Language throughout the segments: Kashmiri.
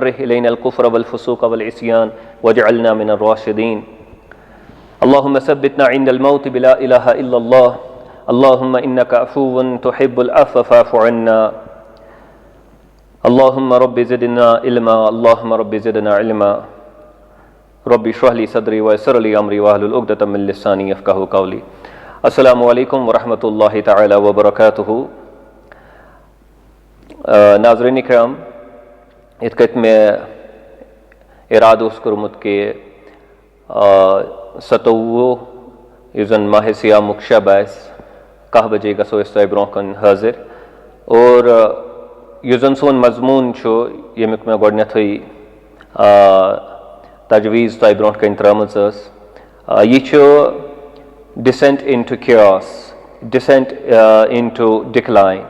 इलैना अल-कुफ्र वल-फुसूक वल-इस्यान वजअलना मिनर राशिदीन। अल्लाहुम्मा सब्बितना इंदल मौत बिला इलाहा इल्लल्लाह। अल्लाहुम्मा इन्नका अफुव्वुन तुहिब्बुल अफ़्व फ़अफ़ु अन्ना। अल्लाहुम्मा रब्बि ज़िदना इल्मा। अल्लाहुम्मा रब्बि ज़िदना इल्मा। रब्बि इश्रह ली सदरी व यस्सिर ली अमरी वहलुल उक़दतम मिन लिसानी यफ़क़हू क़ौली। अस्सलामु अलैकुम व रहमतुल्लाहि तआला व बरकातुहू। नाज़रीन इकराम, इत कत में इराद कोर्मुत के 27 युजन माह सियामुक शब 10 बजे गसो इस ब्रोकन हाजिर और युजन सोन मजमून यमुक में गोडनेथै तजवीज़ तय ब्रोह कन त्रमज यह descent into chaos, descent into decline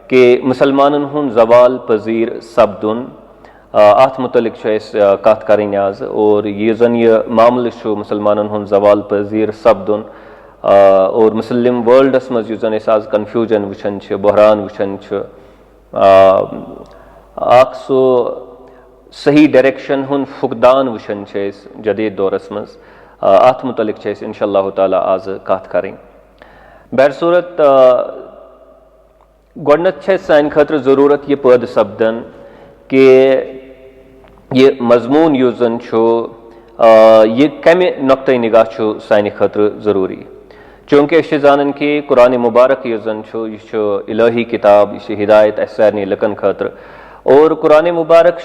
कि मुसलमानन हुन जवाल पजीर सपदुन अत मुतलिक कत करें आज। और यह जन यह मामल मुसलमानन हुन जवाल पजीर सपदुन और मुस्लिम वर्ल्डस मज जन आज कन्फ्यूजन वुचन बहरान वुचन सो सही डायरेक्शन हुन फुकदान वुचन जदीद दौरस मज अत मुतलिक इंशाअल्लाह ताला आज कत करें। बहरसूरत गोडनत सान खतर ज़रूरत यह पैद सपदन कि यह मजमून युस जन यह कमे नुक्ते निगाह सान खतर ज़रूरी, चूँकि अस जानन कि कुरान मुबारक युस जन यह इलाही किताब, यह हिदायत सारे लकन खतर। और कुरान मुबारक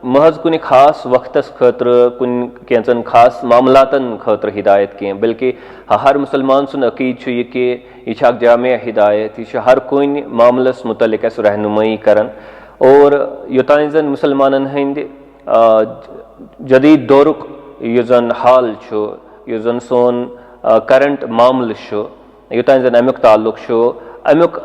महज कुन खास वक्तस खतर कुन कैंचन खास मामलातन खतर हिदायत कह, बल्कि हर मुसलमान सुन अकीद यह कि यह जामिया हिदायत, यह हर कुन मामलस मुतलिक रहनुमाई करन। और योतान जन मुसलमानन हंद जदीद दौरुक यह जन हाल यह जन सोन करंट मामल योतान जन अमुक ताल्लुक अमुक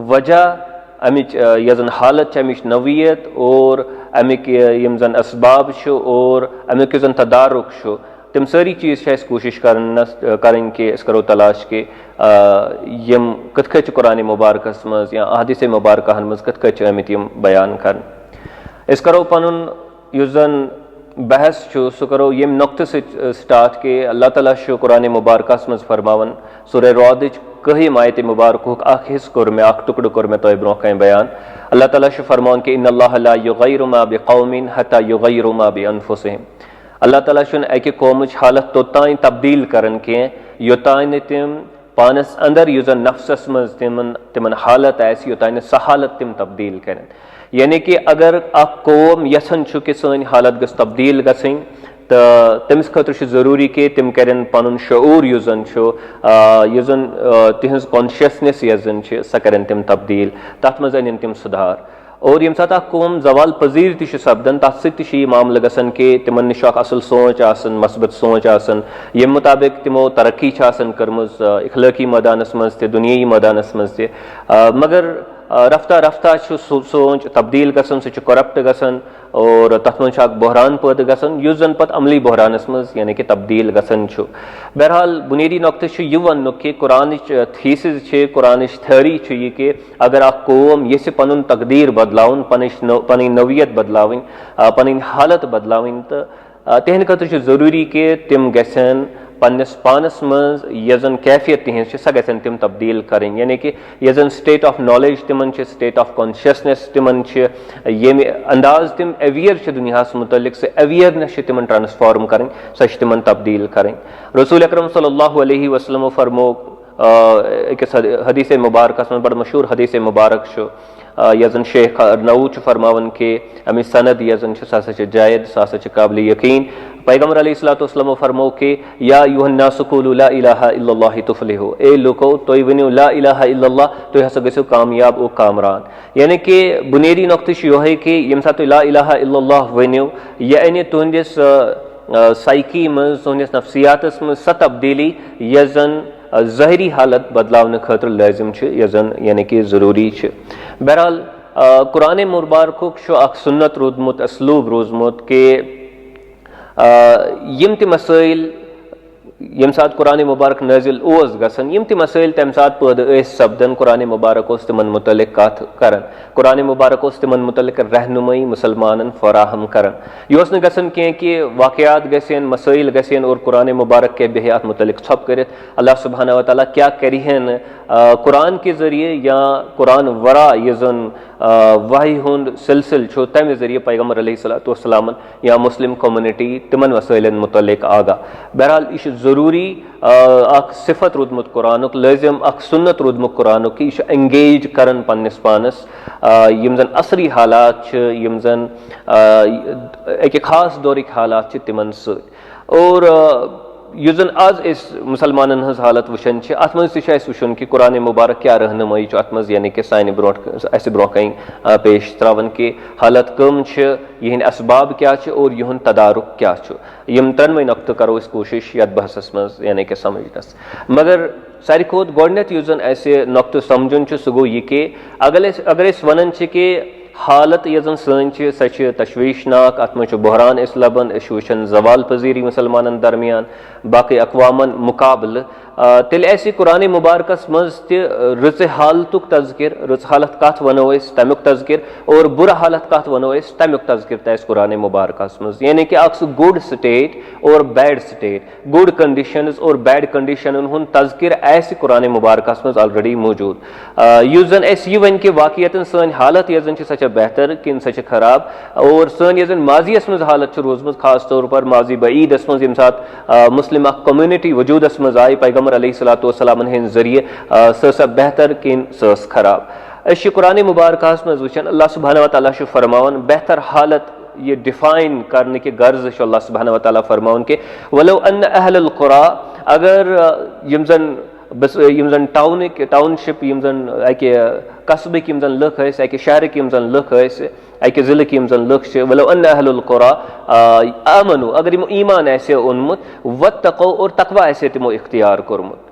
वजह अमिच यजन हालत अमिच नवियत और अमिक यम जन असबाब और अमिक जन तदारुक तम सारी चीज़ कोशिश करें कि अस करो तलाश के यम कथ कुरान मुबारकस मज या अहदीस मुबारकहन मज कथ आमित यम बयान कर। अस करो पनुन युस जन बहस सह करो यम नुक्त स्टार्ट के अल्लाह ताला कुरान मुबारकस मज फरमावन सूरह रअद कहीम आयत मुबारक हिस्स कोर में टुकड़ कोर में तो ब्रोह कह बयान। अल्लाह ताला फरमान कि इन्नल्लाह ला युगय्यिरु मा बिक़ौमिन हत्ता युगय्यिरु मा बिअनफुसिहिम। अल्लाह ताला अकि कौमच हालत तोतान तब्दील करन के योतान तिम पानस अंदर युस नफ्सस मज तिमन हालत योतान सह हालत तिम तब्दील कर। यानी कि अगर कौम यसन कि सन हालत गस तब्दील गसं तो तमिस खतर ज़रूरी कि तिम करें पनुन शऊर युस जन तिहज कॉन्शियसनेस यस जन सह करें तिम तब्दील, तथ मज अन तिम सुधार। और यम सात कौम जवाल पजीर तह सपदन तथ सह मामल गसन कि तिमन निश असल सोच आसन, मस्बत सोच आसन, यम मुताबिक तिमो तरक्की कर्मज इखलाकी मैदानस मज ते दुनियाई मैदानस मज ते, मगर रफ्ता रफ्ता सोच तब्दील गसन, सह करप्ट गसन और तथ मज बहरान पैद गसन युस जन पत अमली बहरानस मज यानी कि तब्दील गसन। बहरहाल बुनियादी नुक्त यह वन कि कुरान थीसिस कुरान थ्योरी यह कि अगर कौम ये पनुन तकदीर बदलावन, पन नवियत बदलावन, पन हालत बदलावन तो तिहंद खतर ज़रूरी कि तिम गसन पन्नस पानस मज यजन कैफियत तिहंज सह गसन तिम तब्दील करें। यानी कि यजन स्टेट ऑफ नॉलेज तिमन स्टेट ऑफ कॉन्शियसनेस तिमन ये अंदाज तिम अवेयर दुनियास मुतलिक से अवेयरनेस तिमन ट्रांसफॉर्म करें, सह तिमन तब्दील करें। रसूल अकरम सल्लल्लाहु अलैहि वसल्लम फरमो हदीस मुबारक बड़ मशहूर हदीस मुबारक यजन शेख नऊ फरमावन के अमी सनद यजन सह जायद सह काबिल यकीन। पैगम्बर अलैहिस्सलाम फरमो के या अय्युहन्नासु क़ूलू ला इलाहा इल्लल्लाह तुफ़्लिहू, ए लोको तुम वनो ला इलाहा इल्लल्लाह तुम हसा गसो कामयाब और कामरान। यानी कि बुनियादी नुक्त यह है कि यम सात ला इलाहा इल्लल्लाह वनो यह अन तुहंदिस साइकी मज तुहंदिस नफ्सियातस मज सह तब्दीली यस जन ज़ाहिरी हालत बदलावन खतर लाजिम यजन यानी कि ज़रूरी। बहरहाल कुरान मुबारक सुन्नत रोजमुत असलूब रोजमुत के यम त मसाइल यम सात कुरान मुबारक नाजिल ओस गसन यम ति मसाइल तम सात पैदा ٲسۍ सपदन कुरान मुबारक ओस तिमन मुतलिक कथ करन कुरान मुबारक ओस तिमन मुतलिक रहनुमाई मुसलमानन फराहम करन यह ओस न गसन कह कि वाकयात गसन मसाइल गसन और कुरान मुबारक के बेह अत मुतलिक छप करित अल्लाह सुब्हानहु व तआला क्या करिहन कुरान के जरिए या कुरान वरा यह जन वही हुंद सिलसिल छो तमे जरिए पैगम्बर अलैहिस्सलातु वस्सलाम या मुस्लिम कम्युनिटी तिमन मसाइलन मुतलिक आगा बहरहाल यह जरूरी अख सिफत रूदमुत कुरानुक लाजिम अख सुन्नत रूदमुत कुरानुक कि यह एंगेज करन पन्निस पानस यम जन असरी हालात यम जन एक खास दौरिक हालात तिमन सत और यु जन आज मुसलमान हज हालत वुचान अत मज वुचन कि कुरान मुबारक क्या रहनुमाई अत मज यानी कि सानि ब्रो कहीं पेश त्रावन कि हालत कम यहंद असबाब क्या और यहंद तदारुक क्या यम त्रनवे नक्त करो इस कोशिश यथ बहसस मज यानी कि समझनस मगर सारी खोत गोडनेथ यु जन ऐसे नक्त समझन सह गो यह कि अगर वन कि हालत यह जन सन सह तशवीशनाक अत मज बहरान लबन वुचान जवाल पजीरी मुसलमान दरमियान बाकी अकवामन मुकाबल तेल ऐसे कुरान मुबारकस मज रच हालतुक तज़किर रच हालत कथ वनो तमुक तज़किर और बुरा हालत कथ वनो तमुक तज़किर तस कुरान मुबारकस मज यानी कि अक्स गुड स्टेट और बैड स्टेट गुड कंडीशंस और बैड कंडीशन हुन तज़किर ऐसे कुरान मुबारकस मज ऑलरेडी मौजूद यु जन यह वन कि वाकयतन सन हालत यह जन सच बेहतर कि सच खराब और सन यह जन माजियस मज हालत रोजम खास तौर पर माजी बईदस मज यम सात मुस्लिम कम्युनिटी वजूदस मज आई पैगम्बर अलैहिस्सलातु वस्सलाम हंद जरिए सह बेहतर किन सह खराब अश कुरान मुबारकस मज वुचान अल्लाह सुब्हानहु व तआला फरमावन बेहतर हालत ये डिफाइन करने के गर्ज अल्लाह सुब्हानहु व तआला फरमावन के वलो अन्न अहलुल कुरा अगर यम जन टाउनशिप यम जन अके कस्बक यम जन लुक अके शहरक यम जन लुक अके जिलक यम जन लुक वलो अन्न अहलुल कुरा आमनु अगर यमो ईमान आसे ओनमुत वत्तक़ौ और तकवा आसे तिमो इख्तियार कोरमुत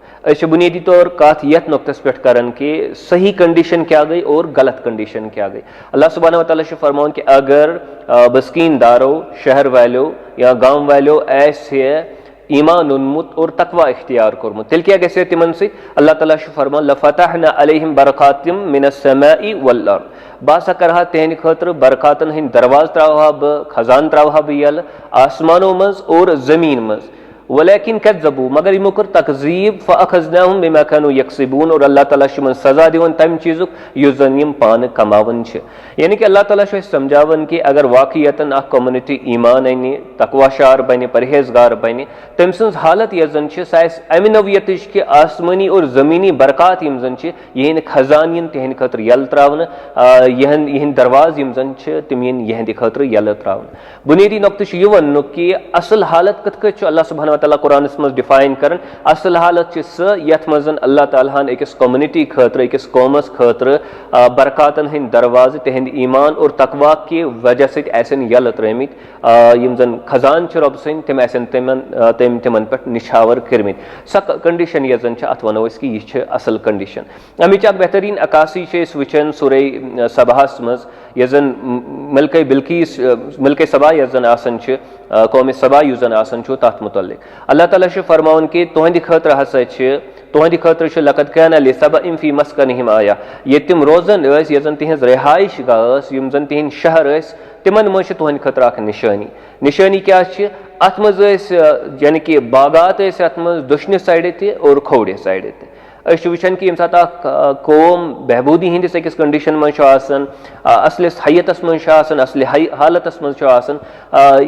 बुनियादी तौर कथ यथ नुक्तस पे करन कि सही कंडीशन क्या गई और गलत कंडीशन क्या गई अल्लाह सुब्हानहु व तआला फरमाउन कि अगर बस्कीनदारों शहर वालों या गांव वालों ऐसे ईमान उन्मुत और तकवा इख्तियार कोरमुत तेल क्या गसे तिमन से अल्लाह ताला फरमा लफतहना अलैहिम बरकातिम मिनस समाई वल अर्द बासा करहा तेहन खतर बरकातन हिन दरवाज त्रावहा ब खजान त्रावहा ब यल आसमानों मज और जमीन मज वलैकिन कज़्ज़बू मगर यमो कर तकज़ीब फ़अख़ज़नाहुम बिमा कानू यक्सिबून और अल्लाह ताला यमन सजा दिवन तम चीज़ुक युस जन यम पान कमावन यानी कि अल्लाह ताला समझावन कि अगर वाकयतन अ कम्युनिटी ईमान अने तकवाशार बने परहेजगार बने तम सज हालत यह जन अमि नवियत कि आसमानी और ज़मीनी बरकात यम जन यहंद खजान तिहंद खतर यल त्रावन यहंद दरवाज यम जन तिम यहंद खतर यल त्रावन बुनियादी नुक्तः यह वन कि असल हालत कथ कत अल्लाह सुब्हानहु व तआला कुरान मज डिफाइन करन असल हालत सह यथ मज अल्लाह ताला अकिस कम्युनिटी खतर अकिस कौमस खतर बरकातन हंद दरवाज तिहंद ईमान और तकवा के वजह से यल त्रमित यम जन खजान रब सन तम तिमन पे निछावर करमित स कंडीशन यह जन अत वनो कि यह असल कंडीशन अमिच बेहतरीन अकासी वुचान सूरे सबाहस मज यह जन मिल्क सबा यह जन आसन कौम सबा यु जन आसन तथ मुतल्लिक अल्लाह ताला फरमावन कि तुहंद खतर हसा तुहंद खतर लक़द कान लिसबइन फी मस्कनिहिम आया ये तिम रोजन ये जन तिहंज रिहाइश गाह यम जन तिहंद शहर तिमन मज तुहंद खतर अख निशानी क्या अत मज यानी कि बागात अत मज दुश्न साइड ते और खोड़ साइड ते वुचान कि सात कौम बहबूदी हंदिस अकिस कंडीशन मज असलिस हयतस मज असल हालतस मज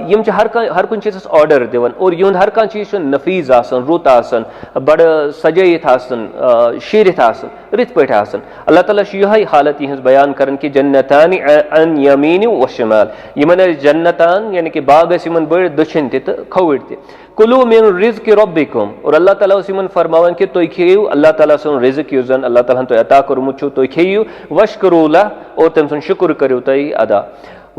यम हर कुन चीज़ ऑर्डर दिवन और युंद हर कह चीज़ नफीज रुत बड़ सजयित शीरित रित पे अल्लाह ताला यह हालत यह बयान कर कि जन्नतान अन यमीन व शिमाल यमन जन्नतान यानी कि बाग यमन बड़ दछिन तो खौड़ कुलू मिन रिज़्क़ि रब्बिकुम और अल्लाह ताला यमन फरमावन कि तुम खेयू अल्लाह ताला सुन रिज़्क़ यु जन अल्लाह ताला तुम अता कोरमुत तुम खेयू वश्कुरू लह और तम सुन शुक्र करू तुम अदा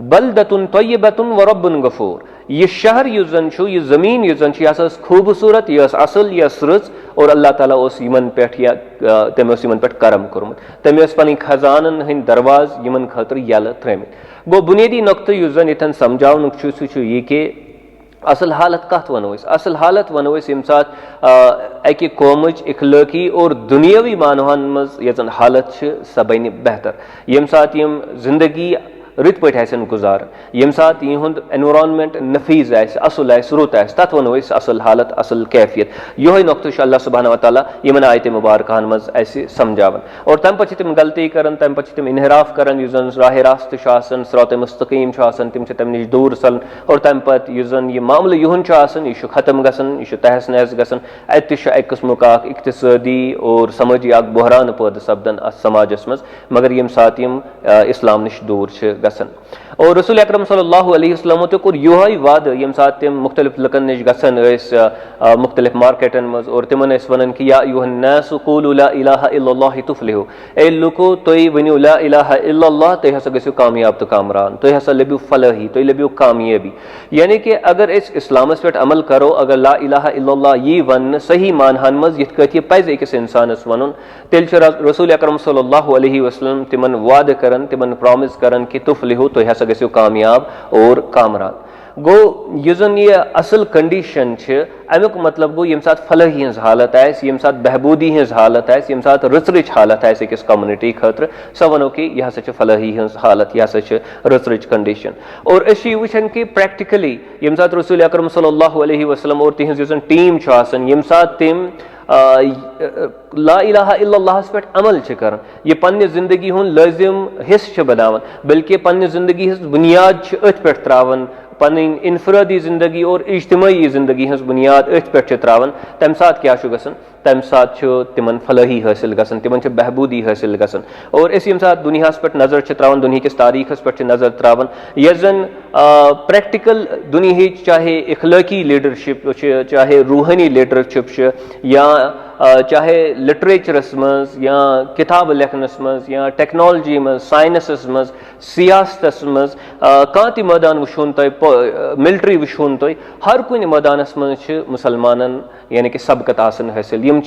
बलदतुन तय्यबतुन व रब्बुन गफूर यह शहर यु जन यह जमीन यु जन यह खूबसूरत यह असल यह रज और अल्लाह ताला यमन पे तम यमन पे करम कोरमुत तम पन खजानन हंद दरवाज यमन खतर यल त्रमित गो बुनियादी नुक्तः यु जन यथन समझावन सह कि असल हालत कत वनो असल हालत वनो यम सात अकि कौमच इखलाकी और दुनियावी मानोहन मज यन हालत सह बन बेहतर यम सात यम जिंदगी रत पे गुजार यम सात यहुंद एनवायरनमेंट नफीज असल रुत तथ वनो असल हालत असल कैफियत योह नुक्त अल्लाह सुब्हानहु व तआला यमन आयत मुबारकहन मज समझावन और तम पे तम गलती कर तम पे तम इनहराफ कर राह रास्त सिरात मुस्तकीम तम तम नश दूर सन और तम पे यह मामल युहन यह खत्म गसन यह तहस नहस गसन अत किस्मुक इक्तिसादी और समझी बहरान पैद सपदन समाजस मज मगर यम सात यम इस्लाम नश दूर गसन और रसूल अकरम सल्लल्लाहु अलैहि वसल्लम तो योह वाद यम सात तिम मुख्तलिफ लकन नश गसन मुख्तलिफ मार्केटन मज और तिमन वन कि या अय्युहन्नास क़ूलू ला इलाहा इल्लल्लाह तुफ्लिहू ए लुको तुई वनियो ला इलाहा इल्लल्लाह तुई हसा गसियो कामयाब तो कामरान तुई हसा लबियो फलाही तुई लबियो कामयाबी यानी कि अगर इस इस्लामस पे अमल करो अगर ला इलाहा इल्लल्लाह यी वन सही मानहन मज यथ कथ पज अकिस इंसानस वनुन तेल रसूल अकरम सल्लल्लाहु अलैहि वसल्लम तिमन वाद करन तिमन प्रॉमिस करन कि तुफ्लिहू तुई हसा गसियो कामयाब और कामरान गो युजन ये असल कंडीशन अमुक मतलब गो यम सात फलाही हज हालत यम सात बहबूदी हज हालत यम सात रच रिच हालत अकिस कम्युनिटी खतर सो वनो कि यह हसा फलाही हज हालत यह हसा रच रिच कंडीशन और वुचन कि प्रैक्टिकली यम सात रसूल अकरम सल्लल्लाहु अलैहि वसल्लम और तिहंज युजन टीम यम सात तिम ला इलाहा इल्लल्लाह पे अमल कर यह पन्ने जिंदगी हुन लाजिम हिस्स बनावन बल्कि पन्ने जिंदगी हज बुनियाद अथ पे त्रावन पन इनफरादी जिंदगी और इज्तमाई जिंदगी हज बुनियाद अथ पे त्रावन तम सात क्या गसन तम सात तिमन फलाही हासिल गसन तिमन बहबूदी हासिल गसन और इस यम सात दुनियास पे नजर त्रावन दुनिया किस तारीखस पे नजर त्रावन यस जन प्रैक्टिकल दुनिया चाहे इखलाकी लीडरशिप चाहे रूहानी लीडरशिप या चाहे लिटरेचरस मज या किताब लेखनस मज या टेक्नोलॉजी मज साइंसस मज सियासतस मज कह त मैदान वुन मिलिट्री वुन हर कुन मैदानस मज मुसलमानन यानी कि सबकत आसन हासिल यम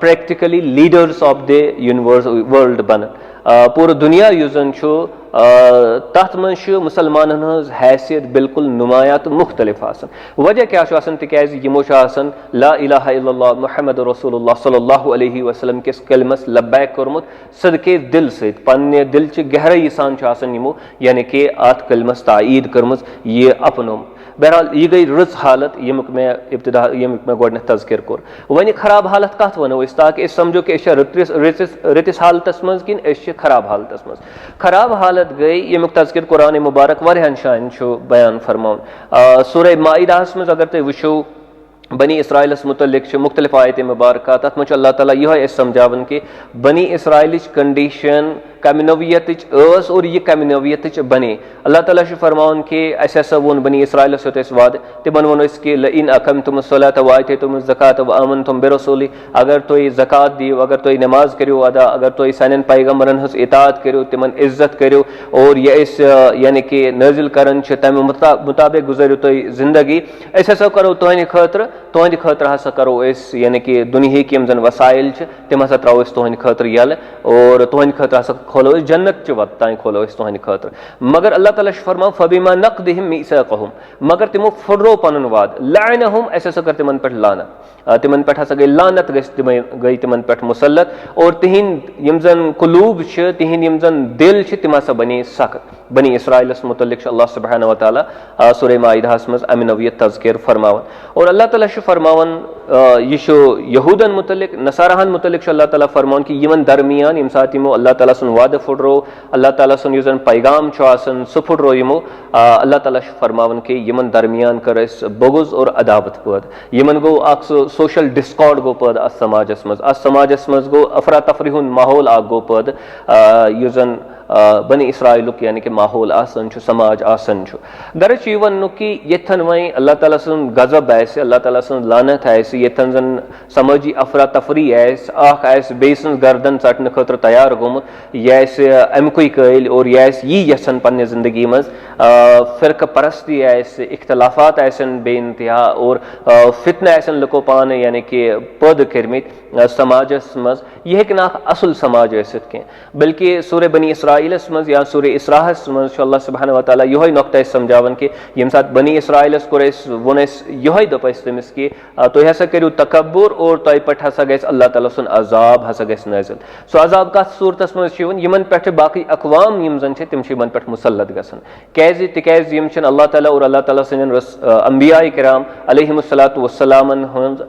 practically leaders of the universe world बन पूरा दुनिया युजन तथ मज मुसलमान हज हैसियत बिल्कुल नुमाया तो मुख्तलिफ वजह क्या तिकाज यमो ला इलाहा इल्लल्लाह मुहम्मद रसूलुल्लाह सल्लल्लाहु अलैहि वसल्लम किस कलमस लब्बैक कोरमुत सदके दिल से पन्ने दिल च गहराई सान यमो यानी कि अत कलमस ताईद करमज ये अपनोम बहरहाल यह गई रच हालत यमुक मैं इब्तिदा यमुक मैं गोडन तज़किर कोर वन खराब हालत कत वनो ताकि समझो कि रतिस हालतस मज कि खराब हालतस मज खराब हालत गई यमुक तज़किर कुरान मुबारक वारियान शान बयान फरमाउन सूरह माइदास मज अगर तुम वुचो बनी इसराइलस मुतल्लिक मुख्तलिफ आयत मुबारक तथ मज अल्लाह ताला यह समझावन कि बनी इसराइल कमीशन कम नवियत और यह कम नवियत बने अल्लाह ताला फरमान कि अस वोन बनी इसराइल वाद तिमन वो कि इन अकम तुम सलात वात तुम ज़कात व अमन तुम बेरसूली अगर तुम ज़कात दियो अगर तुम नमाज करो अदा अगर तुम सान पैगम्बरन हज इतात करो तिमन इज्जत करो और यह यानी कि नाजिल करन तम मुताबिक गुजरो तुम जिंदगी अस करो तुहद खतर हसा करो यानी कि दुनिया यम जन वसाइल तिम हसा त्रो तुहद खतर यल और तुहद खतर हसा खोलो जन्नत च वत ताई खोलो तुहद खतर मगर अल्लाह ताला फरमा फबिमा नक़दिहिम मीसाक़हुम मगर तिमो फुर्रो पनुन वाद लअनहुम ऐसा कर तिमन पे लानत तिमन पे हसा गई लानत गई तिमन पे मुसल्लत और तिहिंद यम जन कुलूब तिहिंद यम जन दिल तिम हसा बनी सख्त बनी इसराइलस मुतल्लिक अल्लाह सुब्हानहु व तआला सूरह माइदास मज अमि नवियत तज़किर फरमावन और अल्लाह ताला फरमावन यह यहूदन मुतल्लिक नसाराहन मुतल्लिक अल्लाह ताला फरमान कि यमन दरमियान यम साथ यमो अल्लाह ताला सुन वाद फुटरो अल्लाह ताला सुन युजन पैगाम आसन सह फुटरो यमो अल्लाह ताला फरमावन कि यमन दरमियान कर बगुज और अदावत पद यमन गो अख सोशल डिस्कॉर्ड गो पद अस समाजस मज गो अफरा तफरी माहौल गो पद युजन बनी इसराइल यानी कि माहौल आसन समाज आसन गरच यह वन कि यथन वही अल्लाह ताला सुन गजब अल्लाह ताला सुन लानत यथन जन समझी अफरा तफरी बे गर्दन चटन खतर तैयार गोमुत यह अमुक कल और यह यसन पन्ने जिंदगी मज फिरक परस्ती इख्तलाफात बे इंतहा और फितन लुको पान यानी कि पद करमित समाजस मज यह असल समाज कह बल्कि सूरह बनी इसराइल इसराइलस मज या सूर इसराहस मज अल्लाह सुब्हानहु व तआला यही नुक्ता समझावन कि यम सात बनी इसराइलस कोर वोन यही दप तमिस कि तुम हसा करू तकब्बुर और तय पे हसा गस अल्लाह ताला सुन अजाब हसा गस नाजिल सो अजाब कत सूरतस मज यमन पे बाकी अकवाम यम जन तिम यमन पे मुसल्लत गसन कैज तिकाज यम अल्लाह ताला और अल्लाह ताला सन अंबिया किराम अलैहिमुस्सलातु वस्सलामन हुंद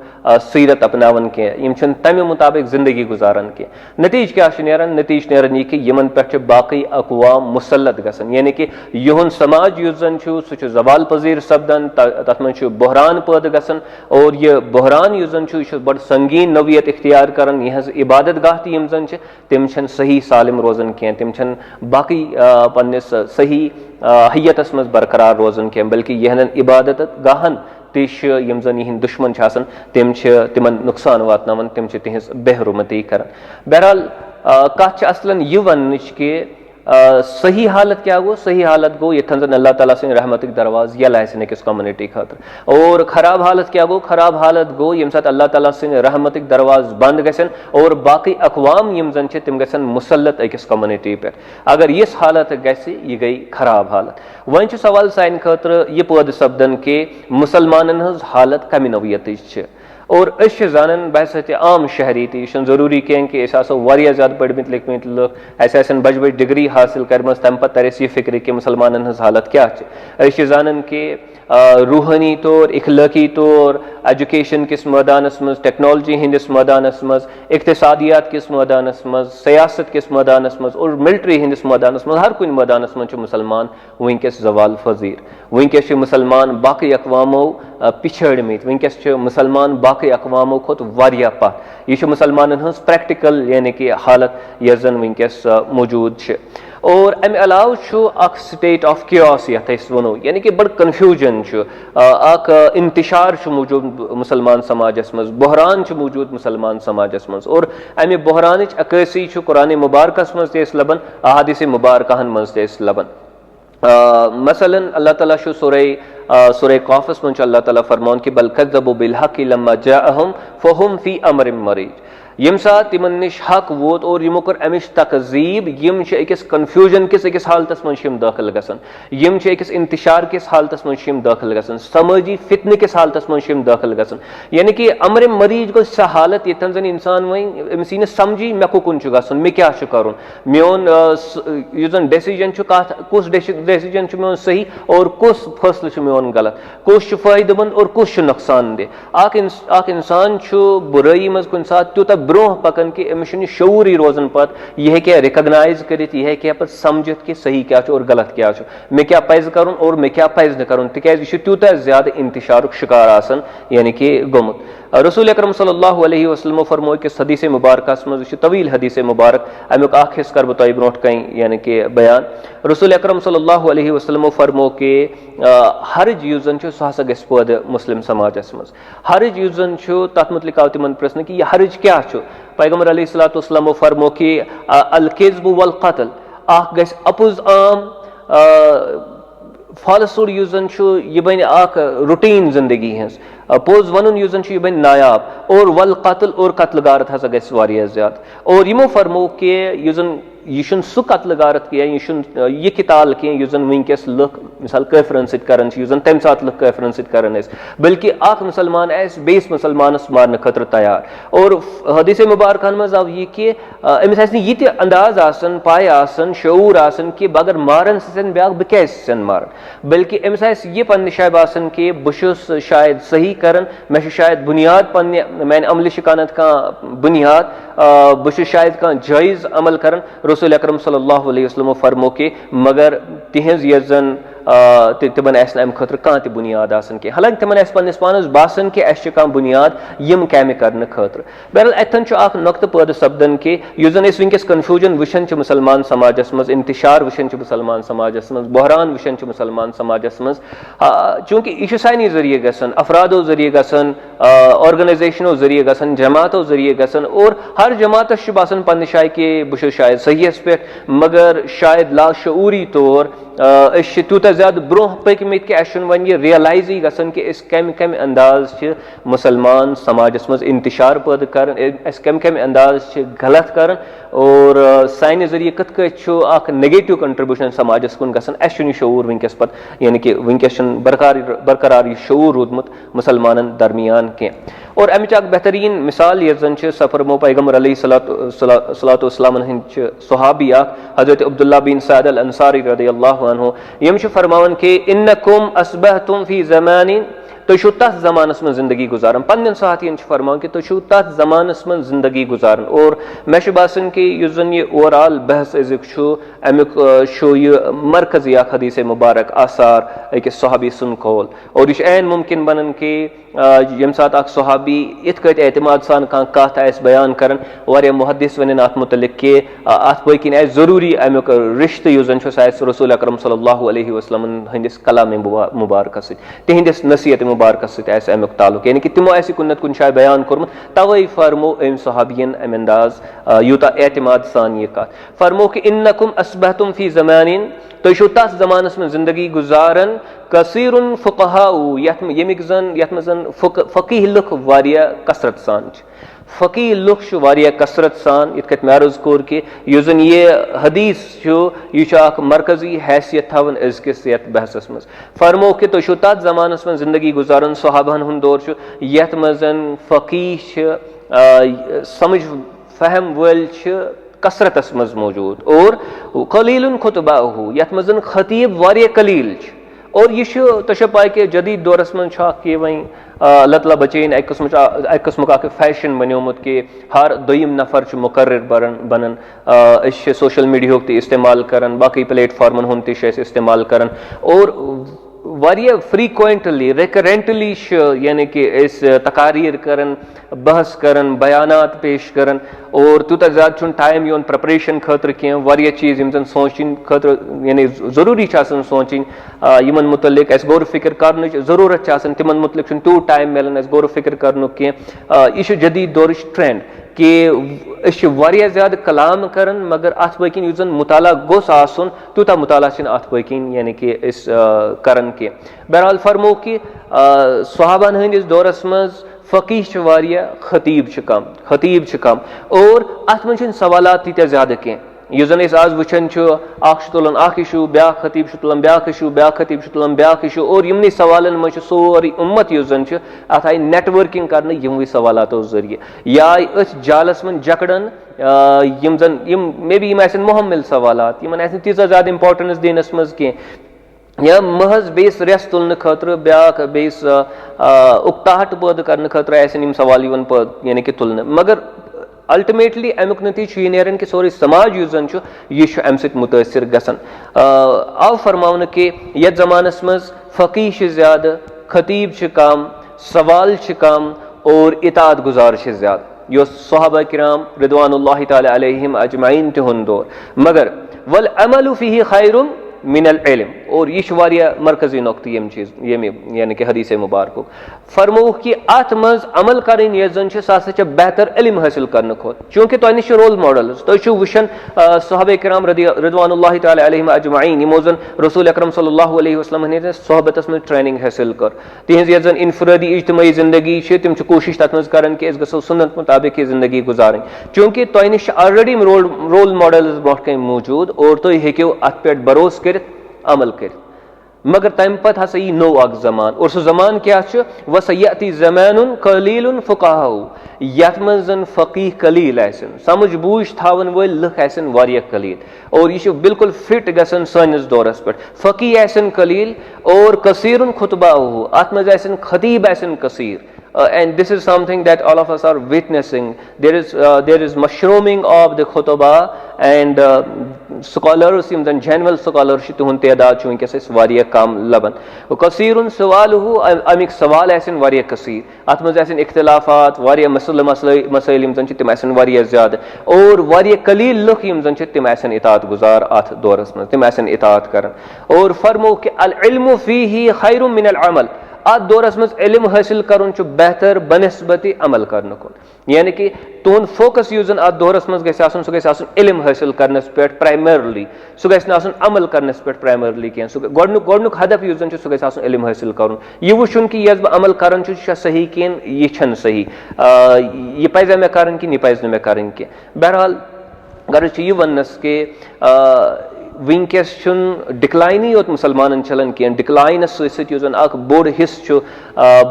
सीरत अपनावन के यम तमे मुताबिक जिंदगी गुजारन के नतीज क्या नेरान नतीज नेरान यह कि यमन पे बाकी अकवाम मुसल्लत गसन यानी कि युन समाज युस जन सह जवाल पजीर सपदन तथ मज बहरान पैद गसन और यह बहरान युस जन यह बड़ संगीन नवियत इख्तियार करन यह इबादत गाह तम जन तम सही सालिम रोजन कह तम बाकी पन्निस सही हैयतस मज बरकरार रोजन कह बल्कि यहन इबादत गाहन तिश यम जन यह दुश्मन तम तिमन नुकसान वातनावन तम तिहस बेहरुमती कर बहरहाल कत असलन यह वन कि सही हालत क्या गो सही हालत गो ये जन अल्लाह ताला से रहमत दरवाज यल अकिस कम्युनिटी खतर और खराब हालत क्या गो खराब हालत गो यम सात अल्लाह ताला से रहमत दरवाज बंद गसन और बाकी अकवाम यम जन तम गसन मुसल्लत अकिस कम्युनिटी पे अगर यस हालत गसी यह गई खराब हालत वन सवाल सान खतर यह पैद सपदन के मुसलमानन हज हालत कमि नौयत और जान बहस आम शहरी तह जरूरी कह कि वारिया ज्यादा पढ़मित लिखमित लुक बज बज डिग्री हासिल करम तम पे तर यह फिक्र कि मुसलमान हज हालत क्या जान कि रूहानी तौर इखलाकी तौर एजुकेशन किस मैदानस मज टेक्नोलॉजी हंदिस मैदानस मज इक्तिसादियात किस मैदानस मज सियासत किस मैदानस मज और मिलिट्री हंदिस मैदानस मज हर कुन मैदानस मज मुसलमान वनकस जवाल फजीर वनकस मुसलमान बाकी अकवामों पिछड़मित वनकस मुसलमान बाकी अकवामों खुद वारिया पत यह मुसलमान हज प्रैक्टिकल यानी कि हालत यह जन वनकस मौजूद और अमे अलाव स्टेट ऑफ क्योस यथ वो यानी कि बड़ कन्फ्यूजन इंतशार मौजूद मुसलमान समाजस मज बहरान मौजूद मुसलमान समाजस मज और अमे बहरान अक्सी कुरान मुबारकस मज तस लबन अहादिस मुबारकहन मज तस लबन मसलन अल्लाह ताला सूरह कौफस मज अल्लाह ताला फरमान कि बल कज़्ज़बू बिल हक़्क़ि लम्मा जाअहुम फहुम फी अमरिन मरीज यम सात तिमन निश हक वोत और यमो कर अमिश तकजीब यम अकिस कन्फ्यूजन किस अकिस हालतस मज दाखिल गसन यम अकिस इंतशार किस हालतस मज दाखिल गसन समाजी फितने किस हालतस मज दाखिल गसन यानी कि अमर मरीज गो सह हालत यथन जन इंसान वन अमिस यी समझी मे कुन गसन मे क्या कर मोन जन डिसीजन कुस डिसीजन मोन सही और कुस फैसले मोन गलत कुस फायदेमंद और कुस नुकसान दे इंसान बुराई मज कुन सात त्यूत ब्रोह पकन कि अमिश शऊरी रोजन पत यह क्या रिकग्नाइज कर यह क्या पत समझित कि सही क्या और गलत क्या मे क्या पज कर और मे क्या पज न कर तिकाज त्यूत ज्यादा इंतशार शिकार आसन यानी कि गोमुत रसूल अकरम सल्लल्लाहु अलैहि वसल्लम फरमो कि हदीस मुबारक मज तवील हदीस मुबारक अमुक हिस्स कर तुम ब्रोट कहीं यानी कि बयान रसूल अकरम सल्लल्लाहु अलैहि वसल्लम फरमो कि हर्ज युस जन सह हसा गस पैद मुस्लिम समाजस मज हर्ज युस जन तथ मुतलिक आव तिमन प्रश्न कि यह हर्ज क्या पैगम्बर अलैहिस्सलातु वस्सलाम फरमो कि अल किज़्ब वल क़त्ल गस अपुज आम फालसूड युस जन यह बन रूटीन जिंदगी हज पोज वन युस जन यह बन नायाब और वल कत्ल और कत्ल गारत हसा गस वारिया ज्यादा और यमो फरमो कि युस जन यह सह कत्ल गारत कह यह किताल कह युस जन वनकस लुक मिसाल काफिरन सत करन युस जन तम सात लुक काफिरन सत करन बल्कि अख मुसलमान बेस मुसलमानस मारने खतर तैयार और हदीस मुबारकन मज आव यह कि अमिस यह अंदाज आसन पाय आसन शऊर आसन कि अगर मारन सन ब्या बह क्या मारन बल्कि अमिस यह पन्न शायब आसन कि बह शायद सही करन मे शायद बुनियाद पन्ने मैंने अमल शिकानत का बुनियाद बह शायद कह जायज अमल करन रसूल अकरम सल्लल्लाहु अलैहि वसल्लम फरमो कि मगर तिहज यह जन तिमन अम खतर कह बुनियाद आसन कि हालांकि तिमन पन्निस पानस बासन कि कह बुनियाद यम कम कर खतर बहरहाल अतन नुक्त पैद सपदन कि युस जन वनकस कन्फ्यूजन वुचान मुसलमान समाजस मज इंतशार वुचान मुसलमान समाजस मज बहरान वुचान मुसलमान समाजस मज चूंकि यह सानी जरिए गसन अफरादो जरिए गसन ऑर्गनाइजेशनो जरिए गसन जमातों जरिए गसन और हर जमातस बासन पन्ने शाय कि बह शायद सही पे मगर शायद लाशऊरी तौर त्यूत ज़्यादा ब्रोह पकमित कि अस वन यह रियलाइज गसन कि अस कम अंदाज मुसलमान समाजस मज इंतशार पैदा कर, अस कम अंदाज गलत कर और साने जरिए कत कत नेगेटिव कंट्रीब्यूशन समाजस कुन गसन अस शूर वनकस पे यानी कि वनकस बरकरार यह शूर रूदमुत मुसलमान दरमियान कह। और अमिच बेहतरीन मिसाल ये जन सह फरमो पैगम्बर अलैहिस्सलातु सहाबी हजरत अब्दुल्ला बिन सअद अल अंसारी रदियल्लाहु अन्हु यम फरमान कि इन्नकुम अस्बहतुम फी ज़मानिन तुशु तथ ज़मानस में जिंदगी गुजारन पन्न साथियन फरमान कि तुशु तथ ज़मानस में जिंदगी गुजारन। और मे बासन कि युस जन ये ओवरऑल बहस अजुक अमुक यह मरकजी हदीस मुबारक आसार अकिस सहाबी सुन कौल और यह ऐन मुमकिन बनन कि यम सात सहाबी इत कत एतमाद सान कत बयान कर वारिया मुहद्दिस वन अत मुतलिक कि अत बकिन जरूरी अमुक रिश्त युस जन रसूल अकरम सल्लल्लाहु अलैहि वसल्लम हंदिस कलाम मुबारक तिहंदिस नसीहत मुबारक अमुक ताल्लुक यानी कि तिमो कुन कुन शाय बयान कोर्मुत तवै फरमो अम सहाबियन अम अंदाज यूता एतमाद सान यह कत फरमो कि इन्नकुम अस्बहतुम फी ज़मानिन तुशु तथ ज़मानस में जिंदगी गुजारन कसीरुन फुक़हाउ यमिक जन फ़क़ीह लुक वारिया कसरत सान फ़क़ीह लुक वारिया कसरत सान इत कत मे अर्ज़ कोर कि युस जन ये हदीस यह मरकजी हैसियत थवन अजकिस यत बहसस मज फरमो कि तुशु तथ ज़मानस में जिंदगी गुजारन सहाबन हुंद दौर यत मज फ़क़ीह समझ फहम वल कसरतस मज मौजूद और कलीलन खुतबाहु यत मज खतीब वारिया कलील और यह तो पाई कि जदीद दौरस मज कि वही अल्लाह ताला बचैन एक किस्म फैशन बनियोमुत कि हर दोयम नफर मुकर्रर बनन सोशल मीडिया ते इस्तेमाल करन बाकी प्लेटफॉर्मन हुन ते इस्तेमाल करन और वारिया फ्रीक्वेंटली रिकरेंटली यानी कि तकारीर करन बहस करन बयानात पेश करन और तूत ज़्यादा टाइम योन प्रिपरेशन खतर कह वारिया चीज़ यम सोचन खतर यानी ज़रूरी सोचन यमन मुतलिक अस गौर फिक्र कर ज़रूरत तिमन मुतलिक तूत टाइम मिलान अस गौर फिक्र कर कह यह जदीद दौरच ट्रेंड कि वारिया ज़्यादा कलाम करन मगर अत बकिन युस जन मुताला गोस आसन तूता मुताला अत बकिन यानी कि करन के। बहरहाल फरमो कि सहाबान हंदिस दौरस मज फ़क़ीह वारिया खतीब कम और अत मन सवालात तीत ज़्यादा कह युस जन आज वुचन तुलान इशू ब्या खतीब तुलान ब्या इशू ब्या खतीब तुलान ब्या इशू और यमन सवालन मज सोरी उम्मत युस जन अत आई नेटवर्किंग कर यमवे सवालातो जरिए या अथ जालस मन जकड़न यम जन मे बी यम मुहम्मिल सवालात यमन तीजा ज़्यादा इंपॉर्टेंस दिनस मज कह या महज बेस रेस तुलने खतर ब्या बेस उकताहट पैदा करने खतर सवाल यानी कि तुलने मगर अल्टीमेटली अमुक नतीज यह नेरन कि सोरे समाज युस जन यह अम सत मुतासिर गसन आव फरमावन कि यथ ज़मानस मज फ़क़ीह ज़्यादा खतीब कम सवाल कम और इताअत गुजार ज़्यादा यो सहाबा किराम रिदवानुल्लाहि तआला अलैहिम अजमईन तुहुंद दौर मगर वल अमलु फीही खैरुम मिनल इल्म और यह वारिया मरकजी नुक्ता यम चीज यानी कि हदीस मुबारक फरमो कि अत मज अमल करें यह जन सह बेहतर इल्म हासिल करने खोत चूंकि तुह निश रोल मॉडल तुम वुचन सहाबा किराम रिदवानुल्लाहि तआला अलैहिम अजमईन यमो जन रसूल अकरम सल्लल्लाहु अलैहि वसल्लम सोहबतस में ट्रेनिंग हासिल कर तिहज यह जन इनफरादी इज्तिमाई जिंदगी तिम कोशिश तथ मज कर कि गो सुन्नत मुताबिक यह जिंदगी गुजारें चूंकि तुह निश ऑलरेडी रोल मॉडल ब्रोट कन मौजूद और तुम हेक्यो अत पे भरोस कर अमल कर मगर तम पत हसा यी नो अक जमान और सह जमान क्या वसयती ज़मानुन कलीलुन फुक़हाउ यथ मज जन फ़क़ीह कलील आसन समझ बूझ थावन वल लुक आसन वारिया कलील और यह बिल्कुल फिट गसन सानिस दौरस पे फ़क़ीह आसन कलील और कसीरुन खुतबाहु अत मज आसन खतीब आसन कसीर and this is something that all of us are witnessing. There is mushrooming of the khutbah and scholars in the general scholarship tuhun taadad chu inkes wariya kam laban kasirun sawaluhu amik sawal asin wariya kasir at maz asin ikhtilafat wariya masail im zan tim asin wariya zyada aur wariya qalil lukh im zan tim asin itaat guzar at doras maz tim asin itaat karan aur farmo ki al ilmu fihi khairun min al amal अत दौरस मज इल्म हासिल करुन बेहतर बनस्बत अमल करने कुन, यानी कि तुहद फोकस युस अत दौरस मज गि आसन सह गि इल्म हासिल करनस पे प्राइमरली, सह गि अमल करनस पे प्राइमरली कह गोडनुक हदफ युस सह गि इल्म हासिल करुन। यह वुचुन कि यस बह अमल करन यह सही किन यह सही, यह पजा मे करन कि यह पज मे करन कह। बहरहाल गर्ज यह वनस कि वनकस डिक्लाइन योत मुसलमान चलान कह, डिक्लाइनस सत बोड़ हिस्स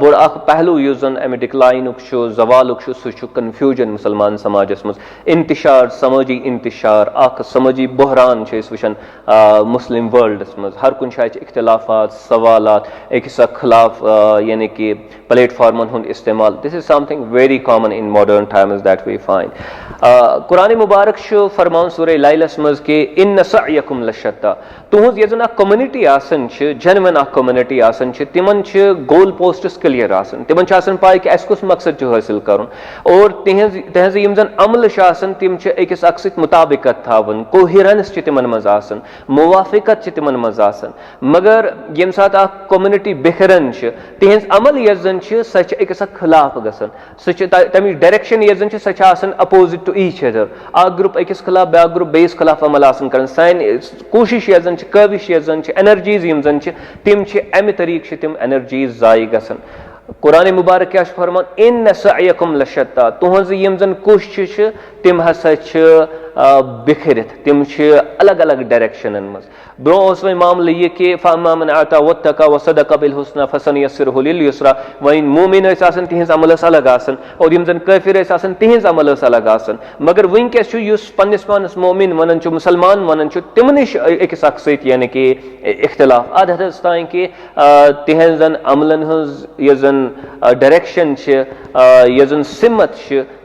बोड़ पहलू अमे डिक्लाइनुक जवालुक सह कन्फ्यूजन मुसलमान समाजस मज, इंतशार समाजी इंतशार समाजी बहरान वुचान मुस्लिम वर्ल्डस मज, हर कुन इख्तिलाफात सवालात अकिस खिलाफ यानी कि प्लेटफॉर्मन हुंद इस्तेमाल। This is something very common in modern times that we find. Quran मुबारक फरमान सूरह लैलस मज कि इन्न सअयकुम लशत्ता, तुहज ये जन कम्युनिटी आसन जेन्युइन कम्युनिटी आसन तिमन गोल पोस्टस क्लियर आसन, तिमन आसन पाय कि अस कुस मकसद हासिल करुन, और तिहज यम जन अमल आसन तिम अकिस अक सत मुताबिकत थावन, कोहिरेंस तिमन मज आसन, मुवाफिकत तिमन मज आसन। मगर यम सात कम्युनिटी बिखरन तिहज अमल यस जन सह अकिस खिलाफ गसन, सह तमिच डायरेक्शन यस जन सह आसन अपोजिट टू ईच अदर, अक ग्रुप अकिस खिलाफ ब्याक ग्रुप बेस खिलाफ अमल आसन करन। सान कोशिश यस जन कविश यस जन एनर्जीज यम जन तिम अमि तरीक तिम एनर्जीज जाय गसन। कुरान मुबारक क्या फरमान इन्न सअयकुम लशत्ता, तुहज यम जन कोशिश तिम हसा बिखरित, तिम अलग अलग डायरेक्शनन मज। ब्रो वह मामल यह कि फअम्मा मन आता वत्तका वसदका बिल हुस्ना फसनयस्सिरहु लिल युस्रा, वहीं मोमिन तिहज अमल अलग आसन और यम जन काफिर तिहज अमल अलग आसन। मगर वनकस पन्निस पानस मोमिन वनान मुसलमान वनान तिम नश अकिस अक सत यानी कि इख्तिलाफ अद हदस तान कि तिहजन अमलन हज यह जन डायरेक्शन यह जन सिमत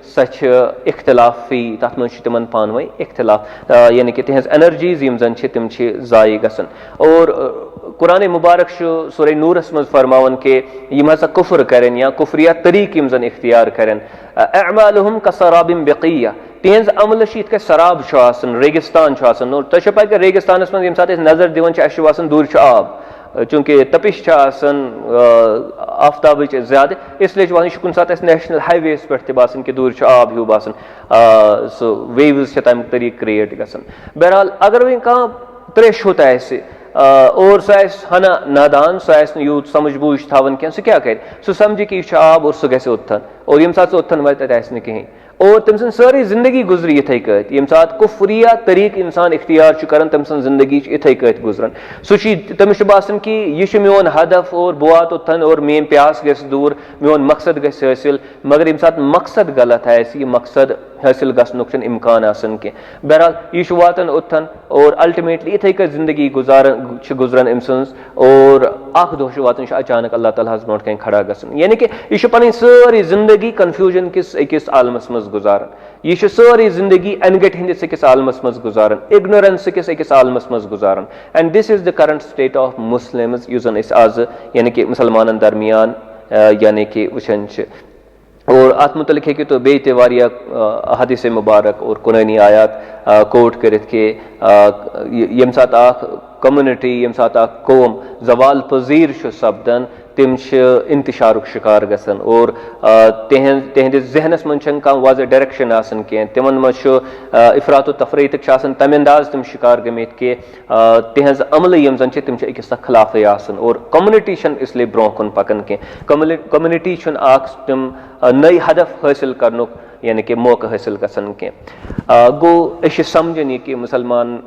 सह इख्तिलाफी, तथ मज तिमन पान इख्तिलाफ यानी कि तिहज एनर्जीज यम जन तिम जाय गसन। और कुरान मुबारक सूरह नूरस मज फरमावन कि यम हसा कुफ्र करें या कुफ्रिया तरीक यम जन इख्तियार करें, अअमालुहुम कसराबिन बिक़िया, तिहज अमल यथ शराब आसन, रेगिस्तान आसन, और तुझे पता कि रेगिस्तानस मज यम सात नजर दिवान दूर आब, चूंकि तपिश आसन आफ्ताब ज्यादा, इसलिए वह कुन सात नेशनल हाईवेस पे बासन कि दूर आब हूँ बासन, सो वेव्स तमिक तरीक क्रिएट गसन। बहरहाल अगर वह कह त्रेश होता है और सह हना नादान, सह यूत समझ बूझ थावन क्या, सह क्या कर, सह समझ कि यह आब और सह गि उत्थन, और यम सात उत्थन वे तथ कहें, और तम सन सारी जिंदगी गुजरी इथे कत, यम सात कुफ्रिया तरीक इंसान इख्तियार कर तम सन जिंदगी इथे कत गुजरन, सह तमिस बासन कि यह मोन हदफ और बह वात उत्थन और मेन प्यास गि दूर, मोन मकसद गि हासिल। मगर यम सात मकसद गलत आसि, यह मकसद हासिल गसनुक इम्कान आसन कह। बहरहाल यह वातन उत्थन और अल्टीमेटली इथे कत जिंदगी गुजरन अम सन्स, और अख दह वातन अचानक अल्लाह ताला ब्रोट कन खड़ा गसन, यानी कि यह पन सारी जिंदगी कन्फ्यूजन किस अकिस आलमस मज गुजारन, यह सारी जिंदगी अनगट हंदिस अकिस आलमस मज गुजारन, इग्नोरेंस किस अकिस आलमस मज गुजारन। And this is the current state of Muslims युस आज यानी कि मुसलमान दरमियान यानी कि वुचान। और अत मुतलिक है तो बे हदीस मुबारक और कुरानी आयात कोट करित कि यम सात कम्युनिटी यम सात कौम जवाल पजीर सपदन, तिम इंतशारुक शिकार गसन, और तिहंदिस जहनस मन कह वाज डायरेक्शन आसन कह, तिमन मज इफरात तफरीत तम अंदाज तिम शिकार गमित कि तिहज अमल यम जन तिम अकिस खिलाफ आसन, और कम्युनिटी इसलिए ब्रोह कुन पकन कह, कम्युनिटी तिम नई हदफ हासिल करनुक यानी कि मौका हासिल गसन कह। गो समझन यह कि मुसलमान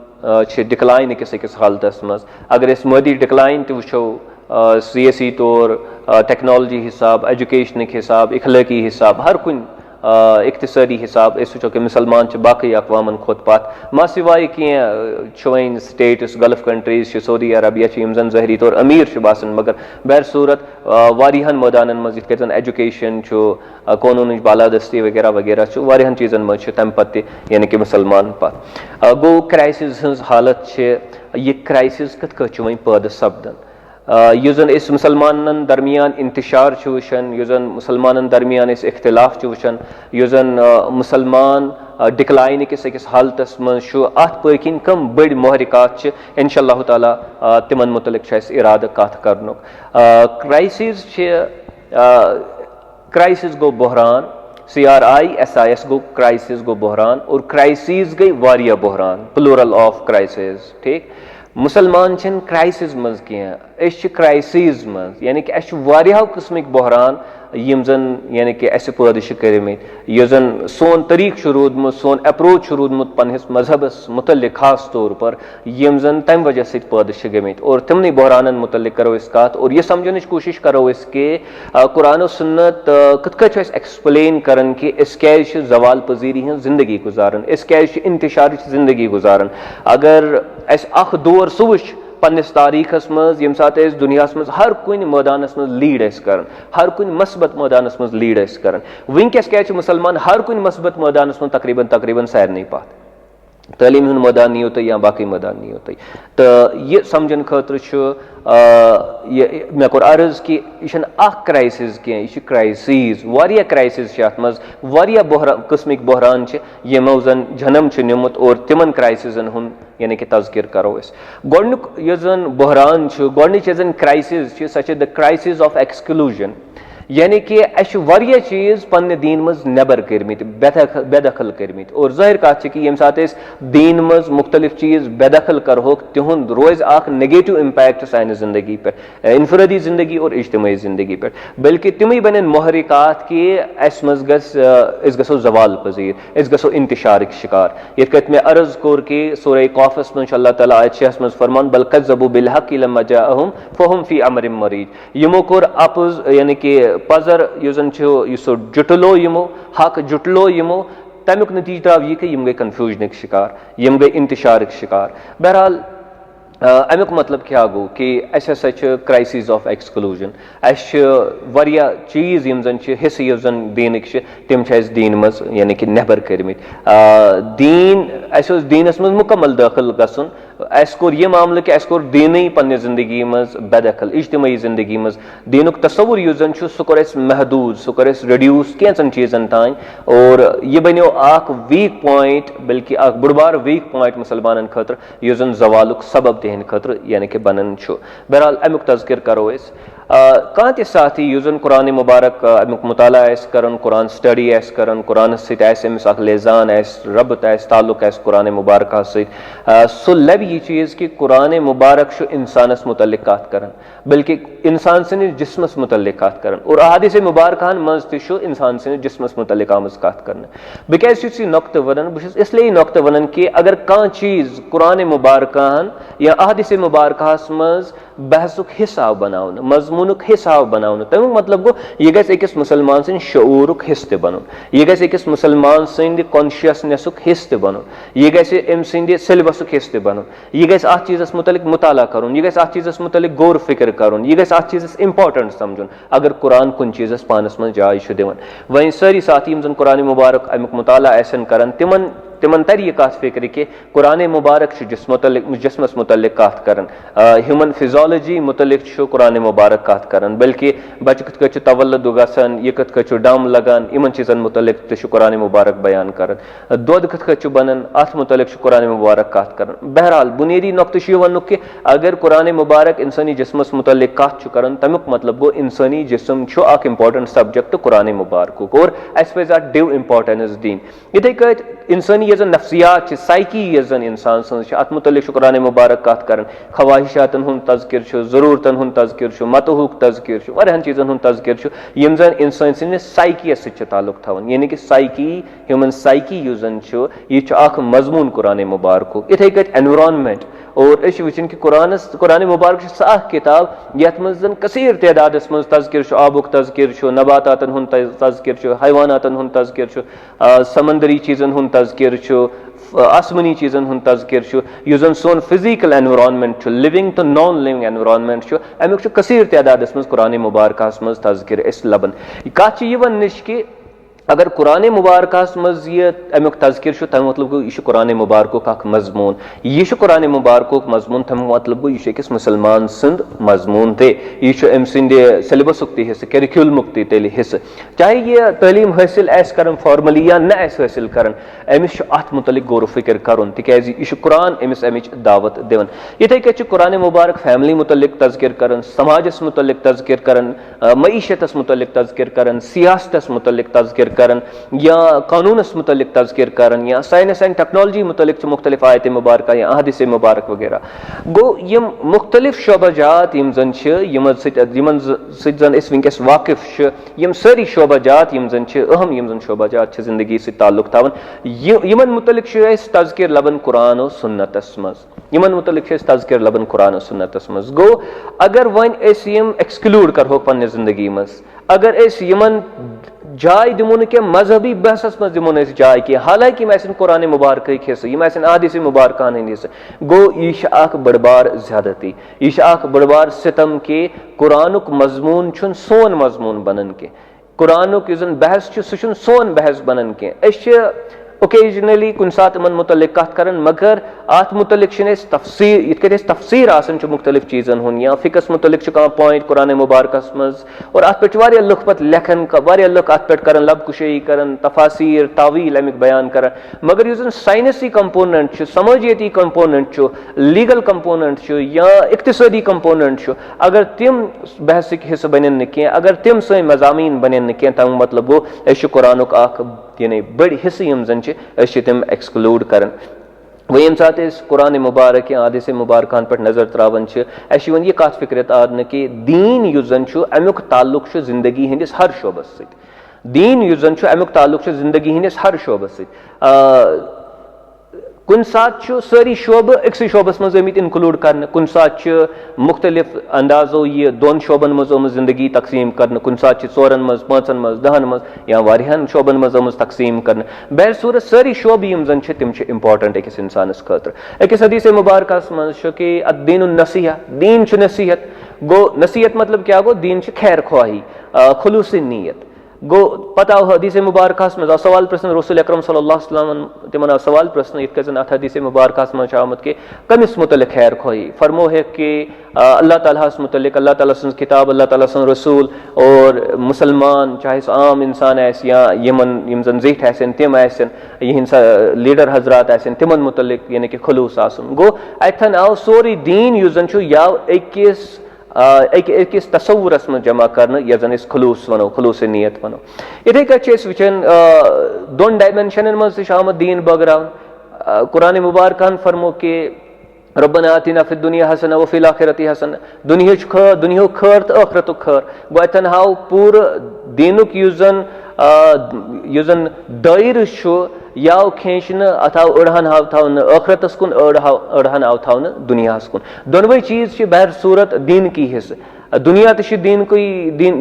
डिक्लाइन अकिस हालतस मज, अगर मादी डिक्लाइन वो सियासी तौर टेक्नोलॉजी हिसाब, एजुकेशन हिसाब, इखलाकी हिसाब, हर कुन इक्तिसादी हिसाब वो कि मुसलमान बाकी अकवामन खोत पात मा सिवाय कह states gulf countries Saudi Arabia यम जन ज़ाहरी तौर अमीर बासन, मगर बहर सूरत वारियाहन मैदानन मज यथ एजुकेशन कानून बालादस्ती वगैरह वगैरह वारियाहन चीज़न मज तम पत्ते यानी कि मुसलमान पात। गो क्राइसिस हज हालत, यह क्राइसिस कत कत पैदा सपदन, यु जन इस मुसलमानन दरमियान इंतशार वुचान, यु जन मुसलमानन दरमियान इख्तिलाफ वुचान, यु जन मुसलमान डिक्लाइन किस अकिस हालतस मज अत पकिन कम बड़ महरिकात इंशाअल्लाह ताला तिमन मुतलिक इराद कत करनुक। क्राइसिस गो बहरान, CRISIS गो क्राइसिस गो बहरान, और क्राइसिस गई वारिया बहरान, प्लूरल ऑफ क्राइसिस। ठीक, मुसलमान छन क्राइसिस मज कह क्राइसिस मज, यानी कि वारियाहो किस्मिक बहरान यम जन यानी कि पैदा कर्मित, यह जन सोन तरीक रूदमुत, सोन अप्रोच रूदमुत पन्निस मजहबस मुतल्लिक खास तौर पर यम जन तम वजह से पैदा गमित, और तिमन बहरानन मुतल्लिक करो इस कत, और यह समझन कोशिश करो इस कि कुरान और सुन्नत कत एक्सप्लेन करन कि इस क्या जवाल पजीरी हज जिंदगी गुजारन, इस क्या इंतशार जिंदगी गुजारन। अगर अख दौर सह वुच पन्निस तारीखस मज यम सात दुनियास मज हर कुन मैदानस मज लीड कर, हर कुन मस्बत मैदानस मज लीड कर, वनकस क्या मुसलमान हर कुन मस्बत मैदानस मज तकरीबन सारे पात तालीम हुंद मैदान नहीं होता या बाकी मैदान नहीं होता। तो यह समझन खतर मे कोर अर्ज कि यह क्राइसिस कह, यह क्राइसिस वारिया क्राइसिस अत मज वारिया किस्मिक बहरान यमो जन जन्म निमुत, और तिमन क्राइसिसन हुंद यानी कि तज़किर करो गोडनुक यह जन बहरान गोडनिच जन crisis such the crisis of exclusion, यानी कि वारिया चीज पन्ने दीन मज नबर कर्मित, बेदखल कर्मित, और जाहिर कत कि यम सात दीन मज मुख्तलिफ चीज बेदखल करहोक तिहुंद रोज अख नेगेटिव इम्पैक्ट सानि जिंदगी पे, इनफरादी जिंदगी और इज्तिमाई जिंदगी पे, बल्कि तिम बन महरिकात कि अस मज गो जवाल पजीर, अस गो इंतशार शिकार। यथ कत मे अर्ज कोर कि सूरह कौफस मज अल्लाह ताला आयत 6 मज फरमान बल कज़्ज़बू बिल हक़्क़ि लम्मा जाअहुम फहुम फी अमरिन मरीज, यमो कोर अपोज यानी कि पजर युजन जुटलो यमो हक जुटलो यमो, तमुक नतीज द्राव यह कि यम गई कन्फ्यूजन शिकार, यम गई इंतशार शिकार। बहरहाल अमुक मतलब क्या गो कि असा क्राइसिस ऑफ एक्सक्लूजन, वारिया चीज यम जन हिस्से यम जन दीनक तिम दीन मज यानी कि नबर कर्मित, दीन दीनस मज मुकम्मल दाखिल गसन, अस कोर यह मामला कि अस कोर दीन पन्ने जिंदगी मज बेदखल, इज्तिमाई जिंदगी मज दीनुक तस्वुर युस जन सह कोर महदूद, सह कोर रिड्यूस कैंचन चीजन तान, और यह बनो अख वीक पॉइंट, बल्कि अख बुड़बार वीक पॉइंट मुसलमानन खतर युस जन जवालुक सबब तिहन खतर यानी कि बनन छु। बहरहाल अमुक तज़किर करो कह त साथी युस जन कुरान मुबारक अमुक मुताला करन, कुरान स्टडी करन, कुरान समिस अख लेजान रबत ताल्लुक कुरान मुबारक सह लब यह चीज कि कुरान मुबारक इंसानस मुतल्लिक कत करन, बल्कि इंसान सनिस जिस्मस मुतल्लिक कत करन, और अहादीस मुबारकान मज त इंसान सनिस जिस्मस मुतल्लिक आमज कत करन। बह क्या नुक्त वन, बस इसलिए नुक्त वन कि अगर कह चीज कुरान मुबारकान या अहादीस मुबारकास मज बहसुक हिस्सा बनावन, मजमूनुक हिस्सा बनावन, तमुक मतलब गो यह गस अकिस मुसलमान सन्द शऊरुक हिस्से बनन, यह गस अकिस मुसलमान सन्द कॉन्शियसनेसुक हिस्से बनन, यह गस अम सन्द सिलेबसुक हिस्से बनन, यह गस अत चीजस मुतलिक मुताला करुन, यह गस अत चीजस मुतलिक गौर फिक्र करुन, यह गस अत चीजस इंपॉर्टेंट समझुन अगर कुरान कुन चीजस पानस मज जाय दिवन। वहीं सारी साथी यम जन कुरान मुबारक अमुक मुताला आसन करन तिमन तर यह कत फिक्र कि कुरान मुबारक जिस्मस मुतल्लिक कत करन, ह्यूमन फिजियोलॉजी मुतल्लिक कुरान मुबारक कत करन, बल्कि बच्चे कत तवल्लुद गसन, यह कत डम लगान, इन चीजन मुतल्लिक कुरान मुबारक बयान करन, दोद कत बनन अत मुतल्लिक कुरान मुबारक कत करन। बहरहाल बुनियादी नुक्त वन कि अगर कुरान मुबारक इंसानी जिस्मस मुतल्लिक कत करन, तमुक मतलब गो इंसानी जिस्म अख इंपॉर्टेंट सब्जेक्ट कुरान मुबारक, और अस पज अत डिव इंपॉर्टेंस दिन। इथे कत इंसानी यह जन नफ्सियात साइकी यह जन इंसान सज अत मुतल्लिक कुरान मुबारक कत करन, ख्वाहिशातन हुंद तज़किर, ज़रूरतन हुंद तज़किर, मतहुक तज़किर, वारियाहन चीजन हुंद तज़किर यम जन इंसान सन्दिस साइकियस सह ताल्लुक थवन, यानी कि साइकी ह्यूमन साइकी यह जन यह अख मजमून कुरान मुबारक। इथे कत एनवायरनमेंट, और वचन कि कुरान मुबारक सह किताब यथ मज कसीर तदादस मज तज़किर, आबुक तज़किर, नबातातन हुंद तज़किर, हैवानातन हुंद तज़किर, समंदरी चीजन हुंद तज़किर, आसमानी चीजन हुंद तज़किर, युस जन सोन फिजिकल एनवायरनमेंट लिविंग तो नॉन लिविंग एनवायरनमेंट अमुक कसीर तदादस मज कुरान मुबारक मज तज़किर लबन। कत यह वन कि अगर कुरान मुबारकस मज यह अमुक तज़किर तम मतलब गो यह कुरान मुबारक मजमून यह कुरान मुबारक मजमून तम मतलब गो यह अकिस मुसलमान सद मजमून ते यह अम सद सिलेबस हिस्स करिकुलमुक तेल हिस्स चाहे यह तलीम हासिल कर फॉर्मली या न हासिल कर अमिस अत मुतलिक गौर फिक्र कर तिकाज यह कुरान अमिस अमिच दावत दिवन इथे कट कुरान मुबारक फैमिली मुतलिक तज़किर कर समाजस मुतलिक तज़किर कर मईशतस मुतलिक तज़किर कर सियासतस मुतलिक तज़किर करन या कानूनस मुतलिक तज़किर करन या साइंस एंड टेक्नोलॉजी मुतलिक मुख्तलिफ आयत मुबारक या अहदिस मुबारक वगैरह गो यम मुख्तलिफ शोबाजात यम जन जन वनकस वाकिफ यम सारी शोबाजात यम जन अहम यम जन शोबाजात जिंदगी से ताल्लुक थावन यमन मुतलिक तज़किर लबन कुरान और सुन्नतस मज यमन मुतलिक तज़किर लबन कुरान और सुन्नतस मज गो अगर वन यम एक्सक्लूड करो पन्ने जिंदगी मज अगर यमन जाय दिमो क्या मजहबी बहसस मज दिमो जाय कि हालांकि यम कुरान मुबारक हिस्स यम अहदिस मुबारक हिस्स गो यह बड़बार ज्यादती यह बड़बार सितम के कुरानुक मजमून सोन मजमून बनन के कुरानुक यह बहस सह सोन बहस बनन के ओकेजनली कुन सात मन मुतलिक कत करन मगर अत मुतलिक तफसीर इत तफसीर आसन मुख्तलिफ चीज़न हुन या फिकस मुतलिक कह पॉइंट कुरान मुबारकस मज और अत पे लुख पत लेखन लुख अत पे करन लब कुशई करन तफासीर तावील अमिक बयान कर मगर यह साइंसी कंपोनेंट समझियती कंपोनेंट लीगल कंपोनेंट या इक्तिसादी कंपोनेंट अगर तिम बहसिक हिस्स बन कह अगर तिम सै मजामीन बन कह तम मतलब गो कुरानुक यानी बड़ हिस्से यम जन तम एक्सक्लूड कर वह ये सात कुरान मुबारक या आदिस मुबारकान पे नजर त्रावन वन यह कत फिक्रत आद कि दीन युस जन अमुक ताल्लुक जिंदगी हंदिस हर शोबस सत दीन युस जन अमुक ताल्लुक जिंदगी हंदिस हर शोबस सत कुन सात सारी शोब अक्स शोबस मज इनक्लूड कर कुन सात मुख्तलिफ अंदाजो यह दोन शोबन मज जिंदगी तकसीम कर कुन सात चोरन मज पांचन मज दहन मज या वारियान शोबन मज तकसीम कर बहर सूरत सारी शोब यम जन तिम इंपॉर्टेंट अकिस इंसानस खतर अकिस हदीस मुबारकस मज कि अद्दीन नसीहा दीन नसीहत गो नसीहत मतलब क्या गो दीन खैर ख्वाही खुलूस नीयत गो पता हदीस मुबारकस मज सवाल प्रश्न रसूल अकरम सल्लल्लाहु अलैहि वसल्लम तिमन सवाल प्रश्न इत कन अत हदीस मुबारकस मज आमत के कमिस मुतलिक खैर खोई फरमो है कि अल्लाह ताला मुतलिक अल्लाह ताला सुन किताब अल्लाह ताला सुन रसूल और मुसलमान चाहे सो आम इंसान या यमन यम जन जीठ आसन तिम आसन यह लीडर हजरात आसन तिमन मुतलिक यानी कि खुलूस आसन गो अथन आव सोरी दीन युस जन याव अकिस तसव्वुरस में जमा कर जन खुलूस वनो खुलूस नीयत वनो इथे कट वचन दोन डायमेंशन मज आमद दीन बगरान कुरान मुबारकान फरमो कि रब्बना आतिना फिद दुनिया हसना व फिल आखिरति हसना दुनिया खैर तो आखिरतुक खैर गो अतन हाव पूर दीनुक युस जन दायर याव खेचन अत आव अड़हन हाव थवन आखिरतस कुन अड़हन आव थवन दुनियास कुन दोनवे चीज बहर सूरत दीन की हिस्स दुनिया तो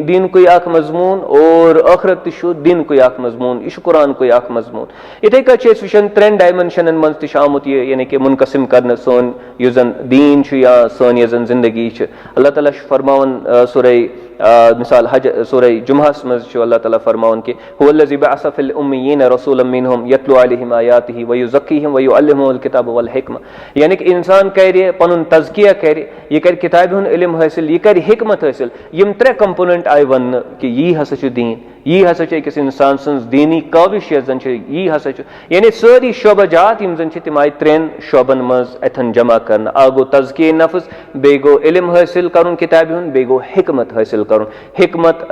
दीन कोई अख मजमून और आखिरत दीन कोई अख मजमून यह कुरान कोई अख मजमून इथे कट वचन त्रेन डायमेंशन मज आमुत यानी कि मुनकसिम कर सोन यह जन दीन या सोन यह जन जिंदगी अल्लाह ताला फरमावन सूरे मिसाल हज सूरे जुमहस मज अल्लाह ताला फरमावन कि हुवल्लज़ी बअसा फिल उम्मियीन रसूलन मिनहुम यतलू अलैहिम आयातिही व युज़क्कीहिम व युअल्लिमुहुल किताब वल हिकमा यानी कि इंसान कर पनुन तज़किया कर यह कर किताब हुन इल्म हासिल यह कर हिकमत हासिल यम त्रे कंपोनेंट आय वन कि यह हसा दीन यह हसा अकिस इंसान सन्स दीनी काविश जन यह हसा यानी सारी शोबाजात यम जन तिम आय त्रेन शोबन मज अथन जमा कर आ गो तज़किये नफ्स बे गो इल्म हासिल कर किताब हुन बे गो हिकमत हासिल कर हिकमत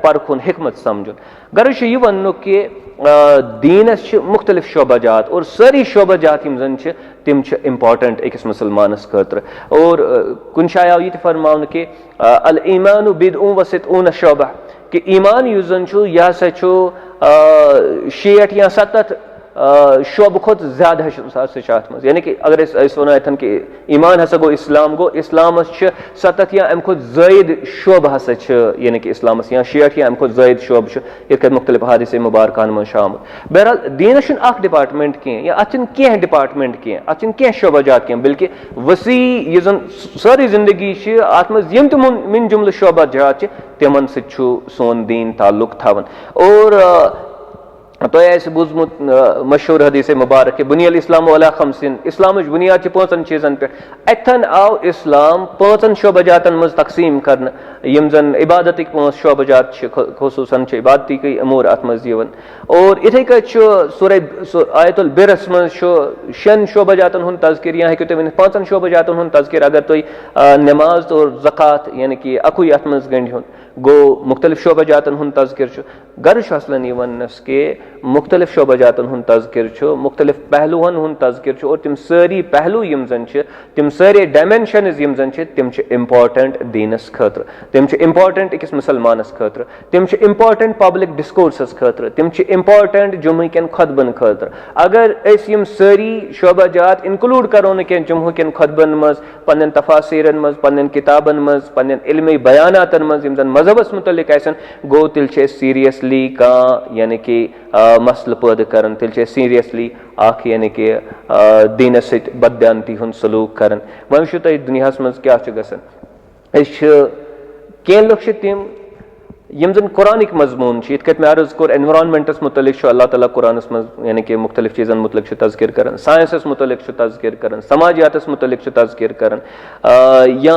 परखुन हिकमत समझुन गर्ज यह वन कि दीनस मुख्तलिफ शोबाजात और सारी शोबाजात यम जन तिम इंपॉर्टेंट अकिस मुसलमानस खतर और कुन शाय आव यह फरमान कि अल ईमानु बिदउन व सितऊन शोबा कि ईमान युस जन यह हसा 60 या 70 शोब खुद ज्यादा मज यानी कि अगर वन अथन कि ईमान हसा गो इस्लाम 70 या अम खुद जायद शोब हसा यानी कि इस्लाम या 60 या अम खुद जायद शोब इत मुख्तलिफ हादिस मुबारकान मज शामिल बहरहाल दीनस डिपार्टमेंट कह या अत डिपार्टमेंट कह अत शोबाजात कह बल्कि वसी यह जन सारी जिंदगी अत मज मिन जुमल शोबाजात तिमन सोन दीन ताल्लुक थवन और तोह आसि बूझमुत मशहूर हदीस मुबारक बुनियल इस्लाम अला खमसिन, इस्लाम बुनियाद छ 5 चीजन पे। अथन आव इस्लाम 5 शोबजातन मज तकसीम करन, यम जन इबादत 5 शोबजात खुसूसन इबादती के अमूर अत मज यवन। और इथे क सूरह आयतुल बिरस मज 6 शोबजातन हुन तज़किर, या हेकु तुम 5 शोबजातन हुन तज़किर अगर तुई नमाज और ज़कात यानी कि अकुई अत मज गंड हुन गो मुख्तलिफ शोबजातन हुन तज़किर गर्श असलन यवनस के मुख्तलिफ शोबजातन हुन तज़किर मुख्तलिफ पहलुअन हुन तज़किर और तिम सारी पहलू यम जन तिम सारे डायमेंशनज यम जन तिम इम्पॉर्टेंट दीनस खतर, तिम इम्पॉर्टेंट अकिस मुसलमानस खतर, तिम इम्पॉर्टेंट पब्लिक डिस्कोर्सस खतर, तिम इम्पॉर्टेंट जुम्ह कन खुतबन खतर। अगर यम सारी शोबजात इंक्लूड करो न कह जुम्ह कन खुतबन मज पन्न तफासीरन मज पन्न किताबन मज पन्न इल्मी बयानातन मज यम जन मजहबस मुतल्लिक आसन गो तिल सीरियसली का यानी कि मसल पैदा कर, तिल सीरियसली आख यानी कि दीन सत बदयांती हुन सलूक कर। वह तुम दुनिया मज क्या गसन कह लोग तिम यम जन कुरानिक मजमून इत कत मे अर्ज कोर एनवायरनमेंटस मुतलिक अल्लाह ताला कुरानस मज यानी कि मुख्तलिफ चीज़न मुतलिक तज़किर कर, साइंसस मुतलिक तज़किर कर, समाजियातस मुतलिक तज़किर कर, या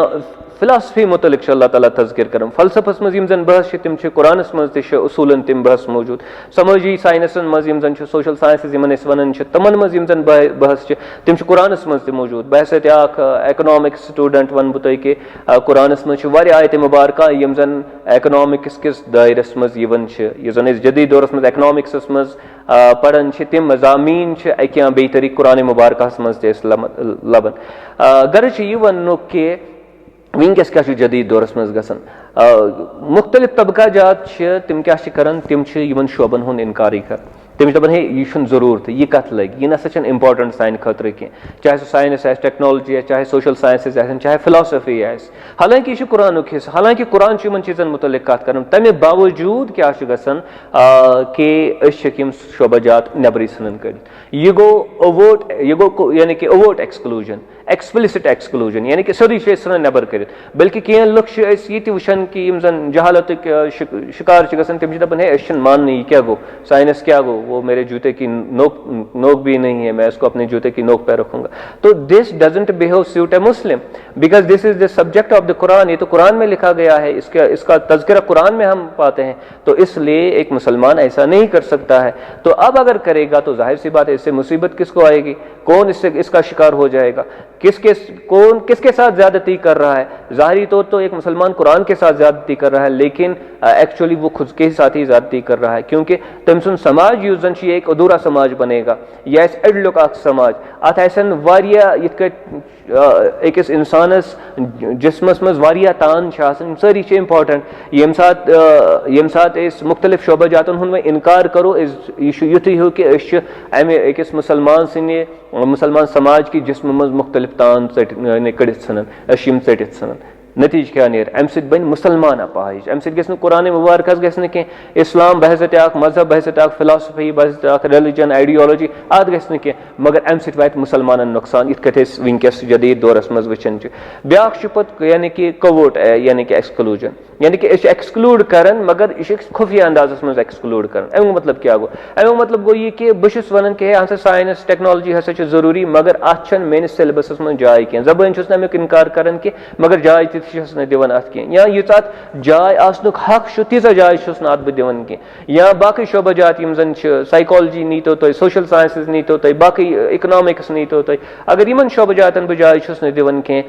फिलासफी मुतलिक अल्लाह ताला तज़किर कर, फलसफस मज यम जन बहस तिम कुरानस मज ते उसूलन तिम बहस मौजूद, समाजी साइंसन मज यम जन सोशल साइंसेस यमन वन तमन मज यम जन बहस तिम कुरानस मज ते मौजूद। बहस इकनॉमिक्स स्टूडेंट वन बह कि कुरानस मज आयत मुबारक यम जन इकनॉमिक्स किस दायरस मज यवन यह जन जदीद दौरस मज इकनॉमिक्स मज पढ़न तिम मजामीन अकि या बे तरीक कुरान मुबारक मज लबन। गर्ज यह वन कि वनकस क्या जदीद दौरस मज गसन मुख्तलिफ तबका जात तिम क्या करन, तिम शोबन हुन इनकारी कर, तिम दपान हे यह जरूरत यह कत लग, यह नसा इंपॉर्टेंट सान खतर कह, चाहे सह साइंस आ टेक्नोलॉजी चाहे सोशल साइंसेज चाहे फिलासफी हालांकि यह कुरान हिस्सा, हालांकि कुरान इन चीज़न मुतलिक कत कर, तमें बावजूद क्या गसन कि शोबजात नबरी सन कर, यह गो ओवोट, यह गो यानी कि ओवोट एक्सक्लूजन, एक्सप्लिसिट एक्सक्लूजन यानी कि सोदी सन नबर कर। बल्कि कह लुक ये वुचान कि यम जन जहालत शिकार गसन तम दपान हे मान यह क्या गो, साइंस क्या गो, वो मेरे जूते की नोक भी नहीं है, मैं इसको अपने जूते की नोक पे रखूंगा। तो this doesn't behave suit A Muslim because this is the subject of the Quran, ये तो कुरान में लिखा गया है, इसका तज़किरा कुरान में हम पाते हैं, तो इसलिए एक मुसलमान ऐसा नहीं कर सकता है। तो अब अगर करेगा तो जाहिर सी बात है इससे मुसीबत किसको आएगी, कौन इसका शिकार हो जाएगा, किसके साथ ज्यादती कर रहा है। जाहिरी तौर तो एक मुसलमान कुरान के साथ ज्यादती कर रहा है, लेकिन एक्चुअली वो खुद के साथ ही ज्यादती कर रहा है, क्योंकि तमसन समाज यूजन एक अधूरा समाज बनेगा, यह एडलुक समाज अत अकिस इंसानस जिस्मस मज वारिया तान सारी इंपॉर्टेंट यम सात मुख्तलिफ शोबजातन हुन इनकार करो यह युथी हो कि अमे अकिस मुसलमान समाज की जिस्म मज मुख्तलिफ तान कड़ित सन चटित सन। नतीज क्या नेर अम बन मुसलमान अपाहिज, अम ग कुरान मुबारक गि कह इस्लाम बहसत मजहब बहसत फिलासफी बहसत रिलीजन आइडियोलॉजी अत गि मगर अम वात मुसलमान नुकसान इत कथ वनकस जदीद दौरस मज वचन ब्या पत यानी कि कवोट यानी कि एक्सक्लूजन यानी कि एक्सक्लूड कर मगर यह खुफिया अंदाजस मज एक्सक्लूड कर। अमुक मतलब क्या गो, अमुक मतलब गो यह कि बस वन कि हसा साइंस टेक्नोलॉजी हसा जरूरी मगर अत मेनिस सिलेबस मज जाय कह, जबान अमुक इनकार कर कि मगर जाय दिवन अत कह, या यीच अत जाय आसनुक हक तीजा जाय अत बह दिवन कह, या बाकी शोबजात यम जन साइकोलॉजी नीतो तुम, सोशल साइंसेज नीतो तुम, बाकी इकनॉमिक्स नीतो तुम, अगर इन शोबजातन बह जाय दिवन कह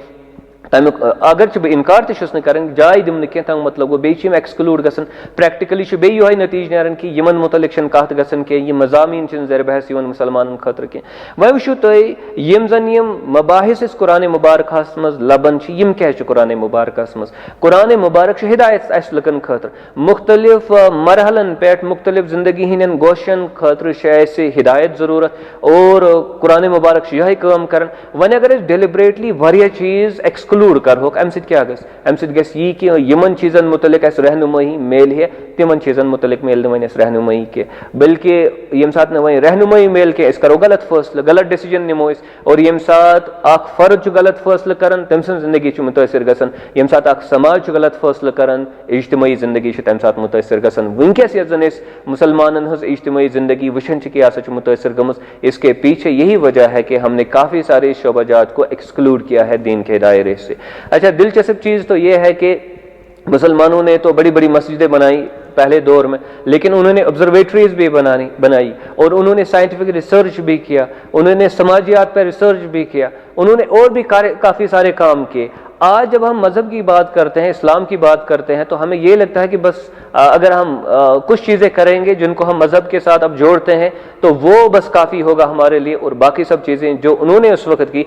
तमुक अगर बह इनकार तस कर जाय दिम कह तम मतलब गो बे एक्सक्लूड गसन। प्रैक्टिकली बे यह नतीज नारान कि यमन मुतलिक कत गसन कह, यह मजामीन जर बहस मुसलमान खतर कह। वह वुचो तुम यम जन यम मबाहिस कुरान मुबारक मज लबन यम क्या कुरान मुबारक मज, कुरान मुबारक हिदायत अस लुकन खतर मुख्तलिफ मरहलन पे मुख्तलिफ जिंदगी हंदन गोशन खतर हिदायत जरूरत, और कुरान मुबारक यह काम कर। वन अगर डिलिबरेटली वह चीज़ एक्सक्लूड एक्सक्लूड करहोक अमि सत क्या गस अमि सत गस यी कि यमन चीजन मुतलिक अस रहनुमाई मेल है तिमन चीजन मुतलिक मेल वन अस रहनुमाई के बल्कि यम सात वन रहनुमाई मेल के करो गलत फैसला गलत डिसीजन निमो और यम सात अख फर्द गलत फैसला करन तम सन जिंदगी मुतासर गसन यम सात अख समाज गलत फैसला करन इज्तिमाई जिंदगी तम सात मुतासर गसन वनकस ये जन मुसलमानन हज इज्तिमाई जिंदगी वुचन कि मुतासर गम इसके पीछे यही वजह है कि हमने काफ़ी सारे शोबाजात को एक्सक्लूड किया है दीन के दायरे से। अच्छा, दिलचस्प चीज़ तो यह है कि मुसलमानों ने तो बड़ी बड़ी मस्जिदें बनाई पहले दौर में, लेकिन उन्होंने ऑब्जर्वेटरीज भी बनाई और उन्होंने साइंटिफिक रिसर्च भी किया, उन्होंने समाजियात पर रिसर्च भी किया, उन्होंने और भी काफ़ी सारे काम किए। आज जब हम मज़हब की बात करते हैं, इस्लाम की बात करते हैं, तो हमें ये लगता है कि बस अगर हम कुछ चीज़ें करेंगे जिनको हम मज़हब के साथ अब जोड़ते हैं तो वो बस काफ़ी होगा हमारे लिए, और बाकी सब चीज़ें जो उन्होंने उस वक़्त की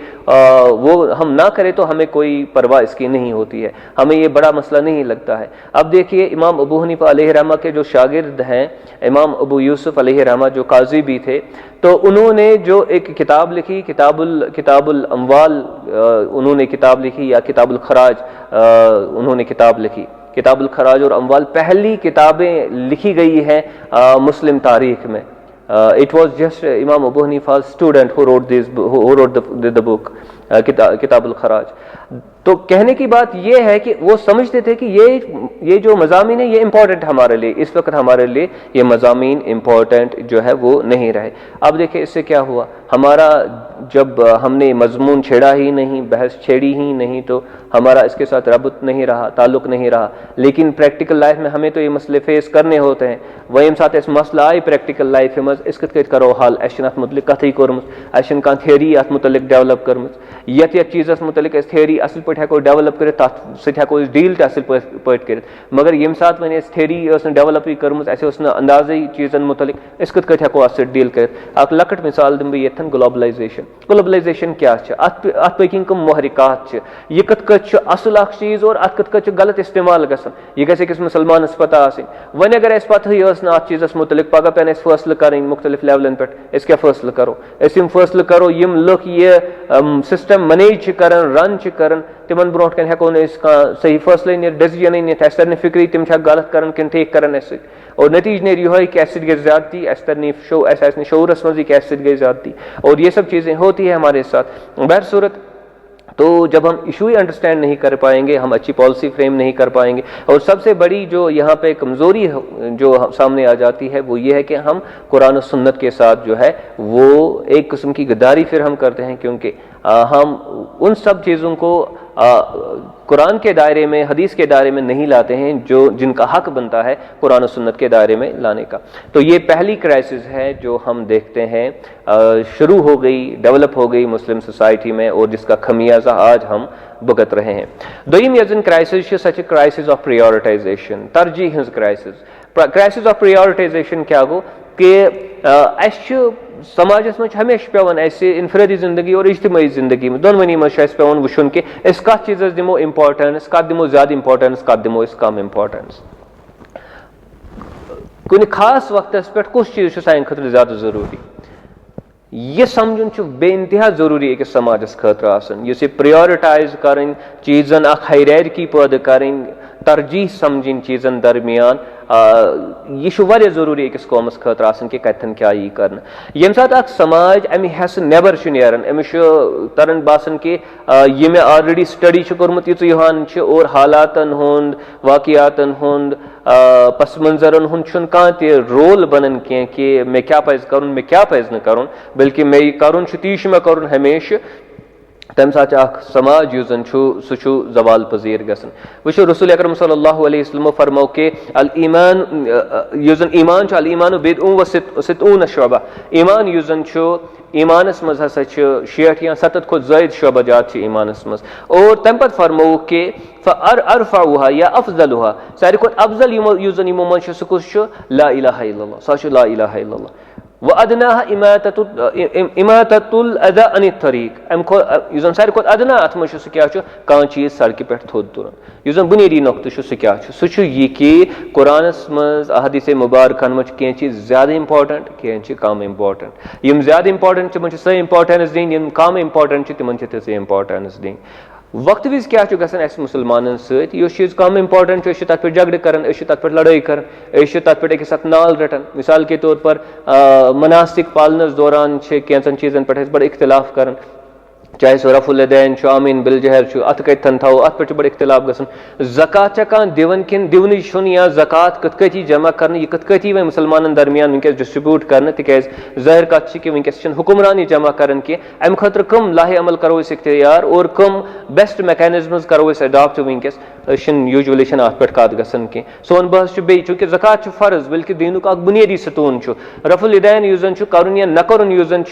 वो हम ना करें तो हमें कोई परवाह इसकी नहीं होती है, हमें ये बड़ा मसला नहीं लगता है। अब देखिए, इमाम अबू हनीफा अलैहिर्रहमा के जो शागिर्द हैं, इमाम अबू यूसुफ अलैहिर्रहमा जो काजी भी थे, तो उन्होंने जो एक किताब लिखी, किताबुल अमवाल उन्होंने किताब लिखी, या किताबुल खराज उन्होंने किताब लिखी। किताबुल खराज और अमवाल पहली किताबें लिखी गई हैं मुस्लिम तारीख में। इट वाज जस्ट इमाम Abu Hanifa student who wrote the book किताबुल खराज। तो कहने की बात यह है कि वो समझते थे कि ये जो मज़ामीन है ये इम्पोर्टेंट हमारे लिए, इस वक्त हमारे लिए ये मज़ामीन इम्पोर्टेंट जो है वो नहीं रहे। अब देखिए इससे क्या हुआ, हमारा जब हमने मजमून छेड़ा ही नहीं, बहस छेड़ी ही नहीं, तो हमारा इसके साथ रबत नहीं रहा, ताल्लुक़ नहीं रहा। लेकिन प्रैक्टिकल लाइफ में हमें तो ये मसले फेस करने होते हैं। वही साथ इस मसला आई प्रैक्टिकल लाइफ मज इस करो हाल अत मुतलिक कथी कोर्म कह थियरी अत मुतलिक डेवलप कर्म यत चीज़स मुतलिक थियरी असल पे हेको डेवलप कर तथ सको डील असल पे कर, मगर यम सात वन थियरी डेवलप कर्म अंदाज़े चीज़न मुतलिक इस कत हेको अत डील कर। अक लकट मिसाल दिम ये ग्लोबलाइजेशन क्या अत पकिन कम महरिकात यह कत असल चीज़ और अत कत गलत इस्तेमाल गसन, यह गस अकिस मुसलमानस पता आसिन। वन अगर अस पता अत चीज़स मुतलिक पगह पेन फैसले करें मुख्तलिफ लेवलन पे अस क्या फैसले करो, अस फैसले करो यम लुक ये सिस्टम मैनेज कर रन कर तिमन ब्रो कन हेको सही फैसले निर डिसीजन नित अस तरह फिक्री तिम गलत कर ठीक कर और नतीज नेर यह कि अस गई ज्यादती अस तरह शोरस मज कि अस गई ज्यादती, और ये सब चीज़ें होती है हमारे साथ। बहरसूरत तो जब हम इशू ही अंडरस्टैंड नहीं कर पाएंगे, हम अच्छी पॉलिसी फ्रेम नहीं कर पाएंगे, और सबसे बड़ी जो यहाँ पे कमज़ोरी जो सामने आ जाती है वो ये है कि हम कुरान और सुन्नत के साथ जो है वो एक किस्म की गद्दारी फिर हम करते हैं, क्योंकि हम उन सब चीज़ों को कुरान के दायरे में, हदीस के दायरे में नहीं लाते हैं जो जिनका हक बनता है कुरान और सुन्नत के दायरे में लाने का। तो ये पहली क्राइसिस है जो हम देखते हैं शुरू हो गई, डेवलप हो गई मुस्लिम सोसाइटी में, और जिसका खमियाजा आज हम भुगत रहे हैं। दोयम यजन crisis such crisis of prioritization, तरजीह हंस क्राइसिस ऑफ प्रायोरिटाइजेशन क्या गो कि समाजस में हमेशा पेवन इनफरादी जिंदगी और इज्तिमाई जिंदगी में दोनवनी में पेवन वुन कि कत चीज़ दिमो इम्पोर्टेंस, कत दिमो ज्यादा इम्पोर्टेंस, कत दिमो कम इम्पोर्टेंस। कुछ खास वक्त पे कुछ चीज़ सान खतर ज्यादा जरूरी, यह समझन बे इंतहा जरूरी एक समाजस खतर आसन, इस प्रायोरिटाइज करें चीज़न हायरार्की पैदा करें, तरजीह समझन चीज़न दरमियान, यह जरूरी अकिस कौमस खतर आसन कि कतन क्या यी कर। यम सात समाज अमि हेस नेबर नेरान, अमिस तरन बासन कि यह मे ऑलरेडी स्टडी कर्मुत युहान और हालातन हुंद, वाकियातन हुंद, पस मंजरन हुंद कह रोल बनन कह कि मे क्या पज कर, मे क्या पज न कर, बल्कि मे कर ती मे कर हमेशा। तम साथ समाज युस सह जवाल पजीर गसन। वो रसूल अकरम सल्लल्लाहु अलैहि वसल्लम फरमो कि अल ईमान युजन ईमान अल ईमान बिदउन व सितऊन शुअबा, ईमान युजन ईमानस मज हसा 60 या 70 खुद जायद शुअबाजात ईमानस मज, और तम पत फरमो कि अरफाउहा या अफजलुहा सारी खुद अफजल युजन इमो मन सह कुछ ला इलाहा इल्लल्लाह, सह ला इलाहा इल्लल्लाह व अदनाहा इमाततुल अदा अन तरीक, युजन सारी खुद अदना अत मज क्या कह चीज़ सड़क पे थोद तुरन, युजन बुनियादी नुक्त सह क्या सह यह कि कुरानस मज अहदीस मुबारकन मज कह चीज़ ज्यादा इंपॉर्टेंट, कह कम इंपॉर्टेंट। यम ज्यादा इंपॉर्टेंट तिमन सही इंपॉर्टेंस दिन, यम कम इंपॉर्टेंट तिमन ती इंपॉर्टेंस दिन। वक्त विज क्या गस मुसलमान चीज़ कम इंपॉर्टेंट तथ पे झगड़ कर तथ पे लड़ाई कर तथ पे अकिस नाल रटन मिसाल के तौर पर मनासिक पालनस दौरान कैंचन चीज़न पे बड़ इख्तिलाफ कर चाहे सो रफुलदैन आमीन बिलजहर अत कतन थो अत पे बड़ इख्तिलाफ गसन ज़कात कह दिवन किन दिवन या ज़कात कत जमा कर यह कत वो मुसलमान दरमियान वनकस डिस्ट्रीब्यूट कर तिज ज़ाहिर कत कि वनकस हुक्मरानी जमा कर अमि खतर कम लाहे अमल करो इख्तियार और कम बेस्ट मैकेनिज्मस करो अडॉप्ट वनकस यूजुअली अत पे कत गसन कह सोन बहस बे चूंकि ज़कात फर्ज बल्कि दीनुक बुनियादी सतून रफुलदैन युस जन कर या न कर युस जन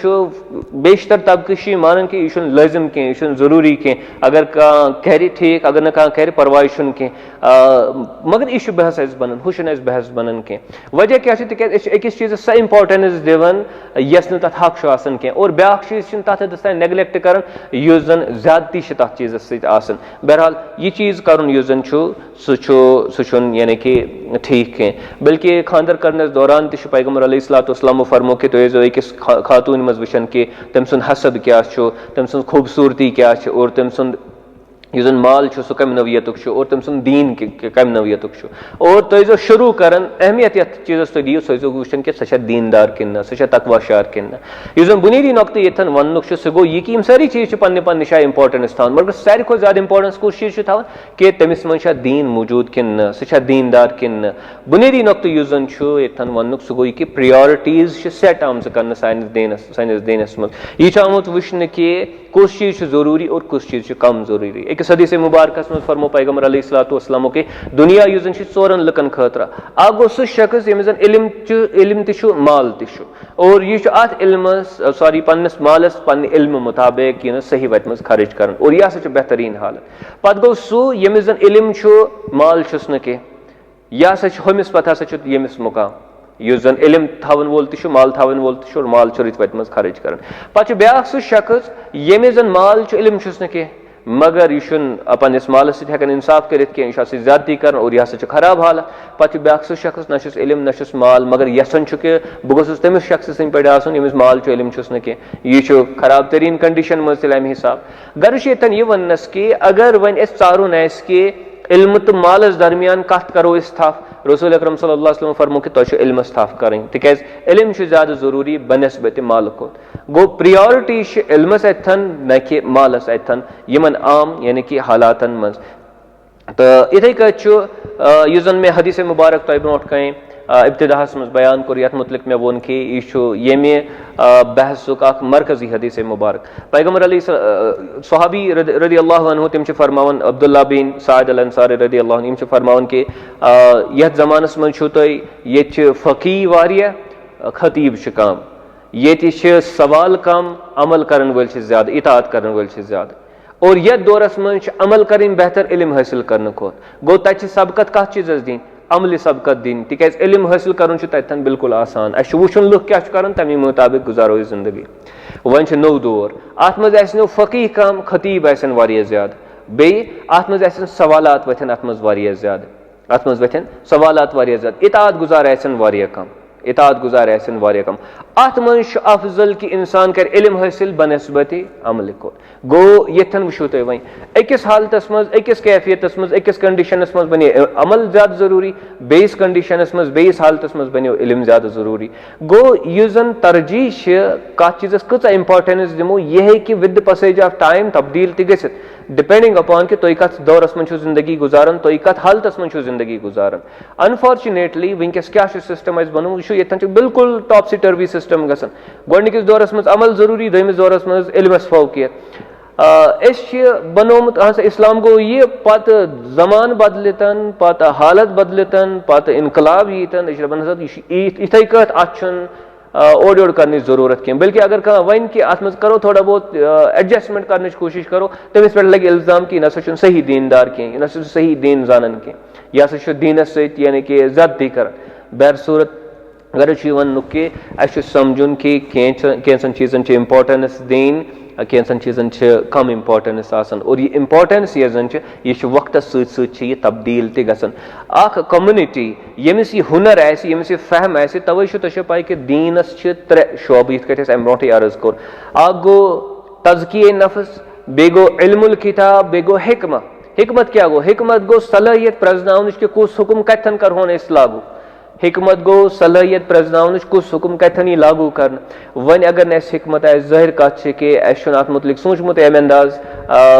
बेशतर तबक़े मानन कि यह लाजिम कह यह जरूरी कह अगर कर ठीक अगर न कर परवाह कह मगर यह बहस बनन हुश बहस बनन कह वजह क्या अकिस चीज़ सा इंपॉर्टेंस दिवन यस न तथ हक कह और ब्या चीज़ तथ हदस तान नेग्लेक्ट कर जन ज्यादती तथ चीज़ सत बहरहाल यह चीज़ कर जन सह यानी कि ठीक कह बल्कि खानदर करने दौरान पैगम्बर अलैहिस्सलाम फरमो कि तुम अकिस खातून मज वुचन कि तम सुंद हसब क्या तम सुंद खूबसूरती क्या और तम सुंद यह जन माल सह कम नवियतुक और तम सुंद दीन कम नवियतुक और तुम शुरू कर अहमियत ये चीज़ तुम दियो सो वुचन कि सह दीनदार किन सह तकवाशार किन यह जन बुनियादी नुक्त ये वन सह गो यह कि सारी चीज़ पे पे शायद इंपॉर्टेंस थवन मगर सारे खुद ज्यादा इंपॉर्टेंस कुछ चीज़ थवन कि तमिस मज दीन मौजूद किन सह दीनदार किन बुनियादी नुक्त यह जन ये वन सह गो कि प्रायोरिटीज सेट आम कर सानिस दीनस मज यह आमुत वुचन कि कुछ चीज़ जरूरी और कुछ चीज़ कम जरूरी एक हदीस मुबारकस मज फरमो पैगम्बर अलैहिस्सलाम कि दुनिया यह जन चोरन लुकन खतर अख गो सह शख्स यमिस जन इल्म तु माल तु और यह अत इल्मस सॉरी पन्नस मालस पन्ने इल्म मुताबिक यह सही वत मज खर्च कर और यह हसा बेहतरीन हालत पत गो सह यमिस जन इल्म माल छुस न कह यह हसा हमिस पत हसा यमिस मुकाम युस जन इल्म थवन वोल तु माल थवन वोल तु और माल रित वत मज खर्च कर पे ब्या सह शख्स यमिस जन माल इल्म छुस न कह मगर यह पन्निस मालस सक इंसाफ कर यह ज्यादती कर और यह हसा खराब हालत पे ब्या सह शख्स न इल्म न माल मगर यसान कि बह गोस तमिस शख्स पे यमिस माल इल्म छुस न कह यह खराब तरीन कंडीशन मज अमि हिसाब गर्ज ये यह वनस कि अगर वन चारुन कि इल्म तो मालस दरमियान कत करो थफ रसूल अकरम सल्लल्लाहु अलैहि वसल्लम फरमो कि तुम इल्मस थफ कर तिज इल्म ज्यादा जरूरी बनस्बत माल गो प्रायोरिटी इल्मस अथन न कि मालस अथन यमन आम यानी कि हालातन मज तो इथे कह जन मे हदीस मुबारक तुम ब्रोट कह इब्तिदाहस मज बयान कोर यथ मुतलिक मे वोन कि यह यमे बहसुक मरकजी हदीस मुबारक पैगम्बर अली सहाबी रदी अल्लाह अन्हु तिम फरमावन अब्दुल्ला बिन साद अल अंसारी रदी अल्लाह अन्हु तिम फरमावन कि यथ जमानस मज ये फकी वारिया खतीब कम ये सवाल कम अमल करन वल ज्यादा इताअत करन वल ज्यादा और यथ दौरस मज अमल करें बेहतर इल्म हासिल करने खोत गो तत सबकत कत चीज़ दिन अमल सबकत दिन तिज इल्म हासिल कर तथन बिल्कुल आसान अस वुचन लुक क्या कर तमी मुताबिक गुजारो जिंदगी वन नौ दौर अत मज नो फकीह कम खतीब आसन वारिया ज्यादा बे अत मज सवालात वथन अत मज वारिया ज्यादा अत मज वथन सवालात वारिया ज्यादा इताअत गुजार आसन वारिया कम इताअत गुजार आसन वारिया कम अत मज अफजल कि इंसान कर इल्म हासिल बनस्बत अमल को गो यथन वुचो तुम वन अकिस हालतस मज अकिस कैफियतस मज अकिस कंडीशनस मज बने अमल ज्यादा जरूरी बेस कंडीशनस मज बेस हालतस मज बनो इल्म ज्यादा जरूरी गो यह जन तरजीह कत चीज़स कच इंपॉर्टेंस दिमो यह है कि with the passage of time तब्दील ग डिपेंडिंग अपॉन कि तुम कत दौरस मज जिंदगी गुजारन तुम कत हालतस मज जिंदगी गुजारन अनफॉर्चुनेटली वनकस क्या सिस्टम बनो ये बिल्कुल टॉपसी टर्वी सिस्टम गसन गोडनिकिस दौरस मज अमल जरूरी दोमिस दौरस मज इल्मस फौकियत बनोमुत इस्लाम गो ये पत जमान बदलतन पत हालत बदलतन पत इनकलाब यीतन इथे कत अन ओड ओड करने जरूरत कह बल्कि अगर कह वन कि अत मज करो थोड़ा बहुत एडजस्टमेंट करने कोशिश करो तमिस पे लगे इल्जाम कि नसा सही दीनदार कह नसा सही दीन जानन कह यह हसा दीनस यानी कि ज्यादती कर बहर सूरत गर्ज वन कि अस समझुन कि कैंसन चीज़न इंपॉर्टेंस दिन कैंसन चीज़न कम इंपॉर्टेंस और यह इंपॉर्टेंस यह जन यह वक्त सह तब्दील तन कम्युनिटी यमिस यह हुनर यमिस यह फहम तवे तुम पाई कि दीनस त्रे शोब ये अम ब्रो अर्ज कोर अ गो तज़किये नफ्स बे गो इल्मुल किताब, बे गो हिकमत। हिकमत क्या गो? हिकमत गो सलाहियत प्रजनावन कि कुस हुक्म कथन करहोन इस लागू। हिकमत गो सलाहियत प्रजनावन कुस हुक्म कथन यह लागू कर। वन अगर न हिकमत आ जाहिर कत कि अत मुतलिक सोचमुत अमे अंदाज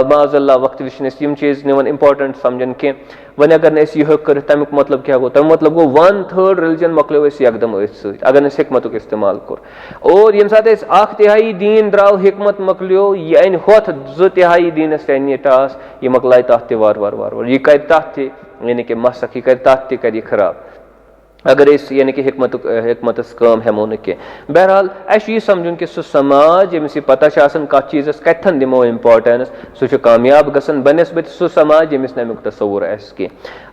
माजल्ला वक्त वह यम चीज निवन इंपॉर्टेंट समझन कह। वन अगर न यह कर तमिक मतलब क्या गो? तम मतलब गो 1/3 रिलीजन मकलो यकदम अगर हिकमत इस्तेमाल कोर। और यम सात 1/3 दीन द्राव हिकमत मकलो यह अन होथ 2/3 दीनस अन टास यह मकलाय तथ वार वार वार वार यह कर तथ यानी कि मसक यह कर तथ कर खराब अगर यानी कि हिकमत काम हेमो न कह। बहरहाल यह समझुन कि सह समाज यमिस यह पता कत चीज़ कथन दिमो इम्पोर्टेंस सह कामयाब गसन बनस्बत सह समाज यमिस नमुक तस्वुर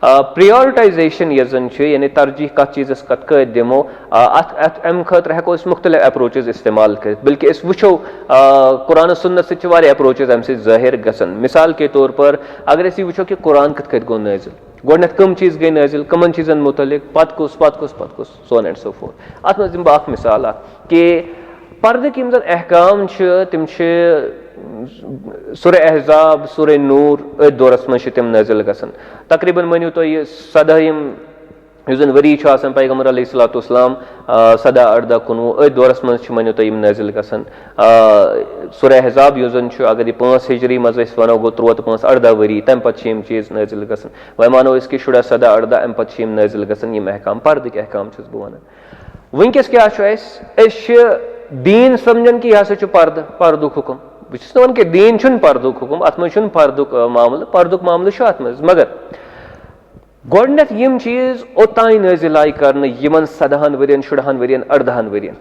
प्रायोरिटाइजेशन यह जन यानी तरजीह कत चीज़ कत दिमो अम खतर हेको मुख्तलिफ अप्रोचेस इस्तेमाल कर। बल्कि वो कुरान सुन्नत सह अप्रोचेस अम ज़ाहिर गसन। मिसाल के तौर पर अगर अस वो कि कुरान कत गो नाजिल, गोडनथ कम चीज गई नाजिल, कमन चीजन मुतलिक, पत कुस सो एंड सो फोर्थ। अत मज दिम मिसाल कि पर्दक यम जन अहकाम तिम सूरह अहज़ाब, सूरह नूर अथ दौरस मज तिम नाजिल गसन। तकरीबन मनियो तो यह 17 जन वरी पैगम्बर अलैहिस्सलाम 17, 18, 19 अथ दौरस मज मनियो तो नाजिल गसन। सूरह अहज़ाब यु जन अगर यह 5 हिजरी मज वनो गो 3 5 18 वरी तम पे चीज नाजिल गसन। वह मानो कि शुरा 17, 18 अम पे नाजिल गसन यम अहकाम पर्दक अहकाम वन। वनकस क्या दीन समझन कि यह पर्दुक हुक्म। बह वन कि दीन पर्दुक हुक्म, अत मज पर्दुक मामल अत मज। मगर गोडनथ यम चीज ओतान नाजिल आय कर यमन 17 वरियन, 18 वरियन, 18 वरियन।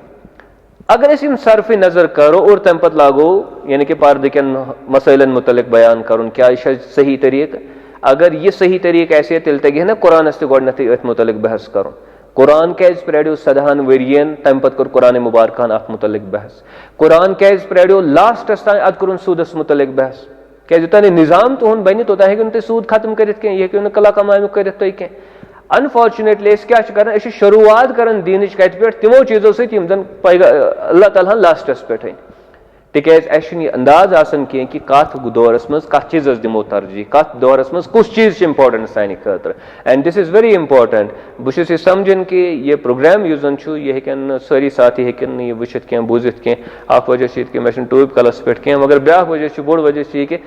अगर अस सरफ नजर करो और तम पत लागो यानी कि पर्दकन मसलन मुतलिक बयान कर क्या सही तरीक। अगर यह सही तरीक ऐसे तेल तगे ना कुरानस गोडनथ अथ मुतलिक बहस कर। कुरान कैज पढ़ो 17 वरियन, तम पत कर कुरान मुबारकान अत मुतलिक बहस। कुरान कैज पढ़ो लास्टस तान अत कर सूदस मुतलिक बहस। क्या योतान निजाम तुहद बन तोतान हेकु तुम सूद खत्म कर हेकु कला कमाय कर कह। अनफॉर्चुनेटली क्या शुरुआत कर दीन कत पे तिमो चीजों सम जन अल्लाह ताला लास्टस पे तिकाज अंदाज आसन कह कि कत दौरस मज कत चीज दिमो तरजीह, कत दौरस मज कुछ चीज इंपॉर्टेंट सानि खतर। And this is very important. बहुत समझन कि यह प्रोग्राम यह जन यह हेकन सारी साथी हेकन यह वुचित कह बूजित कह। अख वजह कि मैं टूब कलस पे कह। मगर ब्या वजह बोड़ वजह कि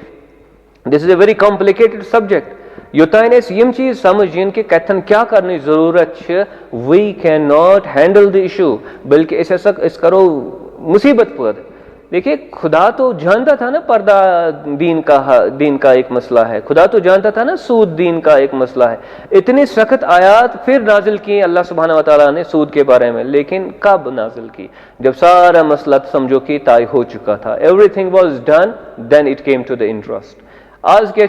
this is a very complicated subject. योतान यम चीज समझ कि कथन क्या करने जरूरत we can not handle the issue, बल्कि इस करो मुसीबत पैदा। देखिए खुदा तो जानता था ना पर्दा दीन का एक मसला है। खुदा तो जानता था ना सूद दीन का एक मसला है। इतनी सख्त आयात फिर नाजिल की अल्लाह सुब्हानहू व तआला ने सूद के बारे में। लेकिन कब नाजिल की? जब सारा मसला समझो कि तय हो चुका था। Everything was done, then it came to the interest. आज क्या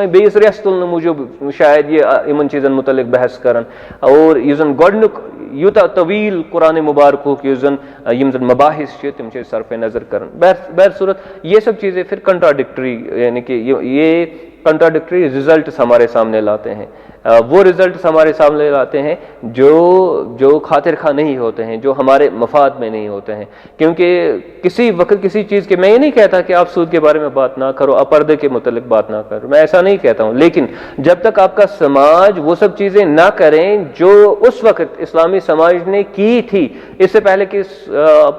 बेस रेस तुलने मूजूब शायद ये इन चीज़न मुतलिक बहस कर। और यह जन गोडनुक यूता तवील कुरान मुबारक यम जन मबाहिस तम सरफ नजर कर। बहर सूरत ये सब चीज़ें फिर कंट्राडिक्टरी यानी कि ये कंट्राडिक्टरी रिजल्ट हमारे सामने लाते हैं। वो रिजल्ट हमारे सामने लाते हैं जो खातिर खा नहीं होते हैं, जो हमारे मफाद में नहीं होते हैं। क्योंकि किसी वक्त किसी चीज़ के, मैं ये नहीं कहता कि आप सूद के बारे में बात ना करो, आप पर्दे के मुतलिक बात ना करो, मैं ऐसा नहीं कहता हूँ। लेकिन जब तक आपका समाज वो सब चीज़ें ना करें जो उस वक्त इस्लामी समाज ने की थी, इससे पहले कि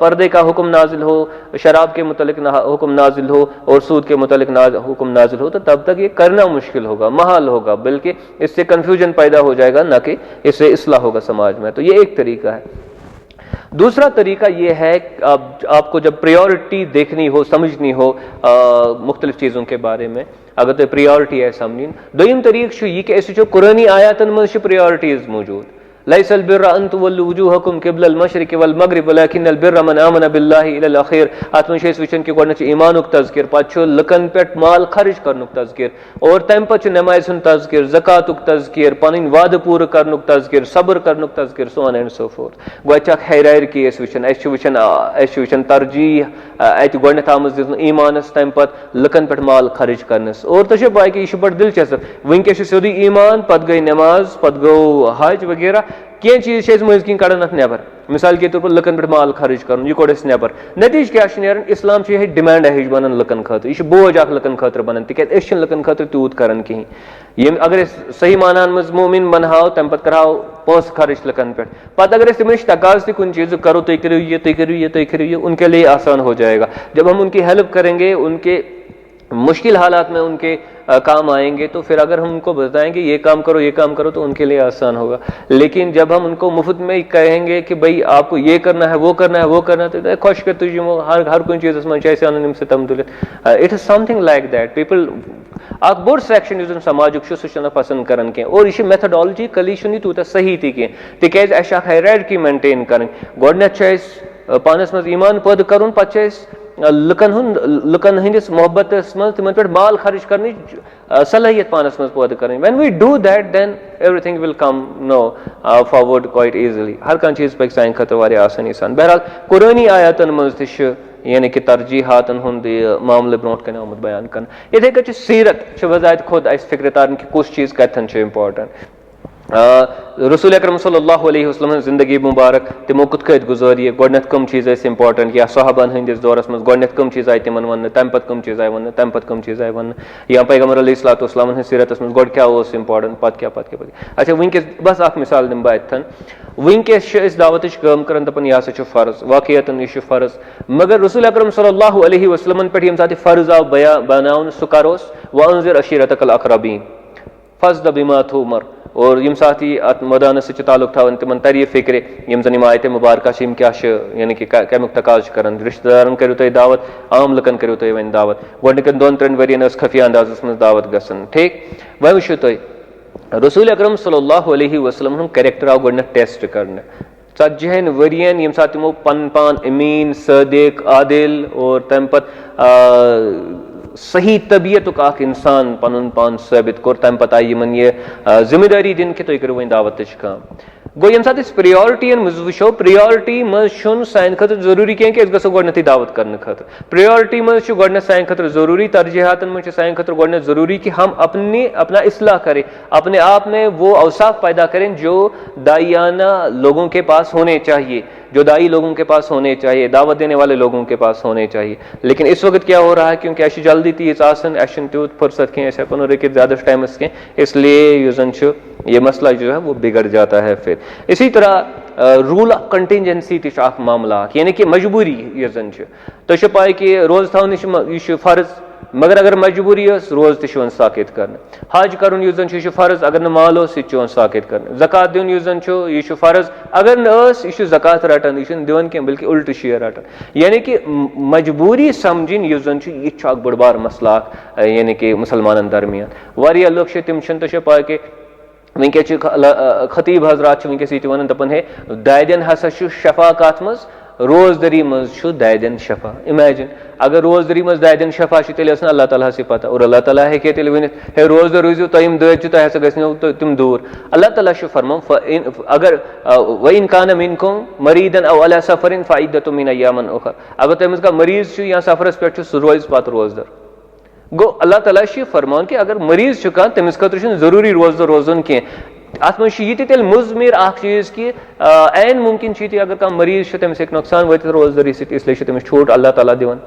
पर्दे का हुक्म नाजिल हो, शराब के मुतलिक हुक्म नाजिल हो और सूद के मुतलिक हुक्म नाजिल हो, तो तब तक ये करना मुश्किल होगा, महल होगा, बल्कि इससे कंफ्यूजन पैदा हो जाएगा, ना कि इससे इस्लाह होगा समाज में। तो ये एक तरीका है। दूसरा तरीका ये है आपको जब प्रायोरिटी देखनी हो, समझनी हो मुख्तलिफ चीज़ों के बारे में, अगर तो प्रायोरिटी है समझनी। दोयम तरीक यह कि कुरानी आयातन मज प्रायोरिटीज मौजूद। लैसल बिर्र अन तुवल्लू वजूहकुम क़िबलल मशरिक़ वल मग़रिब वलाकिन्नल बिर्र मन आमन बिल्लाहि इलल आखिर। अत मज वचन कि गोडनच ईमानुक तज़किर, पछु लकन पे माल खर्च करनुक तज़किर, और तम पे नमाज हुंद तज़किर, ज़कातुक तज़किर, पन वाद पूर करनुक तज़किर, सब्र करनुक तज़किर, so on and so forth. गो हैरार की वचन तरजीह अत गोडनथ आमज ईमानस, तम पे लकन पे माल खर्च करनस। और तो पाई कि यह बड़ दिलचस्प, वनकस सोदी ईमान, पत गई नमाज, पत गो हज वगैरह, कह चीज मज किन कड़न अत नबर मिसाल के तौर पर लुकन पे माल खर्च कर यह कोड़ नबर नतीज क्या इस्लाम यह डिमांड हिज बनान लुकन खतर यह बोझ लुकन खतर बनान तिक लुकन खतर तूत करान कहें अगर सही मानान मज मोमिन बनहाव तम पे करहाव पोस खर्च लुकन पे पत अगर तम तकाज तक कुछ चीज़ करो तुम करो ये तुम करो ये तुम करो ये उनके लिए आसान हो जाएगा। जब हम उनकी हेल्प करेंगे उनके मुश्किल हालात में उनके काम आएंगे तो फिर अगर हम उनको बताएंगे ये काम करो तो उनके लिए आसान होगा। लेकिन जब हम उनको मुफ्त में कहेंगे कि भाई आपको ये करना है वो करना है तो खुश कर तुझे हर कोई चीज़ से अनम से तम तुल it is something like that people अख बोड़ सेक्शन समाज सह पसंद करान कह और यह मेथडोलॉजी कली तूत सही तह तिकाज हायरार्की मेंटेन कर गोडनेथ पानस मज ईमान पैदा कर पे लुकन हंदिस मोहब्बत मज तिमन पे माल खर्च करने सलाहियत पानस मज पैदा कर when we do that then everything will come no forward quite easily हर कह चीज़ पे सान खतर वारिया आसानी सान। बहरहाल कुरानी आयतन मज त यानी कि तरजीहातन हुंद मामले ब्रोट कन आमुत बयान कर इथे कह सीरत वजायत खुद अस फिक्र तारन कि कुछ चीज़ कतन इंपॉर्टेंट रसूल अकरम सल्लल्लाहु अलैहि वसल्लम जिंदगी मुबारक तिमो कुत कत गुजारिए गोडनेथ कम चीज़ इंपॉर्टेंट या सहाबन हंदिस दौरस मज गोडनेथ कम चीज़ आय तिमन वन तम पे कम चीज़ आय वन तम पे कम चीज़ आय वन या पैगम्बर अलैहिस्सलाम हंद सीरतस मज गोड क्या इंपॉर्टेंट पत क्या अच्छा वनकस बस अख मिसाल दिम बह अतन वनकस दावत कम कर दपान यह हसा फर्ज वाकयतन यह फर्ज मगर रसूल अकरम सल्लल्लाहु अलैहि वसल्लम पे यम साथ फर्ज आव बनावन सह करोस वअंज़िर अशीरतकल अक़रबीन फज़द बिमा तुमर और यम साथ ही अत मदान से ताल्लुक था तिमन तरी फिक्र यम जन आयत मुबारक क्या यानी कि कमुक तकाज कर रिश्तेदारन करो तुम दावत आम लुकन करो तुम वन दावत गोडनिकन 2-3 वरियन खफिया अंदाजस मज दावत गसन ठीक वह वुचो तुम रसूल अकरम सल्लल्लाहु अलैहि वसल्लम कैरेक्टर आव गोडनिक टेस्ट करने 40 वरियन यम साथ तिमो पन पान अमीन सदिक आदिल और तम पे सही तबीयत इंसान पन पान साबित कोर तम पे आई यह जिम्मेदारी दिन कि तुम करो वन दावत काम गो यम साथ प्रायोरिटी मज वो प्रायोरिटी मज सान खतर जरूरी कह कि गो गोडनेथ दावत करने खतर प्रायोरिटी मज गोडनेथ सान खतर जरूरी तरजीहातन मज सान खतर गोडनेथ जरूरी कि हम अपना इस्लाह करें अपने आप में वो अवसाफ पैदा करें जो दाइयाना लोगों के पास होने चाहिए जो दाई लोगों के पास होने चाहिए दावत देने वाले लोगों के पास होने चाहिए। लेकिन इस वक्त क्या हो रहा है क्योंकि अश जल्दी तीज आसन अश तूत फुर्सत कह अस हेको रुकित ज्यादा टाइमस कह इसलिए ये मसला जो है वो बिगड़ जाता है। फिर इसी तरह रूल ऑफ कंटिजेंसी तक मामला यानी कि मजबूरी यह तो पाई कि रोज थवन यह फर्ज मगर अगर मजबूरी रोज तन साकित कर हज कर फर्ज अगर न माल यह साकित कर ज़कात दिन यह फर्ज अगर न ज़कात रटन यह दिवन कह बल्कि उल्ट रटन यानी कि मजबूरी समझन यह बड़ बार मसला यानी कि मुसलमान दरमियान वारिया लोग तिम तो पाई कि वनकस खतीब हजरात वनकस ये वन दपन है दायदन हसा शफा कत मज रोजदरी मज दायदन शफा इमेजिन अगर रोजदरी मज दायदन शफा तेल अल्लाह ताला से पता और अल्लाह ताला हे तेल वन हे रोजदर रूजो तुम दद तुम हसा गो तुम दूर अल्लाह ताला फरमान अगर व इन कान मिनकुम मरीदन अव अला सफरिन फ़इद्दतुम मिन अय्यामिन उखर अगर तमिस का मरीज या सफरस पे सह रोज पत रोजदर गो अल्लाह ताला फरमान कि अगर मरीज तमिस खतर जरूरी रोजदर रोजन कह अत मे तेल मुजमिर चीज़ कि ऐन मुमकिन अगर कह मरीज तमिस नुकसान वात रोजदरी इसलिए तमिस छूट अल्लाह ताला दिवन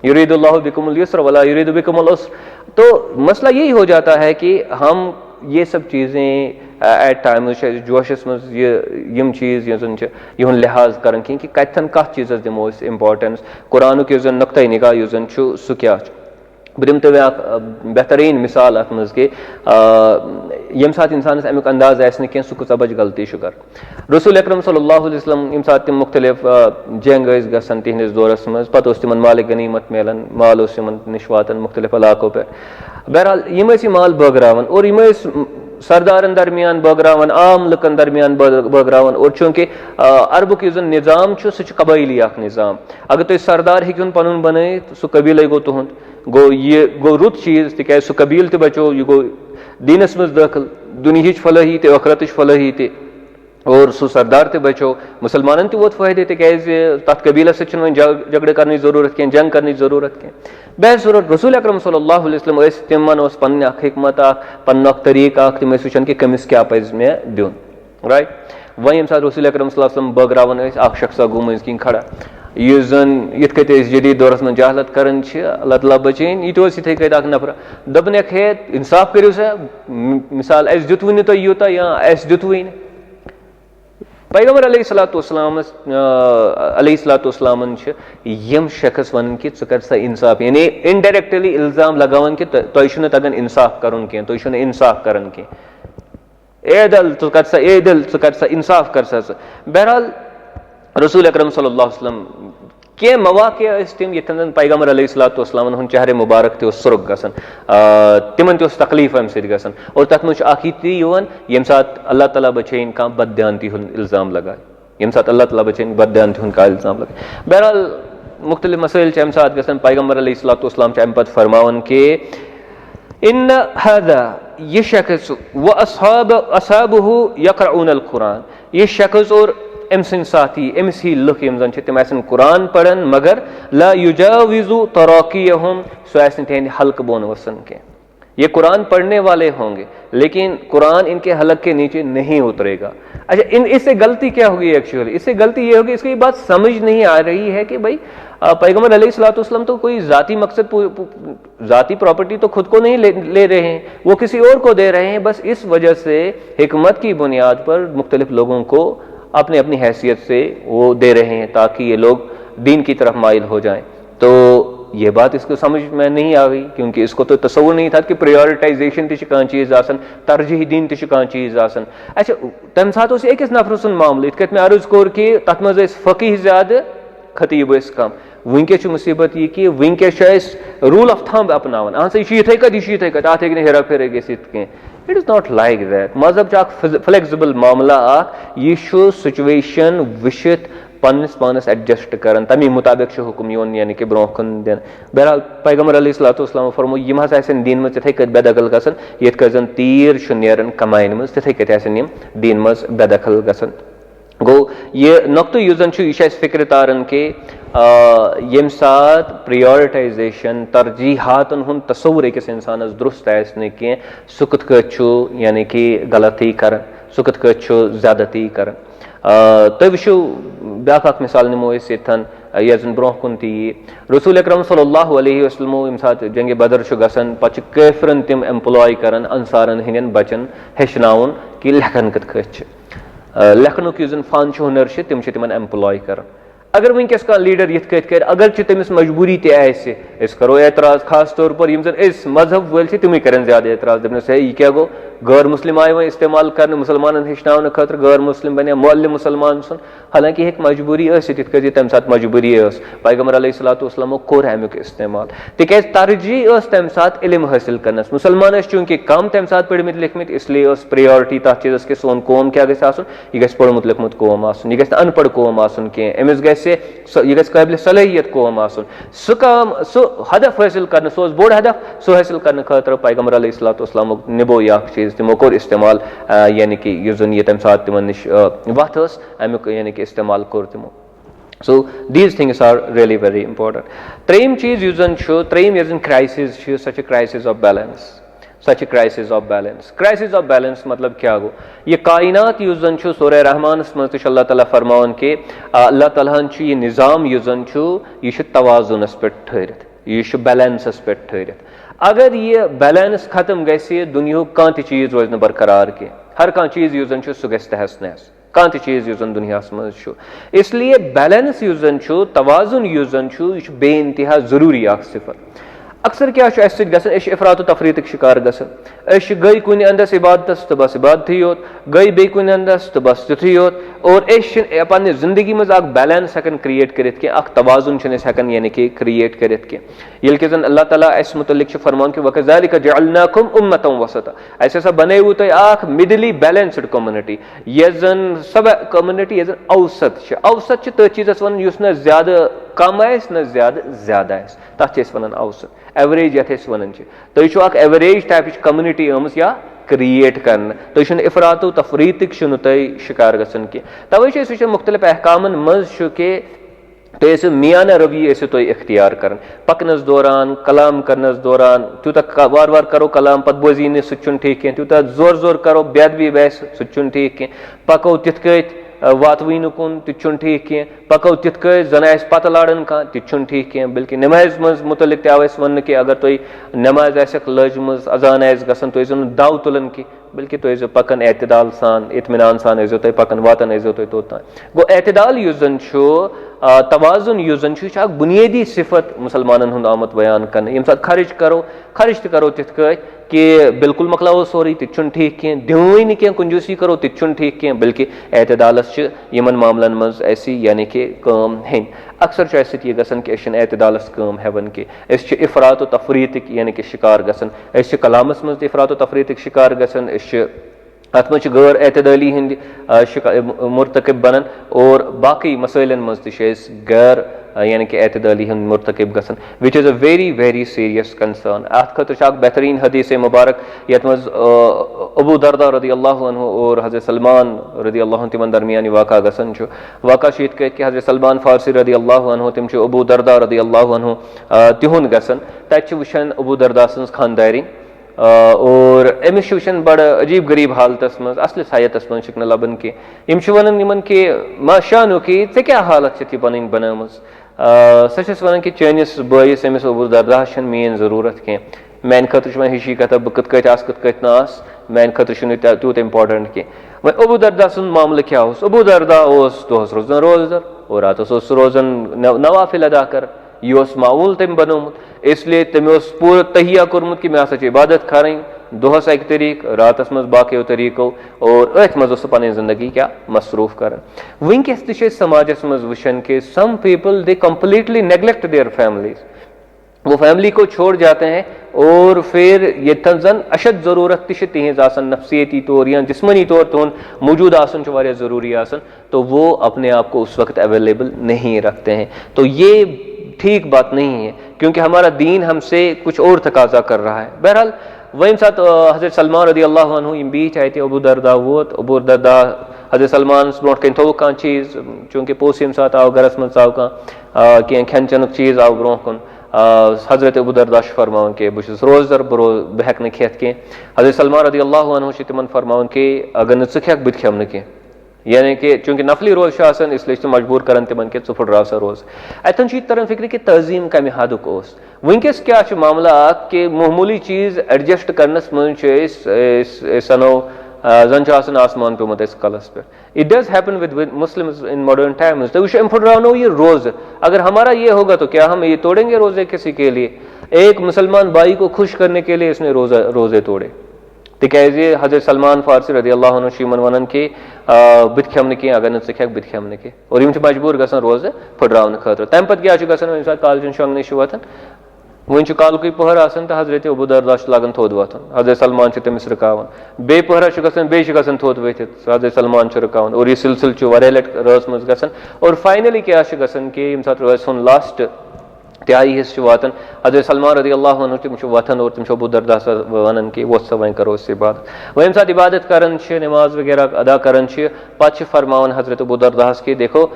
युरीदुल्लाहु बिकुमुल युस्र वला युरीदु बिकुमुल उस्र। तो मसला यही हो जाता है कि हम ये सब चीज़ें एट टाइम जोशस मज यम चीज़ यह लिहाज कर कि कतन कत चीज़ दिमो इम्पोर्टेंस कुरानुक नुक्ता निगाह सह क्या बह दिम तुम बेहतरीन मिसाल अत मज कि यम साथ इंसानस अमुक अंदाज आस कह सह कूचा बज गलती कर रसूल अकरम सल्लल्लाहु अलैहि वसल्लम यम साथ तिम मुख्तलिफ जंग गसन तिहंदिस दौरस मज पत तिमन माल गनीमत मिलन माल निश वातन मुख्तलिफ इलाकों पर बहरहाल यम माल बगरावन और यम सरदारन दरमियान बगरावन आम लुकन दरमियान बगरावन और चूंकि अरबुक निज़ाम सह कबायली निज़ाम अगर तुम सरदार हेन पन बन सह कबील गो तुंद गो ये गो रुत चीज़ तिक सह कबील त बचो यह गो दीनस मज दाखिल दुनिहिच फलाही तो अखरतच फलाही तो और सह सरदार त बचो मुसलमान वोत फायदे तिकाज तथ कबीलस सह झगड़े करने जरूरत कह जंग करने जरूरत कह बहसूरत रसूल अकरम सल्लल्लाहु अलैहि वसल्लम तिमन पन हिकमत पन तरीक तिम वुचान कि कमिस क्या पज मे दिन राइट वह यम सात रसूल अकरम सल्लल्लाहु अलैहि वसल्लम बगरावन अख शख्सा गो मज किन खड़ा यह जन इत कत जदीद दौरस में जहालत करान अल्लाह ताला बचन यह इत कत अख नफर दपन हे इंसाफ करो सा मिसाल अस दुतव नो तुम यूत या अस दुतव पैगम्बर अलैहिस्सलाम यम शख्स वन कि कर सा इंसाफ यानी इनडायरेक्टली इल्जाम लगावन कि तुम तगन इंसाफ कर तुम इंसाफ कर एदल कर सा एदल कर सा इंसाफ कर सा बहरहाल रसूल अकरम सल्लल्लाहु अलैहि वसल्लम के मवाक़े तम ये पैगम्बर अलैहिस्सलाम हुंद चेहरे मुबारक तो सुर्ख गसन तिमन तो तकलीफ अम सत और तथ मज यम सात अल्लाह ताला बचैन कह बददियानती इल्जाम लगाए यम सात अल्लाह ताला बचैन बददियानती कह इल्जाम लगाए बहरहाल मुख्तलिफ मसाइल अम सात गसन पैगम्बर अलैहिस्सलाम अम पत फरमावन के इन हादा यह शख्स व असहाबुहु यक़रऊनल कुरान यह शख्स और अम सद साथी अमिस ही लुक यम तम कुरान पढ़न मगर ला युजाविज़ु तराक़ियहुम सो तिहंद हल्क बोन वसन के ये कुरान पढ़ने वाले होंगे लेकिन कुरान इनके हलक के नीचे नहीं उतरेगा। अच्छा इससे गलती क्या होगी एक्चुअली इससे गलती ये होगी इसकी बात समझ नहीं आ रही है कि भाई पैगम्बर अलैहिस्सलाम तो कोई जाती मकसद जाती प्रॉपर्टी तो खुद को नहीं ले रहे हैं वो किसी और को दे रहे हैं बस इस वजह से हिकमत की बुनियाद पर मुख्तलिफ लोगों को अपनी अपनी हैसियत से वो दे रहे हैं ताकि ये लोग दीन की तरफ माइल हो जाएं। तो ये बात इसको समझ में नहीं आ गई क्योंकि इसको तो तसव्वुर नहीं था कि प्रायोरिटाइजेशन कह चीज़ आसन तरजीह दीन कह चीज़ आसन। अच्छा तम सात अकिस नफर सुन मामल इत मैं अर्ज कोर कि तथ मज फ़कीह ज़्यादा खतीब कम वनकस मुसीबत यह कि वनकस रूल ऑफ थंब अपनावन अहन सा यह यह कत अत हे हेरा फेरा गसित कह it is not like that मजहब फ्लेक्सिबल मामला यह सिचुएशन वुचित पन्नस पानस एडजस्ट कर तमी मुताबिक हुक्म योन यानी कि ब्रोह कुन दिन। बहरहाल पैगम्बर अलैहिस्सलाम फरमो यम हसा दीन मज तिथे कत बेदखल गसन ये जन तीर नेरन कमाइन मज तिथे कत दीन मज बेदखल गसन। गो ये नुक्तु युस जन यह फिक्र तारन के यम सात प्रायोरिटाइजेशन तरजीहातन हुंद तसव्वुर अकिस इंसानस दुरुस्त आसने कह सह कत यानी कि गलती कर सह कत ज्यादती कर। तुम वो ब्या मिसाल नमो यन ब्रोह कुन रसूल अकरम सल्लल्लाहु अलैहि वसल्लम यम सात जंग बदर गसन पे काफिरन तम एम्प्लॉय कर अंसारन हंदन बचन हेचनाउन कि लेखन कत खत लेखनुक यह फन हुनर तम तिमन एम्प्लॉय कर। अगर वनकस कह लीडर यथ कत कर अगर तमिस मजबूरी तस करो एतराज खास तौर पर यम मजहब वल तमें कर ज्यादा एतराज दपनस है यह क्या गो गैर मुस्लिम आय वह इस्तेमाल कर मुसलमान हेचन खतर गैर मुस्लिम बने मुअल्लिम मुसलमान सुन हालांकि हेक मजबूरी तम सात मजबूरी पैगम्बर अलैहिस्सलाम कोर अमुक इस्तेमाल तिक तरजीह तम सात इल्म हासिल करनस मुसलमान चूंकि कम तम सात पढ़मित लिखमित इसलिए प्रायोरिटी तथ चीज़ कि सोन कौम क्या यह पढ़मुत लिखमुत कौम यह अनपढ़ कौम अमिस यह काबिल सलाहियत कौम सह काम सह हदफ हासिल कर सह बोड़ हदफ सह हासिल करने खतर पैगम्बर अलैहिस्सलाम निभो यह चीज़ तमो कोर इस्तेमाल यानी कि यह तम सात तिमन निश वत अमुक यानी कि इस्तेमाल कोर तमो। So these things are really very important. त्रेम चीज त्रेम crisis such crisis of balance such crisis of balance. Crisis of balance मतलब क्या गो यह कायनात सूरह रहमान मज अल्लाह ताला फरमान के अल्लाह ताला यह निज़ाम यह तवाजुनस पे ठहरित यह बैलेंसस पे ठहरित। अगर यह बैलेंस खत्म गि दुनिया कह चीज़ रोज न बरकरार के हर कह चीज़ सह गि तहस नहस कह चीज़ दुनिया मज इसलिए बैलेंस तवाजुन यह बे इंतहा जरूरी सिफर। अक्सर क्या इफरात तफरीत शिकार गई कुन अंदस इबादत तो बस इबादत योत गई बे कुन अंदस तो बस तुथी योत और पे जिंदगी मज बैलेंस हेकन क्रिएट करित के तवाजुन हेकन यानी कि क्रिएट करित के ये कि अल्लाह ताला मुतल्लिक फरमान कि वकज़ालिका जअलनाकुम उम्मतन वसता ऐसा बने तुम मिडली बैलेंस्ड कम्युनिटी यह जन सब कम्युनिटी यह औसत औसत तथ चीज़ वन न ज्यादा कम न ज्यादा तथ वन औसत एवरेज ये वन तुम एवरेज टाइप कम्युनिटी आमज या क्रिएट कर तुम इफरात तफरीत तुम शिकार गसन कह तवे वो मुख्तलिफ अहकामन मज कि तो ऐसे मियाना रवि ऐसे तो इख्तियार कर पकनस दौरान कलाम करनस दौरान तूता वार वार करो कलाम पत बोजी ने सह ठीक कह तूता जोर जोर करो बेदबी बैस सह ठीक कह पको तिथ वातवीन कुन तुम ठीक कह पको तिथ जन पत लाड़न कह तुम ठीक कह बल्कि नमाज मज मुतलिक आव वन कि अगर तुम नमाज लजम अजान गसन तुम जो दाव तुलन कि बल्कि तुम पकन एतदाल सान इत्मिनान सान तुम पकन वातन तुम तोतान गो एतदाल युस जन तवाजुन युस जन बुनियादी सिफत मुसलमान हुंद आमत बयान कर यम साथ खर्च तो तिथ कि बिल्कुल मकलाओ सोरी तुम ठीक कह दिवई न कह कंजूसी करो तुम ठीक कह बल्कि एतदालस यमन मामलन मज यानी कि कम हेन अक्सर यह गसन कि एतदालस कम हेवन कि इफरात तफरीत यानी कि शिकार गसन कलामस मज इफरात तफरीत शिकार गसन अत मज गैर एतदाली हंद मुर्तकब बनन और बाकी मसलन मज गैर यानी कि एतदाली हंद मुर्तकब गसन which is a very very serious concern अत खतर बेहतरीन हदीस मुबारक यत मज अबू दरदा रदी अल्लाह अन्हु और हज़रत सलमान रदी अल्लाह तिमन दरमियानी वाक़ा गसन वाक़ा कह कि हज़रत सलमान फारसी रदी अल्लाह अन्हु तिम अबू दरदा रदी अल्लाह अन्हु तिहुंद गसन तत वुचन अबू दरदा सन्स खानदारी और अमिस वुचन बड़ अजीब गरीब हालतस मज असल सायतस मज न लबन कह वन कि मा शानु कि ऐ क्या हालत थी पन बनम सह वन कि चैनिस बस अमिस अबू दरदा मेन जरूरत कह मान खतर वह हिशी कथा बह कत नास मान खतर तूत इम्पार्टेंट कह वह अबू दरदा सुन मामल क्या अबू दरदा दोहस रोजन रोजदर और रातस रोजन नवाफिल अदा कर यह मामूल तम बनोमुत इसलिए तमें पूरा तहिया कोर्मुत कि मे हसा इबादत करें दोहस अक तरीक रातस मज बाकी तरीको और अथ मज पन जिंदगी क्या मसरूफ कर वनकस त समाजस मज वुचन कि some people they completely neglect their families वो फैमिली को छोड़ जाते हैं और फिर ये तन अशद ज़रूरत तिहज नफसियती तौर या जिस्मनी तौर तुन मौजूद आसन ज़रूरी आसन तो वो अपने आप को उस वक्त अवेलेबल नहीं रखते हैं। तो ये ठीक बात नहीं है क्योंकि हमारा दीन हमसे कुछ और तकाजा कर रहा है। बहरहाल वही साथ हज़रत सलमान रदी अल्लाह अन्हु यम बीच आए थे अबू दरदा वोत अबू दरदा हज़रत सलमान ब्रोट कन थो कह चीज़ चूँकि पोस यम साथ आव गरस मज आव कह खेन चेनुक चीज़ आव ब्रो कुन हज़रत अबू दरदा फरमान कि बह रोजदर बह हेक न खेत कह हज़रत सलमान रदी अल्लाह अन्हु तिमन फरमान कि अगर न खे बह खेम न कह यानी कि चूंकि नफली रोज इसलिए मजबूर कर तिमन कि फुटराव सा रोज अतन तरन फिक्र कि तज़ीम कम हदुक वनकस क्या मामला कि मामूली चीज़ एडजस्ट करनस मज सनो जन आसमान पेमुत कलस पे it does happen with Muslims in modern times तो वह फुटरावनो ये रोज अगर हमारा ये होगा तो क्या हम ये तोड़ेंगे रोजे किसी के लिए? एक मुसलमान भाई को खुश करने के लिए इसने रोजे तोड़े तिकाज हज़रत सलमान फारसी रदी अल्लाह अन्हु शीमन वन कि बह खेम न अगर न खे बह खेम न और यम मजबूर गसन रोज फुटरावन खतर तम पे क्या गसन कालचन शोंगने वतन वन कालुक पहर तो हज़रत अबू दरदा लगन थोद वथन हज़रत सलमान तमिस रुकावन बे पहर गसन थोद वथित हज़रत सलमान रुकावन और यह सिलसिल वारिया लट रस मज गसन और फाइनली क्या गसन कि यम साथ रस लास्ट त्याई हिस्स वातन हज़रत सलमान रदी अल्लाह अन्हु तिम वथन और तिम अबू दरदा वन कि वो वन करो इस इबादत वह यम साथ इबादत करन नमाज वगैरह अदा करन पे फरमान हज़रत अबू दरदा कि देखो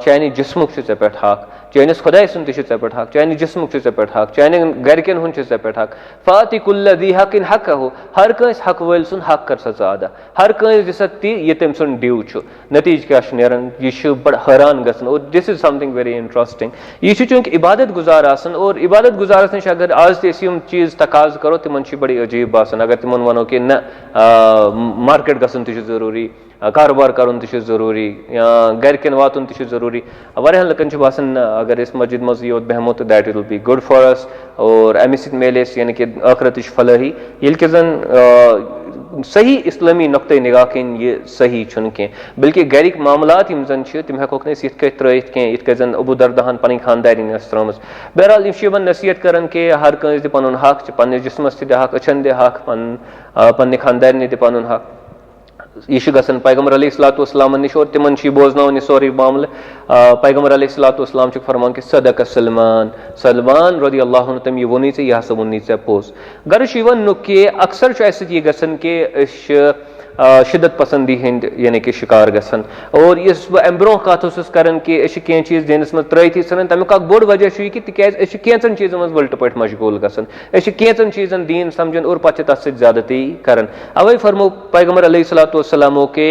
चानी जिस्मुक पे हक चानिस खुदाय सुन पे हक चानी जिस्मुक पे हक चानी गरकन हुन पे हक फाति कुल्ल दी हकिन हक हो हर कंस हक वल सुन हक कर सा अदा हर कंस दिस ती ये तम सुन ड्यू नतीज क्या नेरन यह बड़ हैरान गसन और this is something very interesting यह चूंकि इबादत गुजार आसन और इबादत गुजारस नश अगर आज तम चीज़ तकाज करो तिमन बड़ी अजीब बासन अगर तिमन वनो कि न मार्केट गसन जरूरी कारोबार करन जरूरी या गरकन वातन जरूरी वारियाहन लकन बासन अगर इस मस्जिद मज योत बेहमो तो that will be good for us और अमे सत मेले यानी कि आखरत फलाही ये कि जन सही इस्लामी नुक्ते निगाह किन ये सही छुन कह बल्कि गरिक मामलात यम जन तम हेकोक ये त्रत कह ये जन अबू दरदाहन पन खानदारी त्रम बहरहाल यम नसीहत कर कि हर कंस दि पन हक पे जिस्मस तक हक अछन दि हक पन्ने खानदारी दि पन हक यह गसन पैगम्बर अलैहिस्सलाम नश और तिमन बोजन सोरे मामल पैगम्बर अलैहिस्सलाम फरमान कि सदक सलमान रदी अल्लाह अन्हु तम यह वोनी यह हसा वोनी पोज गर्श वन कि अक्सर यह गसन कि शिद्दत पसंदी हंद यानी कि शिकार गसन। और इस अम ब्रोह कत कर कह चीज़ दिनस मज त्रथी सन तमिक बोड़ वजह कि तिज कैंचन चीज़ों मज वल्ट पे मशगूल गसन कैंचन चीज़न दीन समझन और पे तथ ज्यादती कर। अवे फरमो पैगम्बर अलैहिस्सलामो के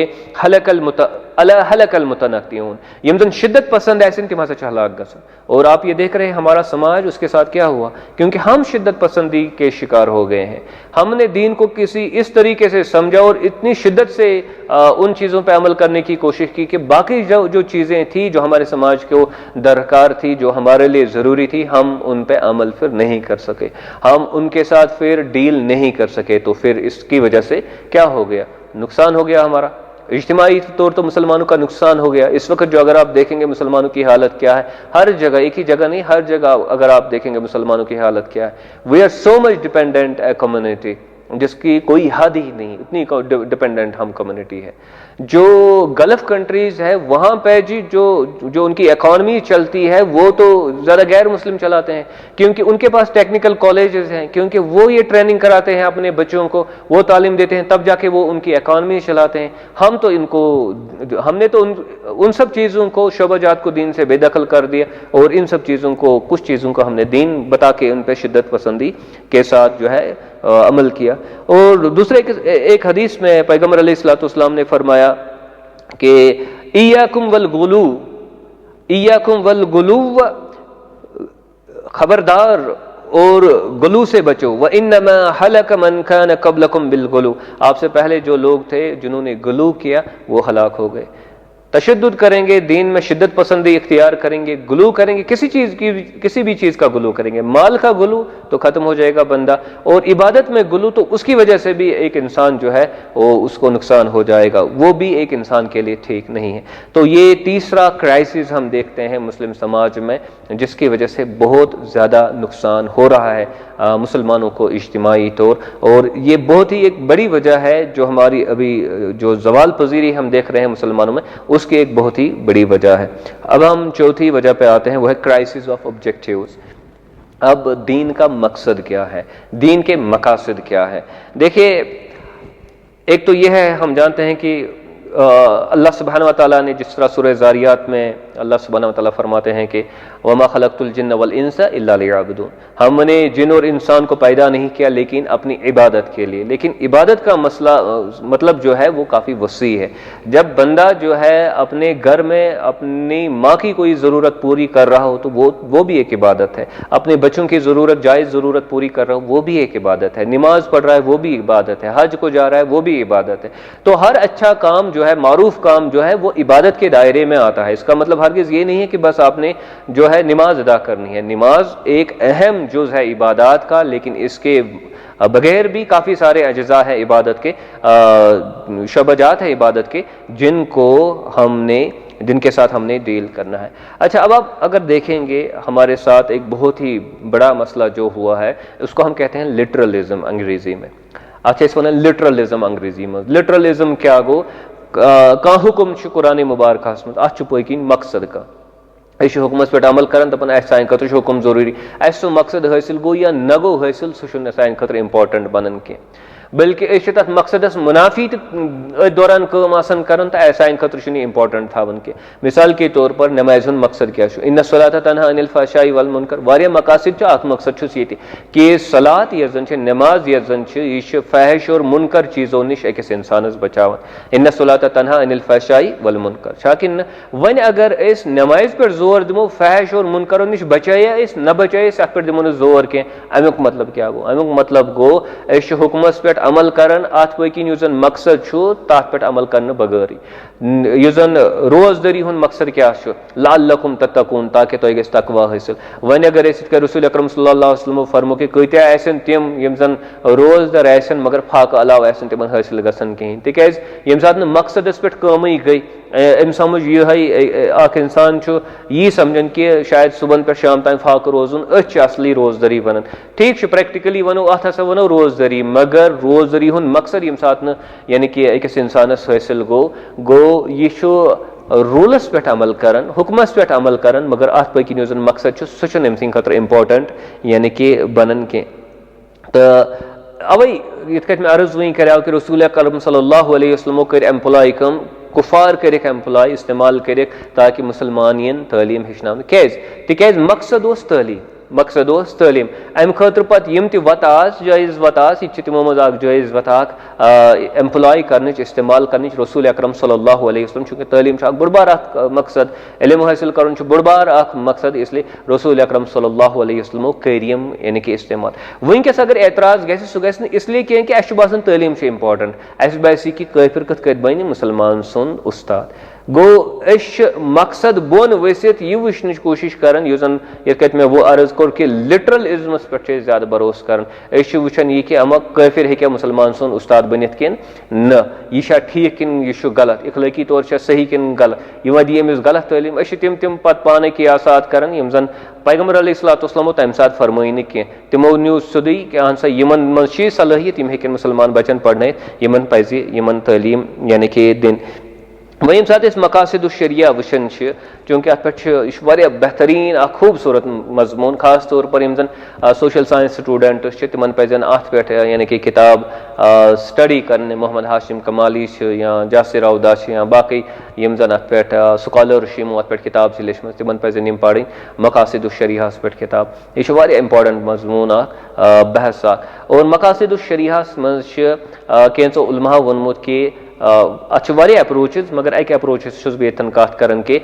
हलकल मुतनक्तिऊन यम जन शिद्दत पसंद ऐसे तिम हसा हलाक गसन। और आप ये देख रहे हैं हमारा समाज उसके साथ क्या हुआ, क्योंकि हम शिद्दत पसंदी के शिकार हो गए हैं। हमने दीन को किसी इस तरीके से समझा और इतनी शिद्दत से उन चीज़ों पर अमल करने की कोशिश की कि बाकी जो चीज़ें थी जो हमारे समाज को दरकार थी, जो हमारे लिए ज़रूरी थी, हम उन पर अमल फिर नहीं कर सके, हम उनके साथ फिर डील नहीं कर सके। तो फिर इसकी वजह से क्या हो गया, नुकसान हो गया हमारा इज्तिमाई तौर तो मुसलमानों का नुकसान हो गया। इस वक्त जो अगर आप देखेंगे मुसलमानों की हालत क्या है, हर जगह, एक ही जगह नहीं, हर जगह अगर आप देखेंगे मुसलमानों की हालत क्या है। We are so much dependent a community जिसकी कोई हद ही नहीं, इतनी डिपेंडेंट हम कम्युनिटी है। जो गल्फ कंट्रीज है वहां पे जी जो उनकी इकॉनमी चलती है वो तो ज़्यादा गैर मुस्लिम चलाते हैं, क्योंकि उनके पास टेक्निकल कॉलेजेस हैं, क्योंकि वो ये ट्रेनिंग कराते हैं अपने बच्चों को, वो तालीम देते हैं, तब जाके वो उनकी इकॉनमी चलाते हैं। हमने तो उन सब चीज़ों को, शोबाजात को दीन से बेदखल कर दिया और इन सब चीज़ों को, कुछ चीज़ों को हमने दीन बता के उन पर शिद्दत पसंदी के साथ जो है अमल किया। और दूसरे एक हदीस में पैगम्बर अलैहिस्सलाम ने फरमाया कि इय्याकुम वल गुलू, खबरदार और गुलू से बचो। व इन्नमा हलक मन कान क़ब्लकुम बिल गुलू, आपसे पहले जो लोग थे जिन्होंने गुलू किया वो हलाक हो गए। तशद्दुद करेंगे, दीन में शिद्दत पसंदी इख्तियार करेंगे, गुलू करेंगे, किसी भी चीज़ का गुलू करेंगे, माल का गुलू तो ख़त्म हो जाएगा बंदा, और इबादत में गुलू तो उसकी वजह से भी एक इंसान जो है वो उसको नुकसान हो जाएगा, वो भी एक इंसान के लिए ठीक नहीं है। तो ये तीसरा क्राइसिस हम देखते हैं मुस्लिम समाज में, जिसकी वजह से बहुत ज़्यादा नुकसान हो रहा है मुसलमानों को इज्तिमाई तौर। और ये बहुत ही एक बड़ी वजह है जो हमारी अभी जो ज़वाल पजीरी हम देख रहे हैं मुसलमानों में, उसकी एक बहुत ही बड़ी वजह है। अब हम चौथी वजह पे आते हैं, वो है क्राइसिस ऑफ ऑब्जेक्टिव्स। अब दीन का मकसद क्या है, दीन के मकासद क्या है। देखिए, एक तो यह है, हम जानते हैं कि अल्लाह सुब्हानहु व तआला ने जिस तरह सूरह ज़ारियात में अल्लाह सुब्हानहु व तआला फरमाते हैं कि वमा खलक़तुल जिन्न वल इंसा इल्ला लियअबुदून, हमने जिन और इंसान को पैदा नहीं किया लेकिन अपनी इबादत के लिए। लेकिन इबादत का मसला मतलब जो है वो काफ़ी वसी है। जब बंदा जो है अपने घर में अपनी माँ की कोई ज़रूरत पूरी कर रहा हो तो वो भी एक इबादत है, अपने बच्चों की ज़रूरत, जायज़ ज़रूरत पूरी कर रहा हो वो भी एक इबादत है, नमाज पढ़ रहा है वो भी इबादत है, हज को जा रहा है वो भी इबादत है। तो हर अच्छा काम जो है, मारूफ काम जो है, वो इबादत के दायरे में आता है। इसका मतलब हरगिज़ ये नहीं है कि बस आपने जो है नमाज अदा करनी है। नमाज एक अहम जुज़ है इबादत का, लेकिन इसके बगैर भी काफ़ी सारे अज्जा है इबादत के, शोबाजात है इबादत के, जिनके साथ हमने डील करना है। अच्छा, अब आप अगर देखेंगे हमारे साथ एक बहुत ही बड़ा मसला जो हुआ है उसको हम कहते हैं लिटरलिज्म अंग्रेजी में। अच्छा, इस वजह लिटरलिज्म अंग्रेजी में, लिटरलिज्म क्या गो, कह हुकुम कुरान मुबारक अत पकिन मकसद का हुकमस पे अमल कर दपान सान खतर हुकुम जरूरी, सो मकसद हासिल गो या न गो हासिल, सह सान खतर इंपॉर्टेंट बनन कह, बल्कि तथ मकसदस मुनाफी दौरान काम कर सान खतर इंपॉर्टेंट थावन के। मिसाल के तौर पर नमाज मकसद क्या, इन सलात तनहा अनिल फहशाई वल मुनकर, वारिया मकासद अख मकसद ये कि सलात यह जन नमाज यह जन यह फहश और मुनकर चीज़ों नश अकिस इंसानस बचावन। इन सलात तनहा अनिल फहशाई वल मुनकर, शाकिन वन अगर इस नमाज पर जोर दिमो, फहश और मुनकरों नश बचाया इस न बचाए अत पर दिमो जोर कह, अमुक मतलब क्या गो, अमुक मतलब गो हुकमस पे अमल करन अत पकिन युस जन मकसद तथ पे अमल करने बगैर, युस जन रोजदारी हुन मकसद क्या लअल्लकुम तत्तकून, ताकि तुह गो तकवा हासिल। वन अगर रसूल अकरम सल्लल्लाहु अलैहि वसल्लम फरमो कि कत्या आसन तिम यम जन रोजदार आसन मगर फाक अलाव आसन तिमन हासिल गसन कहीं, तिकाज यम सात मकसदस पे कमी गई, अम समझ यह इंसान यी समझन कि शायद सुबह पे शाम तक फाक रोजुन असली रोजदारी वन। ठीक प्रैक्टिकली वनो अत हसा वनो रोजदारी, मगर रोजदारी हुन मकसद यम सात यानी कि अकिस इंसानस हासिल गो यह रूलस पे अमल करन, हुकमस पे अमल करन, मगर अत पकिन युस मकसद सह अम सद खतर इंपॉर्टेंट यानी कि बनन कह। तो अवै यिथ कट मे अर्ज वहीं कराव कि रसूल अकरम सल्लल्लाहु अलैहि वसल्लम कर एम्प्लॉय कम कुफार करिक एम्प्लॉय इस्तेमाल करिक ताकि मुसलमान यन तालीम हेचन तिकाज मकसद ओस तालीम मकसद ओस तालीम अमि खतर पत यम ति वत जायज़ वत यह तिमो मज जायज़ वत एम्प्लॉय करनच इस्तेमाल करनच रसूल अकरम सल्लल्लाहु अलैहि वसल्लम चूँकि तालीम बड़ बार मकसद इल्म हासिल कर बड़ बार मकसद इसलिए रसूल अकरम सल्लल्लाहु अलैहि वसल्लम कर यानी कि इस्तेमाल वनकस अगर एतराज गि सह गि इसलिए कह कि अस बासान तालीम इम्पार्टेंट अस बासी कि काफिर कत बन मुसलमान सुन उस्ताद गो मकसद बोन वसित यह वुचन कोशिश कर यह मे वो अर्ज कोर कि लिटरल इज्मस पे ज्यादा भरोस कर वुचान यह कि अमा काफिर हे मुसलमान सुन उस्ताद बनित किन न यह ठीक किन यह गलत इखलाकी तौर सही किन गलत यह दी अमिस गलत तालीम तम पत पाने कियासात कर जन पैगम्बर अलैहिस्सलाम तम सात फरमाई कह तमो न्यू सुदी कि अहन सा यमन मज सलाहियत यम हेकन मुसलमान बचन पढ़न यमन पज यमन तालीम यानी कि दिन वह यम सात मकासिद शरिया वुचान चूँकि अत पे बेहतरीन खूबसूरत मजमून खास तौर पर यम जन सोशल साइंस स्टूडेंट्स तिमन पजन अत पे यानी कि किताब स्टडी करने मोहम्मद हाशिम कमाली या जासिर अवदा या बाकी यम जन अत पे स्कॉलर्स अत पे किताब लिखम तिमन पजन यम पढ़ मकासिद शरिया पे किताब यह इंपॉर्टेंट मजमून बहस और मकासिद शरिया मज कैंचो उलमा वोनमुत कि अत अप्रोचज मगर अक अप्रोचस बन कत कर कि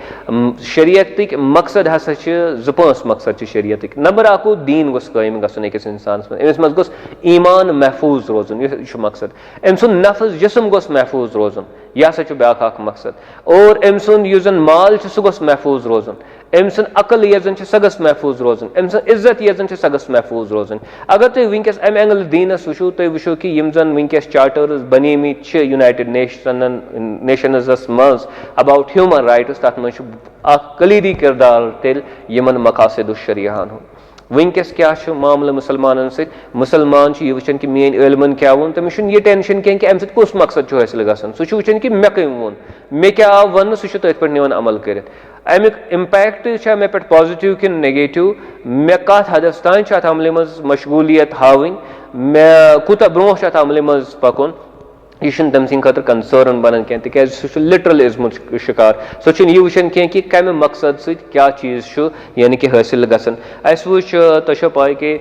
शरीयत मकसद हसा ज मकसद शरीयत नंबर अक दीन गोस कायम गसन अकिस इंसान अमिस मज गोस ईमान महफूज रोजन यह मकसद अम सुंद नफ्स जिस्म गोस महफूज रोजन यह हसा ब्या मकसद और अम सुंद यु जन माल सह गोस महफूज रोजन अम सुंद अकल यह सह गस महफूज रोजन अम सुंद इज्जत यह सह गस महफूज रोजन अगर तुम वनकस अम एंगल दीनस वो तुम वो कि यम जन वनकस चार्टर्स बनीमित यूनाइटेड नेशनस मज अबाउट ह्यूमन राइट्स तथ मज कलीदी किरदार तेल यमन मकासिद शरियाहन हुन वनकस क्या मामल मुसलमान मुसलमान यह वुचान कि मेन इलमन क्या वोन तमिस यह टेंशन कह कि अम कुस मकसद हासिल गसान सह वुचान कि मे कम वोन मे क्या आव वन सह तथ पे निवान अमल कर अमिक इम्पैक्ट मे पे पॉजिटिव कि नेगेटिव मे कत हदस तान अमल मज मशगूलियत हावन मे कूता ब्रो अत अमल मज पकुन यह तम सद खतर कंसर्न बनान कह तिकाज सह लिटरल इज्म शिकार सह यह वुचान कह कि कम मकसद क्या चीज यानी कि हासिल गसन अस वुच तो पाई कि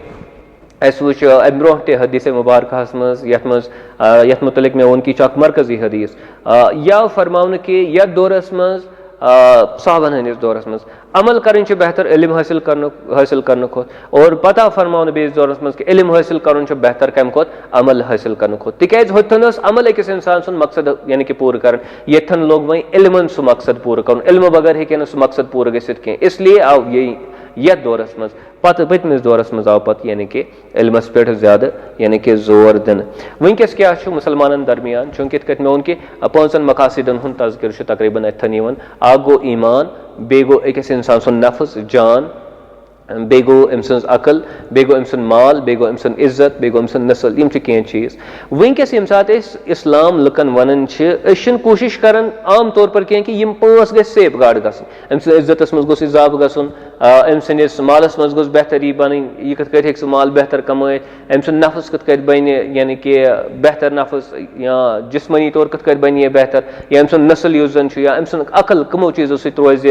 अस वुच अम ब्रो हदीस मुबारक मज यथ मुतलिक मे वोन कि मरकजी हदीस या फरमावन कि यथ दौरस मज साहबन हंदिस दौरस मज अमल कर बेहतर इल्म हासिल कर और पता फरमान बेस दौरस मज कि इल्म हासिल कर बेहतर कम खोत अमल हासिल कर तिकाज होथन अमल अकिस इंसान सुन मकसद यानी कि पूर कर यथन लोग वही इल्मन सह मकसद पूर कर इल्म बगैर हे सह मकसद पूर गसित कह इसलिए आव यथ दौरस मज पत पतमिस दौरस मज आव पत यानी कि इल्मस पे ज्यादा यानी कि जोर दिन वनकस क्या मुसलमान दरमियान चूँकि मे वोन कि पांचन मकासिदन हुंद तज़किर तकरीबन अथन अख गो ईमान बे गो अकिस इंसान सुन नफ्स जान बे गो अम सज अकल बे गो अम सुंद माल बे गो अम सुंद इज्जत बे गो अम सुंद नस्ल यम कह चीज वनकस यम सात इस्लाम लुकन वनान कोशिश कर आम तौर पर कह कि यम पांच ग सेफ गार्ड गसन अम सद इज्जतस मज गोस इजाफ गसन अम सदिस मालस मज गोस बेहतरी बन यह कत हे सह माल बेहतर कमात अम सुंद नफ्स कत बन यानी कि बेहतर नफ्स या जिस्मनी तौर कत बन यह बेहतर या अम सुंद नस्ल युस जन या अम सुंद अकल कमो चीजों सत रोज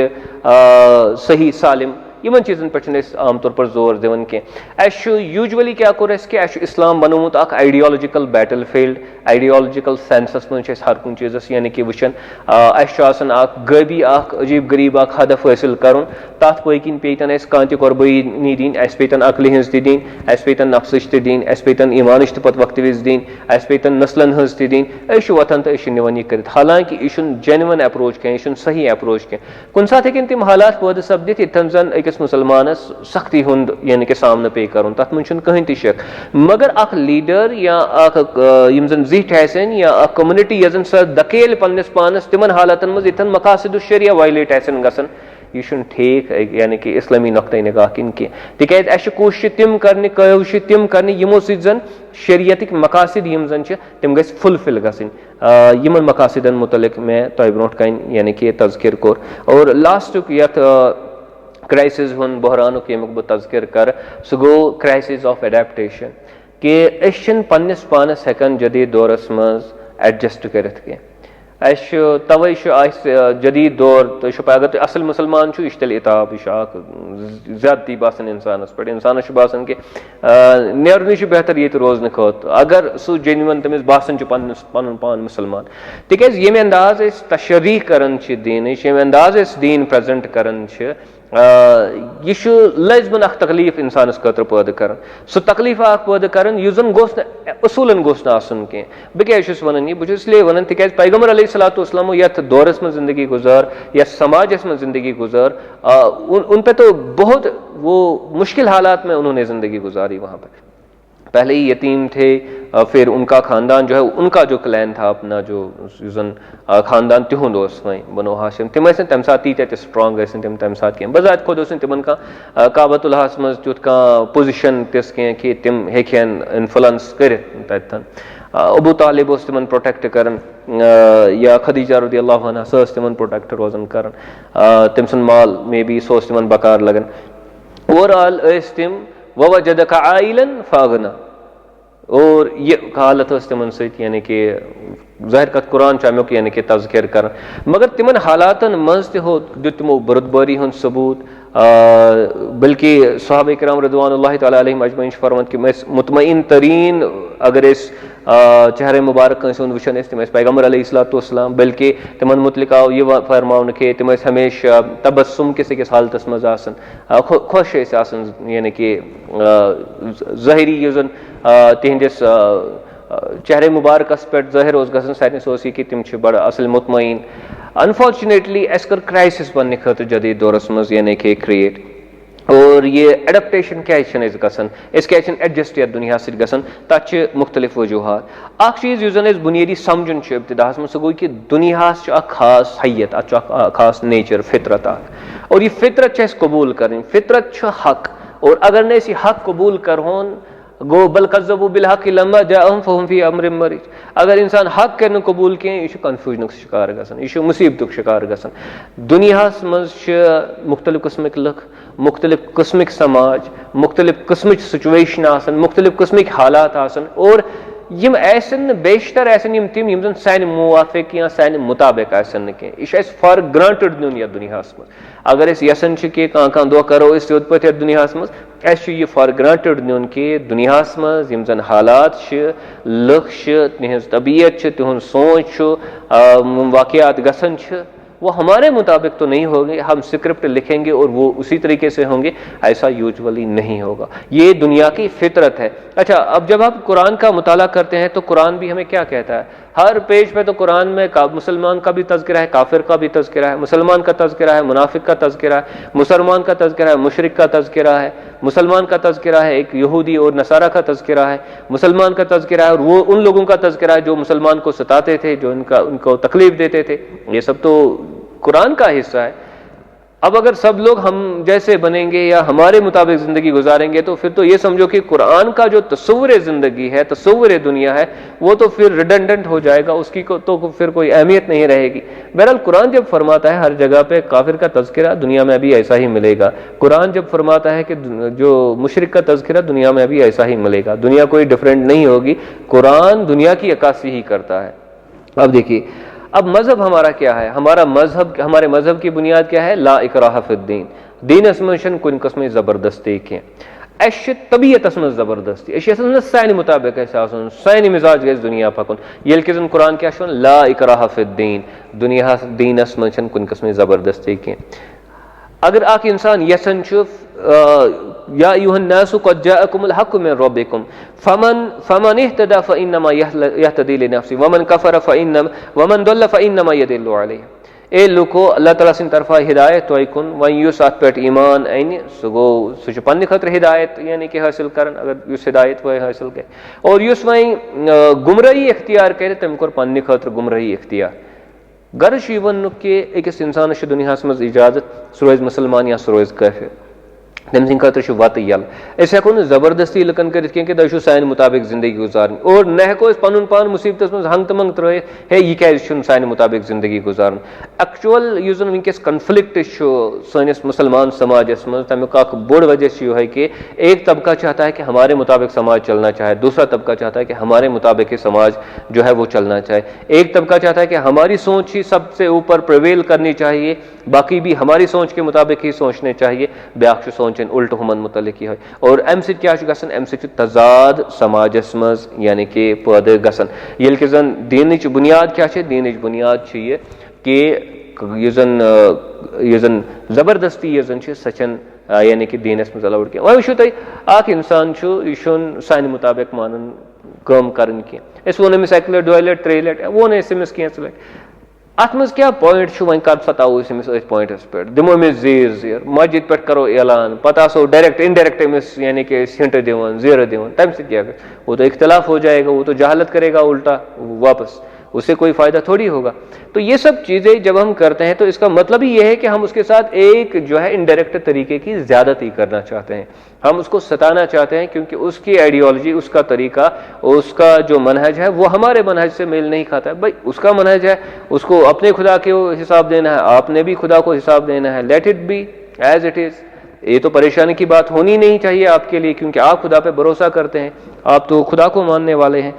सही सालिम यमन चीजन पे आम तौर पर जोर दिवन कह यूजुअली क्या कोर कि इस्लाम बनोमुत ideological battle field ideological senses मज हर कुन चीजस यानी कि वुचन गबी अजीब गरीब हदफ हासिल कर तथ पकिन पेतन कह कुर्बानी दिन पेतन अकल हज दिन पेतन नफ्स दिन पेतन ईमान पत वक्त विज दिन पेतन नस्लन हज दिन वथन तो निवन यह कर हालांकि यह जेन्युइन अप्रोच कह यह सही अप्रोच कह कुन सात हेकन तम हालात पद सपदित इतन जन अकिस मुसलमानस सख्ती हुंद यानी कि सामना पे कर तथ मज कहीं तक शक मगर अख लीडर या यम जन जिठ आसन या कम्युनिटी यजन सह दकेल पन्नस पानस तिमन हालातन मज इतन मकासिद शरिया वायलेट आसन गसन यह ठीक यानी कि इस्लामी नुक्ता निगाह किन कह तिकाज अस कोशिश तम कर यमो सत जन शरीयतिक मकासिद यम जन तम ग फुलफिल गसन यमन मकासिदन मुतलिक मे तह ब्रोट कन यानी कि तज़किर कोर और लास्टुक यथ क्राइसिस हुन बहरानुक यमुक बह तज़किर कर सह गो क्राइसिस ऑफ एडेप्टेशन कि अस पन्निस पानस हेकान जदीद दौरस मज एडजस्ट करित कह तवे जदीद दौर तो अगर तुम असल मुसलमान यह तेल इताब यह ज्यादती बासान इंसानस पे इंसानस बासान कि नेरन बेहतर ये रोजन खत अगर सह जेन्युइन तमिस बासान पन पान मुसलमान तिकाज ये अंदाज तशरीह करान दीन ये अंदाज दीन प्रेजेंट करान यह लाजमन अख तकलीफ इंसानस खतर पैदा करान सह तकलीफ पैदा करान यह जन गोस असूलन गोस कह बह क्या वन यह इसलिए वन तिकाज पैगम्बर अलैहिस्सलाम यथ दौरस में जिंदगी गुजार या समाजस में जिंदगी गुजार उन पे तो बहुत वो मुश्किल हालात में उन्होंने जिंदगी गुजारी। वहाँ पे पहले ही यतीम थे, फिर उनका ख़ानदान जो है उनका जो क्लैन था अपना जो जन ख़ानदान तिहुंद बनो हाशिम तिम तम साथ तीत स्ट्रांग तम तम साथ कह बजात खुद तिमन कह काबतुल्लाहस मज तुथ कह पोजिशन तिस कह कि तिम हेन इन्फ्लुएंस कर तथन अबू तालिब तिमन प्रोटेक्ट करन या खदीजा रज़ियल्लाहु अन्हा सह तिमन प्रोटेक्ट रोजन करन तम सुन माल मे बी सह तिमन बकार लगन ओवरऑल तिम ववजदका आइलन फागना और ये हालत तिमन सत यानी कि ज़ाहिर कत कुरान अमुक यानी कि तज़किर कर मगर तिमन हालातन मज हो दितमो बुरदबारी हुंद सबूत बल्कि सहाबा किराम रज़वानुल्लाहि तआला अलैहिम अजमईन फरमान कि मुतमईन तरीन अगर चेहरे मुबारक वुचन तम पैगम्बर अलैहिस्सलाम बल्कि तिमन मुतलिक आव यह फरमान कि तम हमेशा तबस्सुम किस अकिस हालतस मज खुश यानी कि ज़ाहिरी जन तिहंदिस चेहरे मुबारकस पे ज़ाहिर गसन सारे कि तिम बड़ असल मुतमईन अनफॉर्चुनेटली अस कर क्राइसिस बनने खतर जदीद दौरस मज यानी कि क्रिएट और ये एडप्टेशन क्या गसन क्या एडजस्ट यथ दुनिया सत गसन तथ मुख्तलिफ वजूहत अख चीज़ जन बुनियादी समझन इब्तिदाहस मज सह गो कि दुनियास खास हैयत अ खास नेचर फितरत और ये फितरत कबूल कर फितरत हक और अगर न हक कबूल करहोन गो बल कज़्ज़बू बिल हक़ लम्मा जाअहुम फहुम फी अम्रिन मरीज अगर इंसान हक कर कबूल कह यह कन्फ्यूजन शिकार गसन यह मुसीबत शिकार गसन दुनियास मज मुख्तलिफ किस्मिक लुक मुख्तलिफ किस्मिक समाज मुख्तलिफ किस्मिक सिचुएशन आसन मुख्तलिफ किस्मिक हालात आसन और यम ऐसन बेशतर ऐसन यम तिम यम जन सान मुवाफिक या सान मुताबिक आसन कह यह फॉर ग्रांटेड नुन यथ दुनियास मज अगर यसन कि कह दह करो सिद पे दुनियास मज यह फॉर ग्रांटेड नुन कि दुनियास मज यम जन हालात लुक तिहज तबीयत तिहुंद सोच वाकयात गसन वो हमारे मुताबिक तो नहीं होंगे, हम स्क्रिप्ट लिखेंगे और वो उसी तरीके से होंगे, ऐसा यूजुअली नहीं होगा। ये दुनिया की फितरत है। अच्छा, अब जब आप कुरान का मुताला करते हैं तो कुरान भी हमें क्या कहता है? हर पेज पे तो कुरान में मुसलमान का भी तज़किरा है, काफिर का भी तज़किरा है, मुसलमान का तज़किरा है, मुनाफिक का तज़किरा है, मुसलमान का तज़किरा है, मुशरिक का तज़किरा है, मुसलमान का तज़किरा है, एक यहूदी और नसारा का तज़किरा है, मुसलमान का तज़किरा है और वो उन लोगों का तज़किरा है जो मुसलमान को सताते थे, जो उनको तकलीफ देते थे। ये सब तो कुरान का हिस्सा है। अब अगर सब लोग हम जैसे बनेंगे या हमारे मुताबिक ज़िंदगी गुजारेंगे तो फिर तो ये समझो कि कुरान का जो तस्वुर ज़िंदगी है, तस्वुर दुनिया है, वो तो फिर रिडंडेंट हो जाएगा, उसकी तो फिर कोई अहमियत नहीं रहेगी। बहरहाल कुरान जब फरमाता है हर जगह पे काफिर का तज़किरा, दुनिया में भी ऐसा ही मिलेगा। कुरान जब फरमाता है कि जो मुशरिक का तज़किरा, दुनिया में भी ऐसा ही मिलेगा। दुनिया कोई डिफरेंट नहीं होगी, कुरान दुनिया की अक्कासी ही करता है। अब देखिए, अब मजहब हमारा क्या है? हमारे मजहब की बुनियाद क्या है? ला इकराह फिद्दीन, दीन असमशन कुन कस्म जबरदस्ती के अश तबीयत असम जबरदस्ती अश सान मुताबिक सान मिजाज गज दुनिया पकुन ये जन कुरान क्या ला इकराह फिद्दीन, दुनिया दीन असमशन कुन कस्म जबरदस्ती के। अगर आख इंसान यसन या अय्युहन्नासु क़द जाअकुमुल हक़्क़ु मिन रब्बिकुम फमन इह्तदा फइन्नमा यह्तदी लिनफ्सिही वमन कफ़र वमन दल्ल फइन्नमा यदिल्लु अलैहि। ए लुको अल्लाह ताला सिन तरफा हिदायत तोयकुन वन युस अत पे ईमान अन सगो सह पन्ने खतर हिदायत यानी कि हासिल करन, अगर युस हिदायत वो हासिल करे और युस वह गुमराही इख्तियार करे तम कोर पन्ने खतर गुमराही इख्तियार। गर्ज यह वन कि अकिस इंसानस दुनिया मज इजाजत सह रोज मुसलमान या सह रोज काफिर। तम सद खतर वत यल हेको न जबरदस्ती लुकन कर तुम सान मुताबिक जिंदगी गुजारन और न हेको पन पान मुसीबत मज हंग तो मंग त्रह हे यह क्या सान मुताबिक जिंदगी गुजारन एक्चुअल जन वनकस कन्फ्लिक्ट सनिस मुसलमान समाजस मज तमुक बोड़ वजह यह कि एक तबका चाहता है कि हमारे मुताबिक समाज चलना चाहे, दूसरा तबका चाहता है कि हमारे मुताबिक ही समाज जो है वो चलना चाहे, एक तबका चाहता है कि हमारी सोच ही सबसे ऊपर प्रिवेल करनी चाहिए, बाकी भी हमारी सोच के मुताबिक ही सोचने चाहिए, ब्याख सोच उल्ट हुमन मुतलिक यह और अम क्या अम तजाद समाजस मज यानी कि पैदा गसन ये कि जन दीनच बुनियाद क्या दीनच बुनियाद ये कि जन जबरदस्ती जन सचन यानी कि दीनस मज अलाउड कह वो तुम इंसान यह सान मुताबिक मान कम कर वो अमिस 1 लट 2 लट 3 लट वो अमिस कैंस लट अत मज क्या पॉइंट वन कर सताओ अमिस पॉइंटस पे दिमो अमिस जीर मस्जिद पे करो ऐलान पता आसो डायरेक्ट इनडायरेक्ट अमिस यानी कि हिंट दिवन जीर दिवन तम क्या वो तो इख्तलाफ हो जाएगा, वो तो जहालत करेगा उल्टा वापस, उससे कोई फायदा थोड़ी होगा। तो ये सब चीजें जब हम करते हैं तो इसका मतलब ही यह है कि हम उसके साथ एक जो है इनडायरेक्ट तरीके की ज्यादती करना चाहते हैं, हम उसको सताना चाहते हैं क्योंकि उसकी आइडियोलॉजी, उसका तरीका, उसका जो मनहज है वो हमारे मनहज से मेल नहीं खाता है। भाई उसका मनहज है, उसको अपने खुदा के हिसाब देना है, आपने भी खुदा को हिसाब देना है, let it be as it is. ये तो परेशानी की बात होनी नहीं चाहिए आपके लिए क्योंकि आप खुदा पे भरोसा करते हैं, आप तो खुदा को मानने वाले हैं।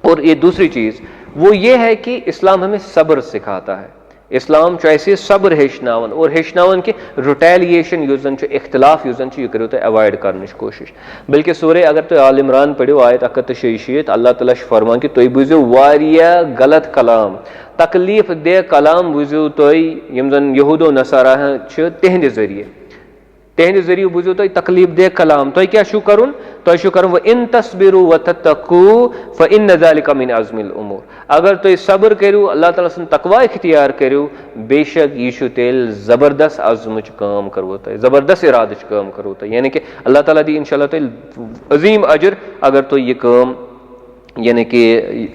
और ये दूसरी चीज वो ये है कि इस्लाम हमें सब्र सिखाता है, इस्लाम ऐसे सब्र हेचनावन और हेचनावन के रिटेलिएशन युजन इख्तलाफ युजन यह करो तो अवॉइड करने कोशिश। बल्कि सूरे अगर तो आल इमरान पढ़ो आयत 186 अल्लाह ताला फरमान कि तुम बुझो वारिया गलत कलाम, तकलीफ दे कलाम बुझो तुम यम जन यहूदो नसारा तिहंद जरिए, तिहंद जरिए बुझो तुम तकलीफ दे कलाम, तुम क्या शू करुन, तुम शू करुन व इन तस्बिरु व तत्तकू फ़इन्न ज़ालिका मिन अज़्मिल उमूर। अगर तुम सब्र करो, अल्लाह ताला सुन तकवा इख्तियार करो, बेशक यह तेल जबरदस्त अज़्मच काम करो, जबरदस्त इरादच काम करो, यानी कि अल्लाह ताला दी इंशाअल्लाह तेल अजीम अजर अगर तो ये काम यानी कि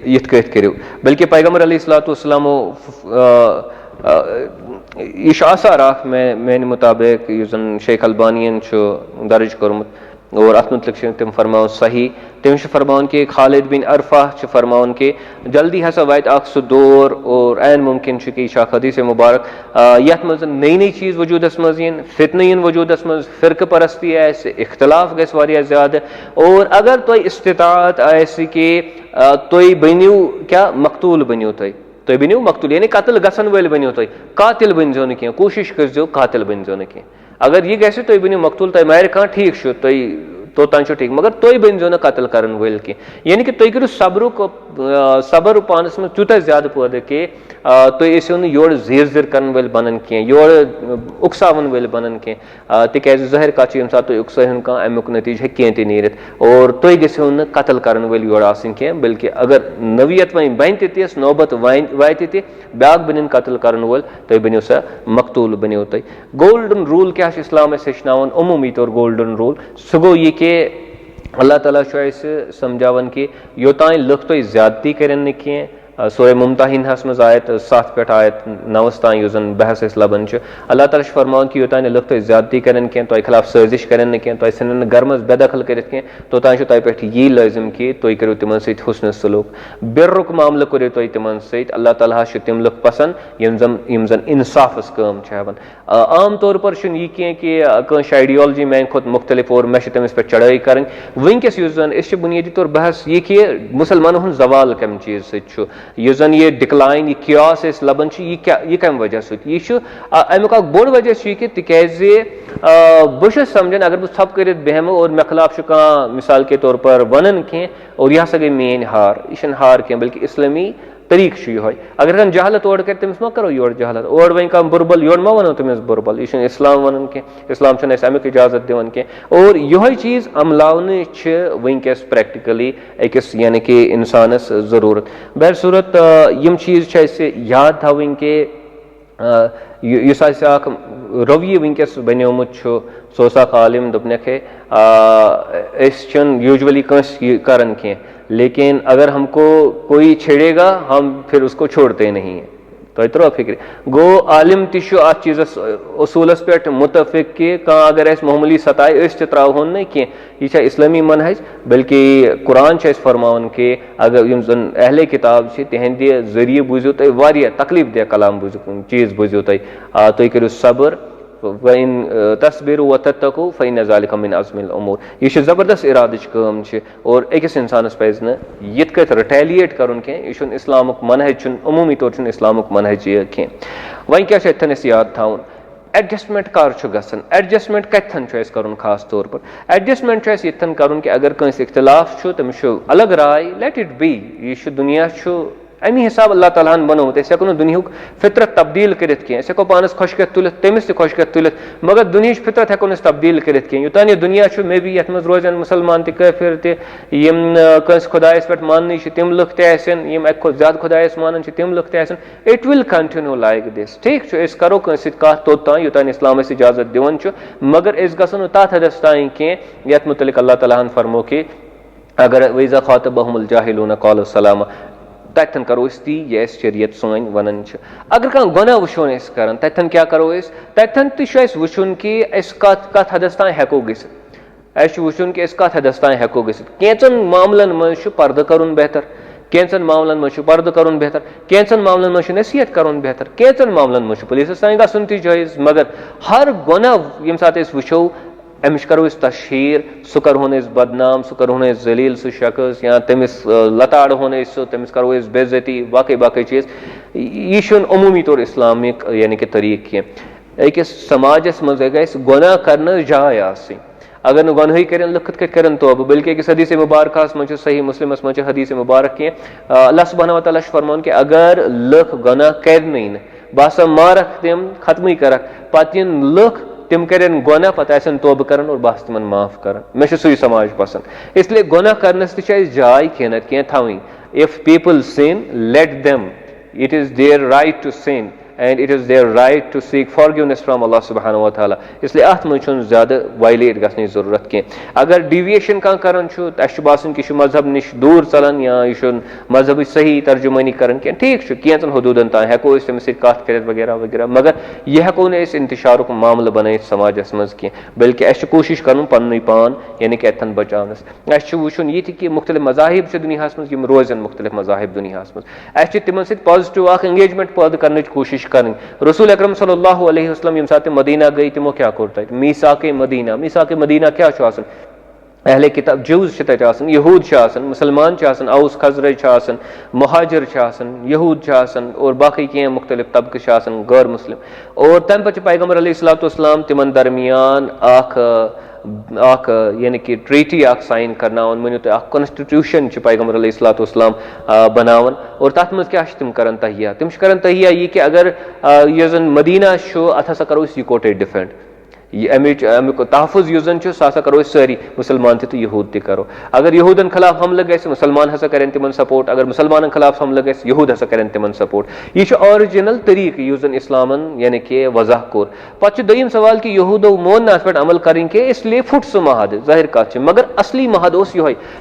यथ कथ करो। बल्कि पैगम्बर अलैहिस्सलामो यह आसार मेन मुताबिक युजन शेख अलबानियन दर्ज कर्मुत और अत मुतलिक तम फरमान सही, तम फरमान के खालिद बिन अरफा फरमान के जल्दी हसा वायत सह दौर और ऐन मुमकिन कि हदीस मुबारक यथ मज नई नई चीज़ वजूदस मज इन, फितन इन वजूदस मज, फ़िरक परस्ती इख्तलाफ गस वारिया ज़्यादा। और अगर तुम इस्तिताअत आयसि कि तुम बनियो क्या मकतूल बनियो, तुम बनियो मकतूल यानी कत्ल गसन वल बनियो, तुम कातिल बनो न कह, कोशिश कर कातिल बनो न कह। अगर यह गि तुम बनियो मकतूल, तुम मार कह ठीक तुम तोतान ठीक, मगर तुम बनो न कत्ल करन वल कह। यानी कि तुम करो सब्र पानस में तूत ज्यादा पैदा कि तुम ऐसो न योर जीर जीर कर वल बनन कह, योर उकसावन वल बनन कह, तिकाज ज़ाहिर कत यम सात तुम उकसाहन कह अमुक नतीज हे कह नीरित, और तुम गो न कत्ल करन वल योर आसन कह। बल्कि अगर नवियत वन बन तिस नौबत वात ब्याक बन कत्ल करन वल, तुम बनो सा मकतूल बनो। तुम गोल्डन रूल क्या इस्लाम हेचनावन अमूमी तौर गोल्डन रूल सह गो यह कि अल्लाह ताला समझावन कि योतान लुक तुम ज्यादती करन न कह। सूरह मुमतहिनहस मज आयत 7 पे आयत 9 तान युजन बहस लबन अल्लाह ताला फरमान कि योतान लुक तुम ज्यादती करन कह, तुम खिलाफ साजिश करन न कह, तुम सन घर मज बेदखल कर तोतान तुम पे यह लाजिम कि तुम करो तिमन सत हुस्न सलूक, बिर्रुक मामल करो तुम तिमन सत। अल्लाह ताला तिम लुक पसंद यम जन इंसाफस काम हेवन। आम तौर पर यह कह कि कंस आइडियोलॉजी मैं खुद मुख्तलिफ और मे तमिस पे चढ़ाई कर वनकस जन बुनियादी तौर बहस यह कि मुसलमान हूँ जवाल कम चीज सत जन ये डिक्लाइन यह क्यास लबन यह कम वजह सह अमुक बोड़ वजह कि तिकाज बहुत समझन अगर बह थप कर बेहम और मे खिलाफ कह मिसाल के तौर पर वन कह और यह हसा गई मेन हार, यह हार कह बल्कि इस्लामी तरीक यह अगर कह जहालत ओर कर तमिस मा करो योर जहालत, ओर वन कह बुरबल योर मा वनो तमिस बुरबल, यह इस्लाम वन कह, इस्लाम अमुक इजाजत दिवन कह। और यह चीज़ अमलावन वनकस प्रैक्टिकली अकिस यानी कि इंसानस जरूरत। बहर सूरत यम चीज़ याद थवन कि रवि वनकस बनियोमुत सोसा आलिम दोपनखे यूजुअली कंस करन कह, लेकिन अगर हमको कोई छेड़ेगा हम फिर उसको छोड़ते नहीं हैं, तो तरो फिक्र गो आलिम तु अत चीज़ उसूलस पे मुतफिक कि अगर अस मामूली सताए त्रोन ना कह यह इस्लामी मनहज बल्कि कुरान फरमान कि अगर यम जन अहले किताब तिहंद जरिए बूझो तुम वारिया तकलीफ दे कलाम बूझो चीज़ बूझो तुम करो सब्र वन तस्बिरु व तत्तकू फ़इन ज़ालिका मिन अज़्मिल उमूर यह ज़बरदस्त इरादच काम और अकिस इंसानस पज़ न यिथ कत रिटेलिएट करुन कह यह इस्लामुक मनहज अमूमी तौर इस्लामुक मनहज कह वन क्या इतन याद थाउन एडजस्टमेंट कर गसन एडजस्टमेंट कतन कर खास तौर पर एडजस्टमेंट इतन कर कि अगर कंस इख्तिलाफ तमिस अलग राय लेट इट बी यह दुनिया अमी हिसाब अल्लाह ताला बनोत हेको ना दुनिया फितरत तब्दील कर हेको पानस खुश तुलित तमिस तह खुश तुलित मगर दुनिया फितरत हेको तब्दील कर योतान यह दुनिया मे बी ये रोजन मुसलमान तफिर तस खुदायस पे मान तम लुक तम अक ज्यादा खुदायस मान तम लुक तम it will continue like this ठीक करो कंस कत तोतान योतान इस्लाम इजाजत दिवन मगर गो तथ हदस तान कह ये मुतलिक अल्लाह ताला फरमो कि अगर वैज़ा खातबहुमुल जाहिलून क़ालू सलामा तथन करो ती यह शरीयत सोन वन अगर कह गुनाह वो कर तथन क्या करो तथन तह वुन कि कत हदस तान हेको गस वुन कि कत हदस तान हेको गस कैंचन मामलन मज पर्द करुन बेहतर कैंचन मामलन मज पर्द करुन बेहतर कैंचन मामलन मज नसीहत करुन बेहतर कैंचन मामलन मज पुलिस तान गसन तह जायज़ मगर हर गुनाह यम सात वुचो अमिश करो तशहीर सह करोन बदनाम सह करोन जलील सह शख्स या तमिस लताड़ होन तमिस करो बेइज्जती बाकी बाकी चीज़ यह अमूमी तौर इस्लामिक यानी कि तरीक कह अकिस समाजस मज गस गुनाह कर जाय आसि अगर न गुनाही कर लुख कर तोब बल्कि अकिस हदीस मुबारक मज सही मुस्लिम मज हदीस मुबारक कह अल्लाह सुब्हानहु व तआला फरमान कि अगर लुख गुनाह कर बसा मारक तम खत्म करक पत लुख तम करें गुनाह पत तोब कर और बस तिमन माफ कर मे सही समाज पसंद इसलिए गुनाह करनस जाय कह कह थी if people sin let them it is their right to sin and it is their right to seek forgiveness from Allah subhanahu wa ta'ala इसलिए अत मज ज़्यादा वायलेट गई जरूरत कह अगर डिविएशन कह करान बासन कि मजहब निश दूर चलान या यह मजहब सही तर्जुमानी करान कह ठीक कैंचन हदूदन तान हेको तमिस कत कर वगैरह वगैरह मगर यह हेको न इंतशारुक मामल बन समाजस मज कह बल्कि अस कोशिश कर पन्न पान यानी कि अतन बचानस अस वुन ये कि मुख्तलिफ मजाहिब दुनिया मज रोजन मुख्तलिफ मजाहिब दुनिया मज अस तिमन सत पॉजिटिव एंगेजमेंट पैदा करने कोशिश कर रसूल अकरम सल्लल्लाहु अलैहि वसल्लम यम सात मदीना गई तमो क्या कोर तत मीसाके मदीना क्या अहले किताब ज्यूज यहूद मुसलमान औस खजरज मुहाजिर यहूद और बाकी कह मुख्तलिफ तबक़ गैर मुस्लिम और तम पे पैगम्बर अलैहिस्सलाम तिमन दरमियान यानी कि ट्रीटी साइन करना मनो तुम कॉन्स्टिट्यूशन पैगम्बर अलैहिस्सलाम बनावन और तथ मज क्या तम कर तहिया तम कर तहिया ये कि अगर यह जन मदीना अत हसा करो इकोटे डिफेंड अमुक तहफ़ुज़ युस जन सह करो सारी मुसलमान तो यहूद करो अगर यहूदन खिलाफ हमल गए मुसलमान हसा करें तिमन सपोर्ट अगर मुसलमान खिलाफ हमल गए यहूद हसा करें तिमन सपोर्ट यह ओरिजिनल तरीक युस जन इस्लामन यानी कि वजह कोर पे दोयम सवाल कि यहूदो मोन अत पे अमल करें कि इसलिए फुट सह महद जाहिर कत मगर असली महद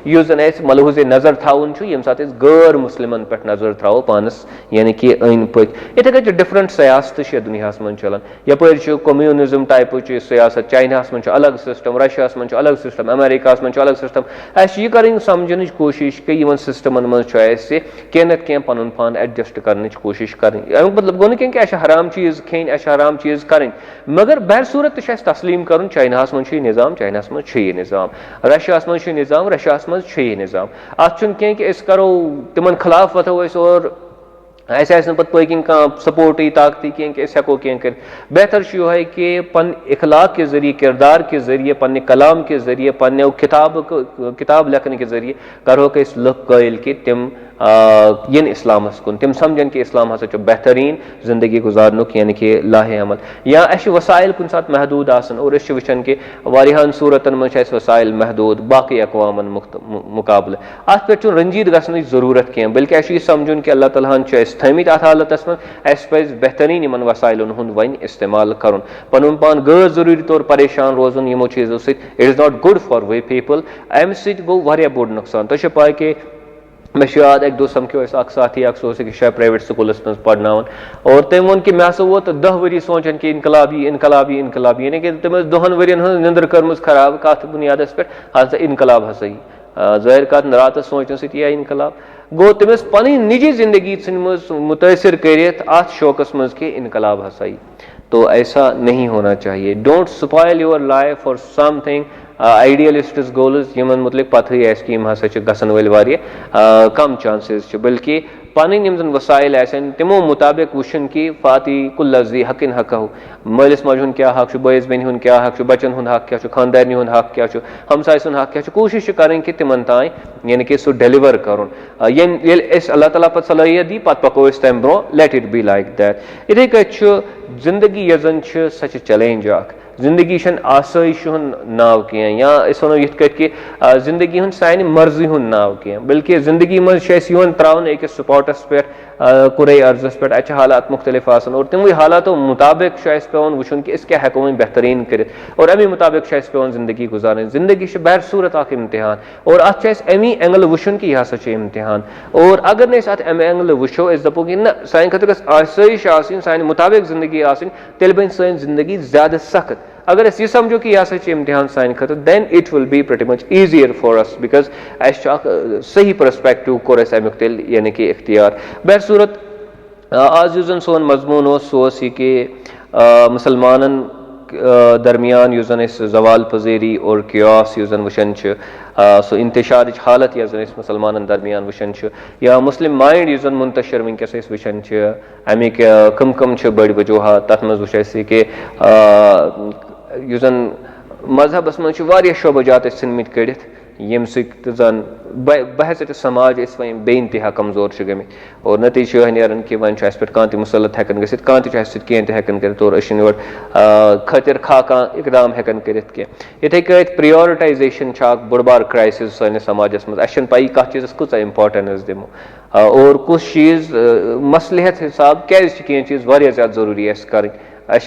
युस जन मलहूज नजर थवन यम सात गैर मुस्लिमन पे नजर थो पानस यानी कि अन पक इथे कन डिफरेंट सियासत दुनिया मन चलान यपर कम्यूनिज्म टाइप सियासत चाइना मज अलग सिस्टम रशिया मज अलग सिस्टम अमेरिका मज अलग सिस्टम अस यह कर समझन कोशिश कि इन सिस्टमन मज कह नत कह पन पान एडजस्ट कर कोशिश कर मतलब गो कि अस हराम चीज़ खेन अस हराम चीज़ करें मगर बहर सूरत तस्लीम कर चाइना मज निज़ाम चाइना मज निज़ाम रशिया मज निज़ाम रशिया मज निज़ाम अत कि करो तिमन खिलाफ वथो और पे पकिन सपोर्ट ताकती कह हेको कह कर बेहतर यह कि पन इखलाक के जरिए किरदार के जरिए पन्ने कलाम के जरिए पन्ने किताब लिखने के जरिए करो लुक कयल कि तिम इन इस्लामस कुन तिम समझन कि इस्लाम हसा बेहतरीन जिंदगी गुजारनुक यानी कि लाहे अमल या अस वसाइल कुन सात महदूद आसन और वुचन कि वारियान सूरतन मज वसाइल महदूद बाकी अकवामन मुकाबले अत पे रंजीद गसन जरूरत कह बल्कि अस समझन कि अल्लाह तालाहन थमित अत हालतस मज पज बेहतरीन इन वसाइलन हुंद वन इस्तेमाल कर पन पान गैर जरूरी तौर परेशान रोजन यमो चीज़ों it is not good for way people अमि सो गो वारिया बोड़ नुकसान तुझे पाए कि मे याद अक दो समख्यो साथी सह शायद प्राइवेट स्कूलस मज पढ़नावन और तम वो कि मे वो 10 वरी सोचान कि इनकलाबी इनकलाबी इनकलाबी यानी कि तम 2 वरियन निंदर कर्म खराब कत बुनियाद पे हसा इनकलाब हसा जाहिर कत रात सोचन सह इनकलाब गो तमिस पन निजी जिंदगी मुतासर कर शौकस मज कि इनकलाब हसा तो ऐसा नहीं होना चाहिए। Don't spoil your life for something idealistic goals यमन मुतलिक पत कि हसा गसन वल कम चांसेस बल्कि पन जन वसाइल तमो मुताबिक वुशन कि फाती कुल्लि हकिन हक मलिस मज क्या हक बस बेन क्या हक बचन हक क्या खानदारनी हक क्या हमसाय सुन हक क्या कोशिश करें कि तिमन ताई यानी कि सह डिलीवर कर अल्लाह ताला पे सलाहियत दी पे पको तम bro late it be like that. इथे कट जिंदगी यजन सह चैलेंज जिंदगी आसाइश नाव कह या वो ये कि जिंदगी सान मर्जी नाव कह बल्कि जिंदगी मज त्रावन अकिस स्पॉटस पे कुरे अर्जस पे अच्छे हालात मुख्तलिफ और तमो हालातों मुताबिक पेवन वुचन कि क्या हेको वो बेहतरीन कर और अमी मुताबिक पेवन जिंदगी गुजारें। जिंदगी बहर सूरत इम्तिहान और अमी एंगल वुचन कि यह हसा इम्तिहान और अगर न अमी एंगल वुचो दपो कि ना सान खतर आसाइश सान मुताबिक जिंदगी तेल बन सन जिंदगी ज्यादा सख्त। अगर यह समझो कि यह इम्तिहान सान खतर then it will be pretty much easier for us because सही परस्पेक्टिव कोर अमुक तेल यानी कि इख्तियार। बहर सूरत आज जो सोन मजमून सह कि मुसलमानन दरमियान जवाल पजेरी और क्यास वुचन सो इंतशार हालत यह मुसलमान दरमियान वुचन या मुस्लिम माइंड मुंतशिर वनकस वुचन अमिक कम कम बड़ वजूहत तथ मज वो कि मजहबस मज शोबजात सन कड़ित यम सन बहसत समाज बे इंतहा कमजोर गमित और नतीज नीरान कि वन पे कह मुसलत हेकन गसित कह कह हेकन कर और योर खतिर खा कह इकदाम हेकन कर इथे कट प्रायोरिटाइजेशन बड़ बार क्राइसिस सानिस समाजस मज अ पई कत चीज़ कूचा इंपॉर्टेंस दिमो और कुछ चीज़ मसलहत हिसाब क्या चीज़ वारिया ज़्यादा जरूरी कर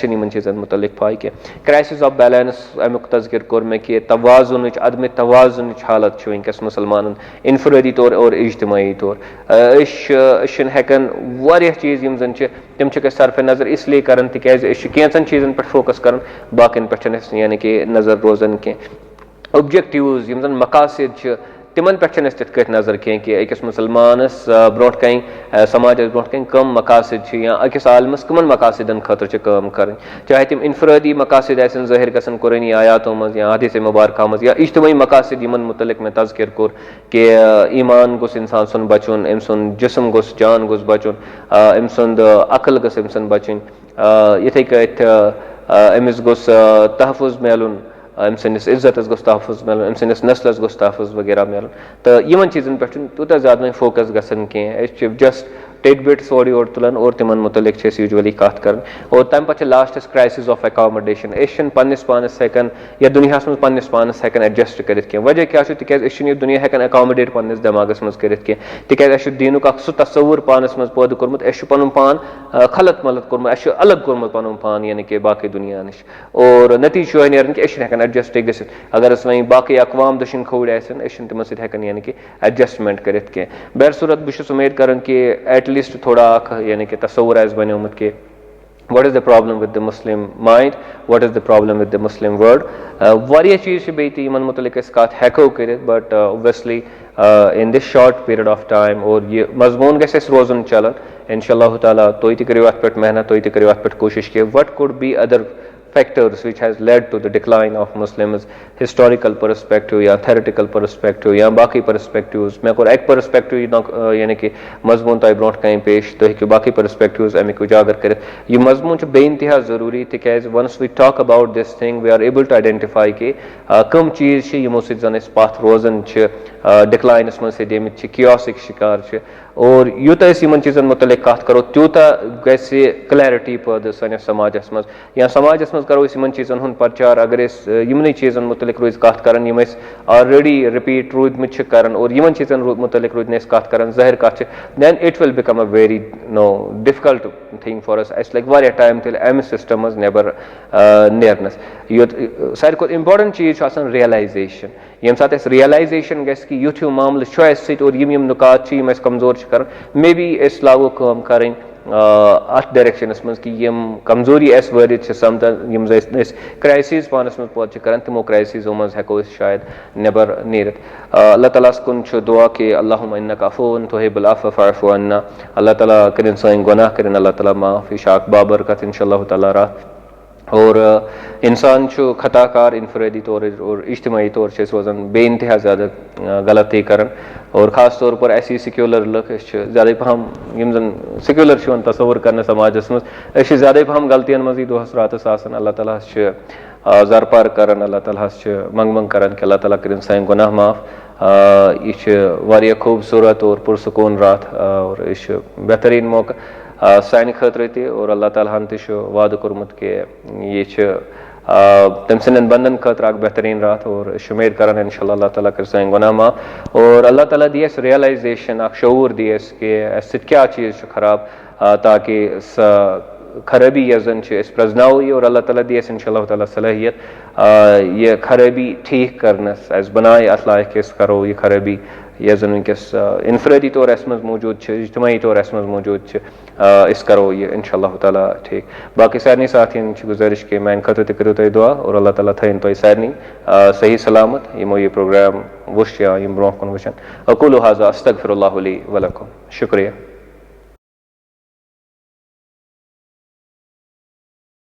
इन चीज़न मुतलिक पाई कि क्राइसिस ऑफ बैलेंस अमुक तज़किर कोर मे कि तवाजुन अदम तवाजुन हालत वनकस मुसलमान इनफरादी तौर और इज्तमाही तौर हेकन वारिया चीज़ यम तम सरफ नज़र इसलिए कर कैंचन चीज़न पे फोकस कर बाकिन पे यानी कि नज़र रोजान कह ऑब्जेक्टिव्स यम जन मकासद तिमन पे तिथ नजर कह कि अकिस मुसलमानस ब्रोट कन समाज ब्रोट कन कम मकासद या अकिस आलमस कमन मकासदन खतर काम कर चाहे तिम इनफरादी मकासद ज़ाहिर गसन कुरानी आयातों मज या हदीस मुबारक मज या इज्तमाई मकासद यमन मुतलिक में तज़किर कोर कि ईमान गोस इंसान सुन बचुन अम सुंद जिस्म गोस जान गोस बचुन अम सुंद अकल गस अम सुन बचन इथे कत अमिस गोस तहफ़ुज़ मिलुन अम सस इज्जत गोस तहफ़ुज़ मिलन अम सस नस्लस गोस तहफ़ुज़ वगैरह मिलन तो इन चीज़न पे तूत ज़्यादा फोकस गसन कह जस्ट टेक बिट्स और योर तुलान और तिमन मुतलिक यूजुअली कत कर और तम पे लास्टस क्राइसिस ऑफ एकोमोडेशन पन्निस पानस हेकन या दुनिया मज पन्निस पानस हेकन एडजस्ट करित कह वजह क्या तिकाज यह दुनिया हेकन एकोमोडेट पन्निस दिमागस मज करित कह तिकाज दीनुक सह तस्वुर पानस मज पैदा कोरमुत पन पान खलत मलत कोरमुत अलग कोरमुत पन पान यानी कि बाकी दुनिया नश और नतीज नीरान कि हेकन एडजस्ट गसित अगर वह बाकी अकवाम दशिन खोड़ तमन सत हेकन यानी कि एडजस्टमेंट करित कह। बहर सूरत बहुत उम्मीद कर कि एटलीस्ट थोड़ा यानी कि तस्वुर बनियोमुत कि what is the problem with the Muslim mind, what is the problem with the Muslim world वारिया चीज़ बे इन मुतलिक कत हेको कर but obviously in this short period of time और ये मजमून गस रोजन चलन इंशाअल्लाह ताला तुई ति करियो अत पे मेहनत तुई ति करियो अत पे कोशिश कि what could be other factors which has led to the decline of Muslims historical perspective या theoretical perspective या बाकी perspectives मैं कोर एक perspective यानी कि मजमून तो ब्रोट कहीं पेश तो कि बाकी perspectives अमिक उजागर कर ये मजमून बे इंतहा ज़रूरी तिकाज once we talk about this thing we are able to identify कि कम चीज़ यमो सत जन पथ रोजान डिक्लाइनस मज सदिमित chaosic शिकार और यूत चीज़न मुतलिक कत करो त्यूता गि क्लैरिटी पैदा सनिस समाजस मज या समाजस मज करो इन चीज़न हूँ प्रचार अगर यमन चीज़न मुतलिक रोज कत कर ऑलरेडी रिपीट रूदमित कर और इन चीज़न मुतलिक रूद कत कर ज़ाहिर कत then it will become a very difficult thing for us us लग वारिया टाइम तेल अमि सिस्टम मज नेबर नेरनस सारे खुद इम्पॉर्टेंट चीज़ रियलाइजेशन ये सात रियलाइजेशन गि कि युथ मामल और यम नुकात कमजोर कर मे बी लागो कम कर अत डायरेक्शनस मज कि यम कमजोरी वरित समझान क्राइसिस पानस मज पद कर तमो क्राइसिसो मज हेको शायद नेबर नीरत अल्लाह ताला कुन दुआ कि अल्लाहुम्मा इन्नका अफ़ून तुहिब्बुल अफ़्व फ़अफ़ु अन्ना अल्लाह ताला करिन साइन गुनाह करिन अल्लाह ताला माफ़ इशाक बाबरकत इंशाअल्लाह ताला रा और इंसान खताकार इनफरादी तौर और इज्तिमाई तौर से रोजान बेइंतहा ज़्यादा गलती कर और ख़ास तौर पर ऐसी सिक्यूलर लुक ज़्यादा पहम यम जन सिक्यूलर तस्वुर कर समाजस मज ज़्यादा पहम गलतियन मज दोहस रातस आसान अल्लाह ताला ज़रपार कर अल्लाह ताला मंग कर कि अल्लाह ताला करिन साइन गुनाह माफ़ यह वारिया खूबसूरत और पुरसकून रात और यह बेहतरीन मौका सानि खतर ते और अल्लाह ताला वाद कोर्मुत कि यह तम सन बंदन खतर बेहतरीन रात और शुमेर कर इंशाअल्लाह अल्लाह ताला कर साइन गुनाह माफ़ और अल्लाह ताला दियस रियलाइजेशन शऊर दियस कि क्या चीज़ खराब ताकि खराबी यजन प्रजनाओ और अल्लाह ताला दियस इंशाअल्लाह ताला सलाहियत ये खराबी ठीक करनस अस बनाए अत लायक करो ये खराबी यजन वनकस इनफरादी तौर मज मौजूद इज्तिमाई तौर मज मौजूद करो ये इंशाअल्लाह ताला ठीक बाकी सारे साथियन गुजारिश कि मान खतर तु तुम दुआ और अल्लाह ताला थन तुम सारे सही सलामत यमो ये प्रोग्राम वुश या ब्रोह कुन वुचन अक़ूलु हाज़ा अस्तग़फिरुल्लाह ली व लकुम शुक्रिया।